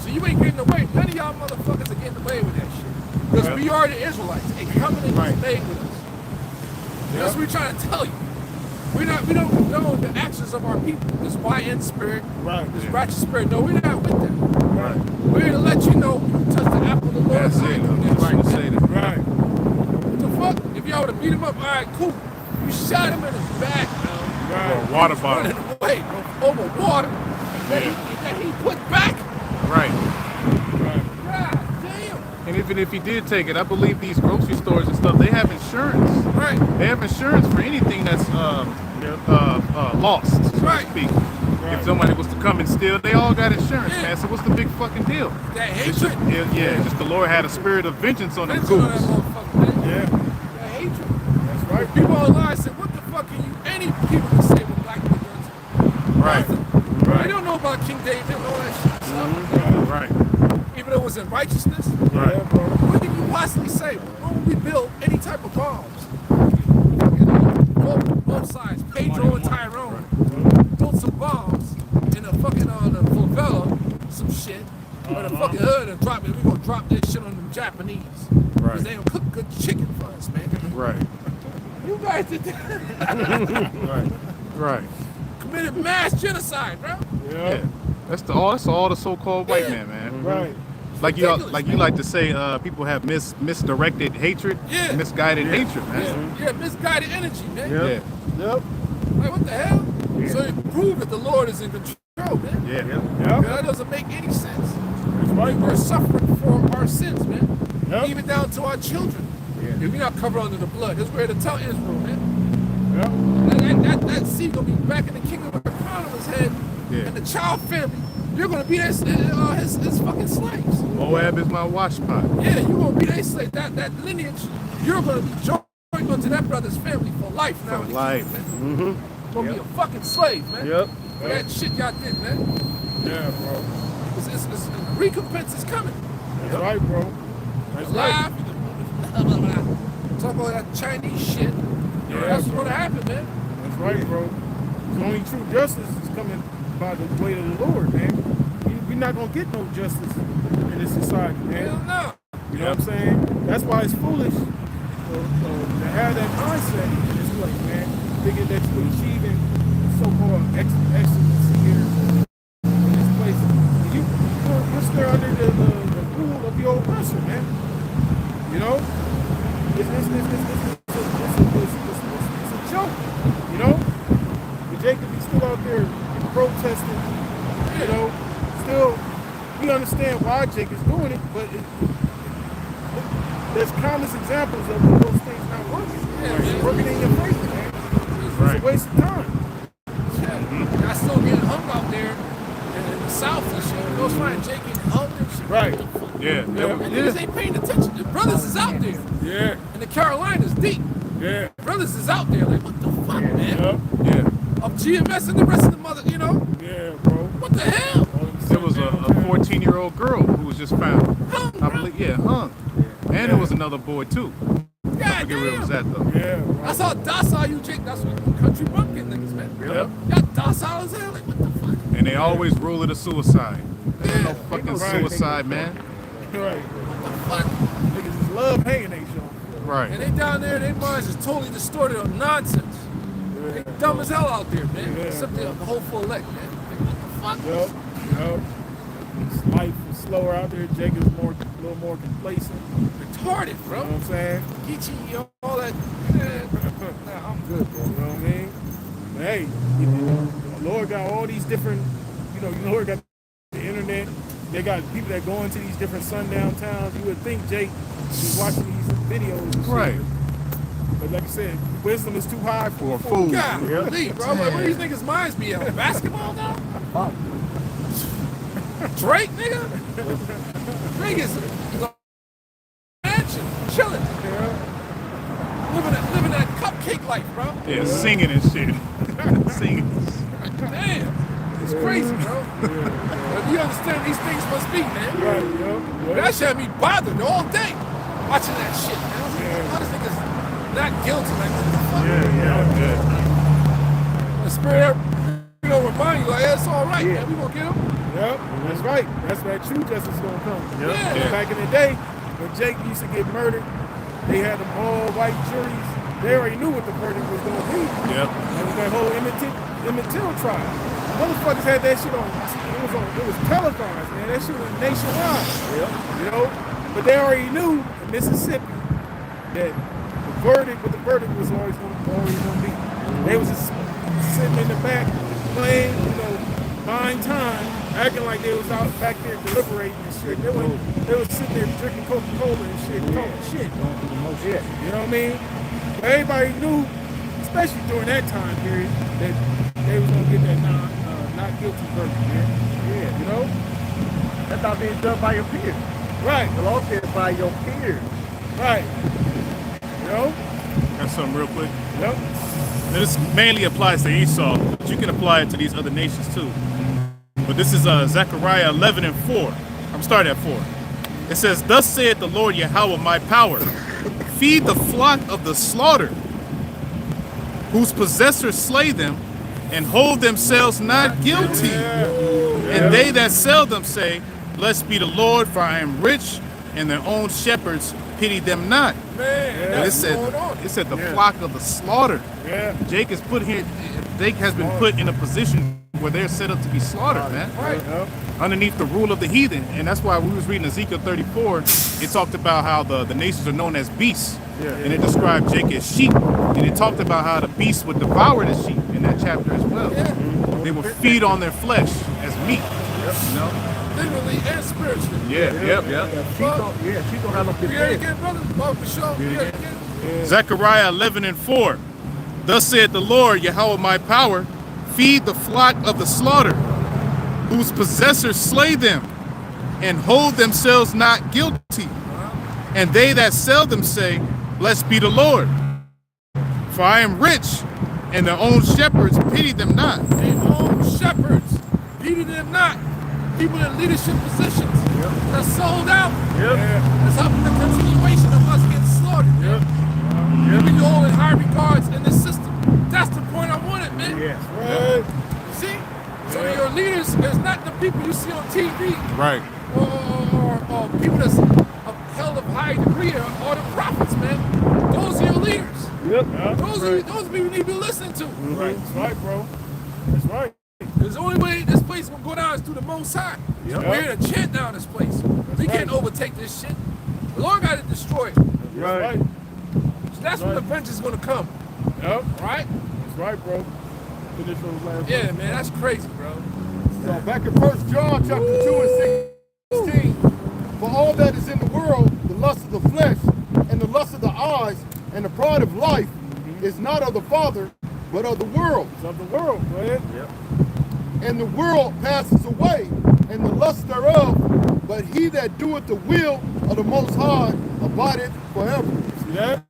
Speaker 4: So you ain't getting away. None of y'all motherfuckers are getting away with that shit. Because we are the Israelites. A covenant is made with us. That's what we're trying to tell you. We don't know the actions of our people. This YN spirit, this righteous spirit. No, we're not with them.
Speaker 1: Right.
Speaker 4: We're here to let you know you touch the apple of the Lord's eye.
Speaker 5: Right to say that.
Speaker 1: Right.
Speaker 4: What the fuck? If y'all would have beat him up, all right, cool. You shot him in his back, man.
Speaker 1: Right.
Speaker 5: Or a water
Speaker 4: Running
Speaker 5: bottle.
Speaker 4: away over water that he put back.
Speaker 5: Right.
Speaker 1: Right.
Speaker 4: God damn.
Speaker 5: And even if he did take it, I believe these grocery stores and stuff, they have insurance.
Speaker 4: Right.
Speaker 5: They have insurance for anything that's lost, so
Speaker 4: Right.
Speaker 5: to speak. If somebody was to come and steal, they all got insurance, man. So what's the big fucking deal?
Speaker 4: That
Speaker 5: It's just,
Speaker 4: hatred.
Speaker 5: just the Lord had a spirit of vengeance on them
Speaker 4: Vengeance on that
Speaker 5: coops.
Speaker 4: motherfucker, man.
Speaker 1: Yeah.
Speaker 4: That hatred.
Speaker 1: That's right.
Speaker 4: People online say, what the fuck can you, any people can say what black people doing?
Speaker 5: Right.
Speaker 4: They don't know about King David and all that shit.
Speaker 5: Right.
Speaker 4: Even though it was in righteousness.
Speaker 5: Right.
Speaker 1: Yeah, bro.
Speaker 4: What can you possibly say? When would we build any type of bombs? You know, both sides, Pedro and Tyrone, built some bombs in a fucking the favela, some shit, or the fucking hood, and drop it. We gonna drop this shit on them Japanese, because they don't cook good chicken for us, man.
Speaker 5: Right.
Speaker 4: You guys did that.
Speaker 5: Right.
Speaker 4: Committed mass genocide, bro.
Speaker 5: Yeah. That's all the so-called white man.
Speaker 1: Right.
Speaker 5: Like you
Speaker 4: Ridiculous,
Speaker 5: like to say, people have misdirected hatred, misguided hatred, man.
Speaker 4: Yeah, misguided energy, man.
Speaker 5: Yeah.
Speaker 1: Yep.
Speaker 4: Like, what the hell? So it proved that the Lord is in control, man.
Speaker 5: Yeah.
Speaker 1: Yep.
Speaker 4: That doesn't make any sense.
Speaker 1: That's right.
Speaker 4: We're suffering for our sins, man.
Speaker 1: Yep.
Speaker 4: Even down to our children. If we're not covered under the blood, that's where to tell Israel, man.
Speaker 1: Yep.
Speaker 4: That seed gonna be back in the kingdom with a crown on his head, and the child family you're gonna be his fucking slaves.
Speaker 5: Moab is my watchpot.
Speaker 4: Yeah, you're gonna be their slave. That lineage, you're gonna be joined onto that brother's family for life now.
Speaker 5: For life.
Speaker 4: You're gonna be a fucking slave, man.
Speaker 2: Yep.
Speaker 4: For that shit y'all did, man.
Speaker 1: Yeah, bro.
Speaker 4: It's recompense is coming.
Speaker 1: That's right, bro. That's right.
Speaker 4: Live. Talk about that Chinese shit.
Speaker 1: Yeah,
Speaker 4: That's
Speaker 1: bro.
Speaker 4: what's gonna happen, man.
Speaker 1: That's right, bro. The only true justice is coming by the way of the Lord, man. We're not gonna get no justice in this society,
Speaker 4: Hell
Speaker 1: man.
Speaker 4: no.
Speaker 1: You know what I'm saying? That's why it's foolish to have that mindset in this place, man. Thinking that you're achieving so-called excellency here in this place. You're still under the rule of your oppressor, man. You know? It's a joke, you know? But Jacob, he's still out there protesting, you know? Still, we understand why Jacob's doing it, but there's countless examples of those things not working. It's working in your face, man. It's a waste of time.
Speaker 4: Yeah. I still getting hung out there in the South and shit. Go find Jake getting hung and shit.
Speaker 1: Right.
Speaker 5: Yeah.
Speaker 4: And niggas ain't paying attention. The brothers is out there.
Speaker 1: Yeah.
Speaker 4: And the Carolinas deep.
Speaker 1: Yeah.
Speaker 4: Brothers is out there. Like, what the fuck, man?
Speaker 1: Yeah.
Speaker 4: Of GMS and the rest of the mother, you know?
Speaker 1: Yeah, bro.
Speaker 4: What the hell?
Speaker 5: There was a 14-year-old girl who was just found.
Speaker 4: Hung,
Speaker 5: I
Speaker 4: bro.
Speaker 5: believe, yeah, hung. And there was another boy too. I
Speaker 4: God
Speaker 5: forget where it was
Speaker 4: damn.
Speaker 5: at though.
Speaker 1: Yeah, bro.
Speaker 4: That's how docile you, Jake. That's what country bumpkin niggas, man.
Speaker 5: Yep.
Speaker 4: Y'all docile as hell. Like, what the fuck?
Speaker 5: And they always rule it a suicide. Ain't no
Speaker 4: Yeah.
Speaker 5: fucking
Speaker 1: Right.
Speaker 5: suicide, man.
Speaker 1: Right.
Speaker 4: What the fuck?
Speaker 1: Niggas just love hanging they show.
Speaker 5: Right.
Speaker 4: And they down there, their minds is totally distorted on nonsense. They dumb as hell out there, man.
Speaker 1: Yeah,
Speaker 4: Except they're the hopeful elect, man. Like, what the fuck?
Speaker 1: Yup. Life is slower out there. Jacob's a little more complacent.
Speaker 4: Retarded, bro.
Speaker 1: You know what I'm saying?
Speaker 4: Geechee, all that. Nah, I'm good, bro.
Speaker 1: You know what I mean? But hey, the Lord got all these different, the Lord got the internet. They got people that go into these different sundown towns. You would think Jake is watching these videos and shit.
Speaker 5: Right.
Speaker 1: But like I said, wisdom is too high for a
Speaker 5: For a
Speaker 1: fool.
Speaker 5: fool.
Speaker 4: God, believe, bro. Like, where these niggas' minds be at? Basketball now? Drake, nigga? Drake is on mansion, chilling. Living that cupcake life, bro.
Speaker 5: Yeah, singing and shit. Singing.
Speaker 4: Damn. It's crazy, bro. But you understand these things must be, man.
Speaker 1: Right,
Speaker 4: That shit had me bothered all day watching that shit, man. How these niggas not guilty? Like, what the fuck?
Speaker 5: Yeah.
Speaker 4: The spirit, gonna remind you, like, yeah, it's all right, man. We gonna get him.
Speaker 1: Yep, that's right. That's where true justice gonna come.
Speaker 4: Yeah.
Speaker 1: Back in the day, when Jake used to get murdered, they had them all white juries. They already knew what the verdict was gonna be.
Speaker 5: Yep.
Speaker 1: And with that whole Emmett Till trial, motherfuckers had that shit on. It was televised, man. That shit was nationwide. You know, but they already knew in Mississippi that what the verdict was always gonna be. They was just sitting in the back playing, buying time, acting like they was out back there deliberating and shit. They was sitting there drinking Coca-Cola and shit, talking shit. You know what I mean? But everybody knew, especially during that time period, that they was gonna get that not guilty verdict, man.
Speaker 6: Yeah.
Speaker 1: You know?
Speaker 6: That's not being done by your peers.
Speaker 1: Right.
Speaker 6: The law says by your peers.
Speaker 1: Right. You know?
Speaker 5: Got something real quick.
Speaker 1: Yep.
Speaker 5: Now, this mainly applies to Esau, but you can apply it to these other nations too. But this is Zechariah 11:4. I'm starting at 4. It says, "Thus saith the Lord Yahweh, my power, feed the flock of the slaughter, whose possessors slay them, and hold themselves not guilty. And they that sell them say, Blessed be the Lord, for I am rich, and their own shepherds pity them not."
Speaker 4: Man,
Speaker 5: And
Speaker 4: that's going on.
Speaker 5: it said the flock of the slaughter.
Speaker 1: Yeah.
Speaker 5: Jake has been put in a position where they're set up to be slaughtered, man.
Speaker 4: Right.
Speaker 5: Underneath the rule of the heathen. And that's why we was reading Ezekiel 34, it talked about how the nations are known as beasts. And it described Jake as sheep. And it talked about how the beasts would devour the sheep in that chapter as well.
Speaker 4: Yeah.
Speaker 5: They would feed on their flesh as meat. You know?
Speaker 4: Literally and spiritually.
Speaker 5: Yep.
Speaker 6: She don't have no
Speaker 4: You hear it again, brother? Oh, for sure. You hear it again?
Speaker 5: Zechariah 11:4. "Thus saith the Lord, Yahweh my power, feed the flock of the slaughter, whose possessors slay them, and hold themselves not guilty. And they that sell them say, Blessed be the Lord. For I am rich, and their own shepherds pity them not.
Speaker 4: Their own shepherds pity them not. People in leadership positions that's sold out. That's helping the continuation of us getting slaughtered. People you hold in high regards in this system. That's the point I wanted, man.
Speaker 1: Right.
Speaker 4: See? So your leaders is not the people you see on TV.
Speaker 5: Right.
Speaker 4: Or people that's held of high degree or the prophets, man. Those are your leaders. Those people you need to be listening to.
Speaker 1: Right. That's right, bro. That's right.
Speaker 4: Because the only way this place will go down is through the Most High. We're here to chant down this place. We can't overtake this shit. The Lord got to destroy it.
Speaker 1: Right.
Speaker 4: So that's when the vengeance is going to come. Right?
Speaker 1: That's right, bro. Finish those last
Speaker 4: Yeah,
Speaker 1: words.
Speaker 4: man, that's crazy, bro.
Speaker 7: So back in 1 John chapter 2 and 16, for all that is in the world, the lust of the flesh, and the lust of the eyes, and the pride of life, is not of the Father, but of the world.
Speaker 1: It's of the world. Go ahead.
Speaker 7: And the world passes away, and the lust thereof, but he that doeth the will of the Most High abideth forever.
Speaker 1: See that?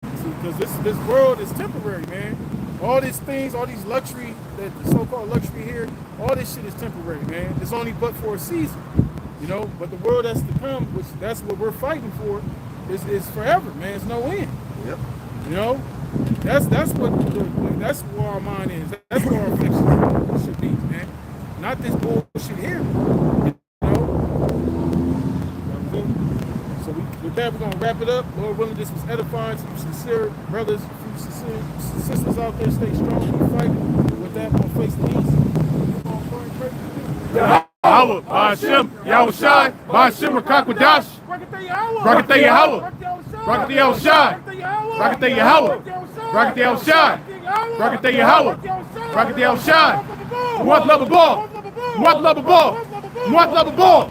Speaker 1: Because this world is temporary, man. All these things, all these luxury, the so-called luxury here, all this shit is temporary, man. It's only but for a season, you know. But the world that's to come, which that's what we're fighting for, is forever, man. It's no end. You know, that's where our mind is. That's where our affection should be, man. Not this bullshit here. You know. So with that, we're gonna wrap it up. Lord willing, this was edifying. Some sincere brothers, some sincere sisters out there, stay strong, keep fighting. With that, we're gonna face the east.
Speaker 5: Yahweh, Ba'Shem, Yahushai, Ba'Shem, Rakakwadash, Rakatay Yahweh, Rakatay Yahushai, Rakatay Yahweh, Rakatay Yahushai, Rakatay Yahweh, Rakatay Yahushai, Mwat love a ball, Mwat love a ball, Mwat love a ball.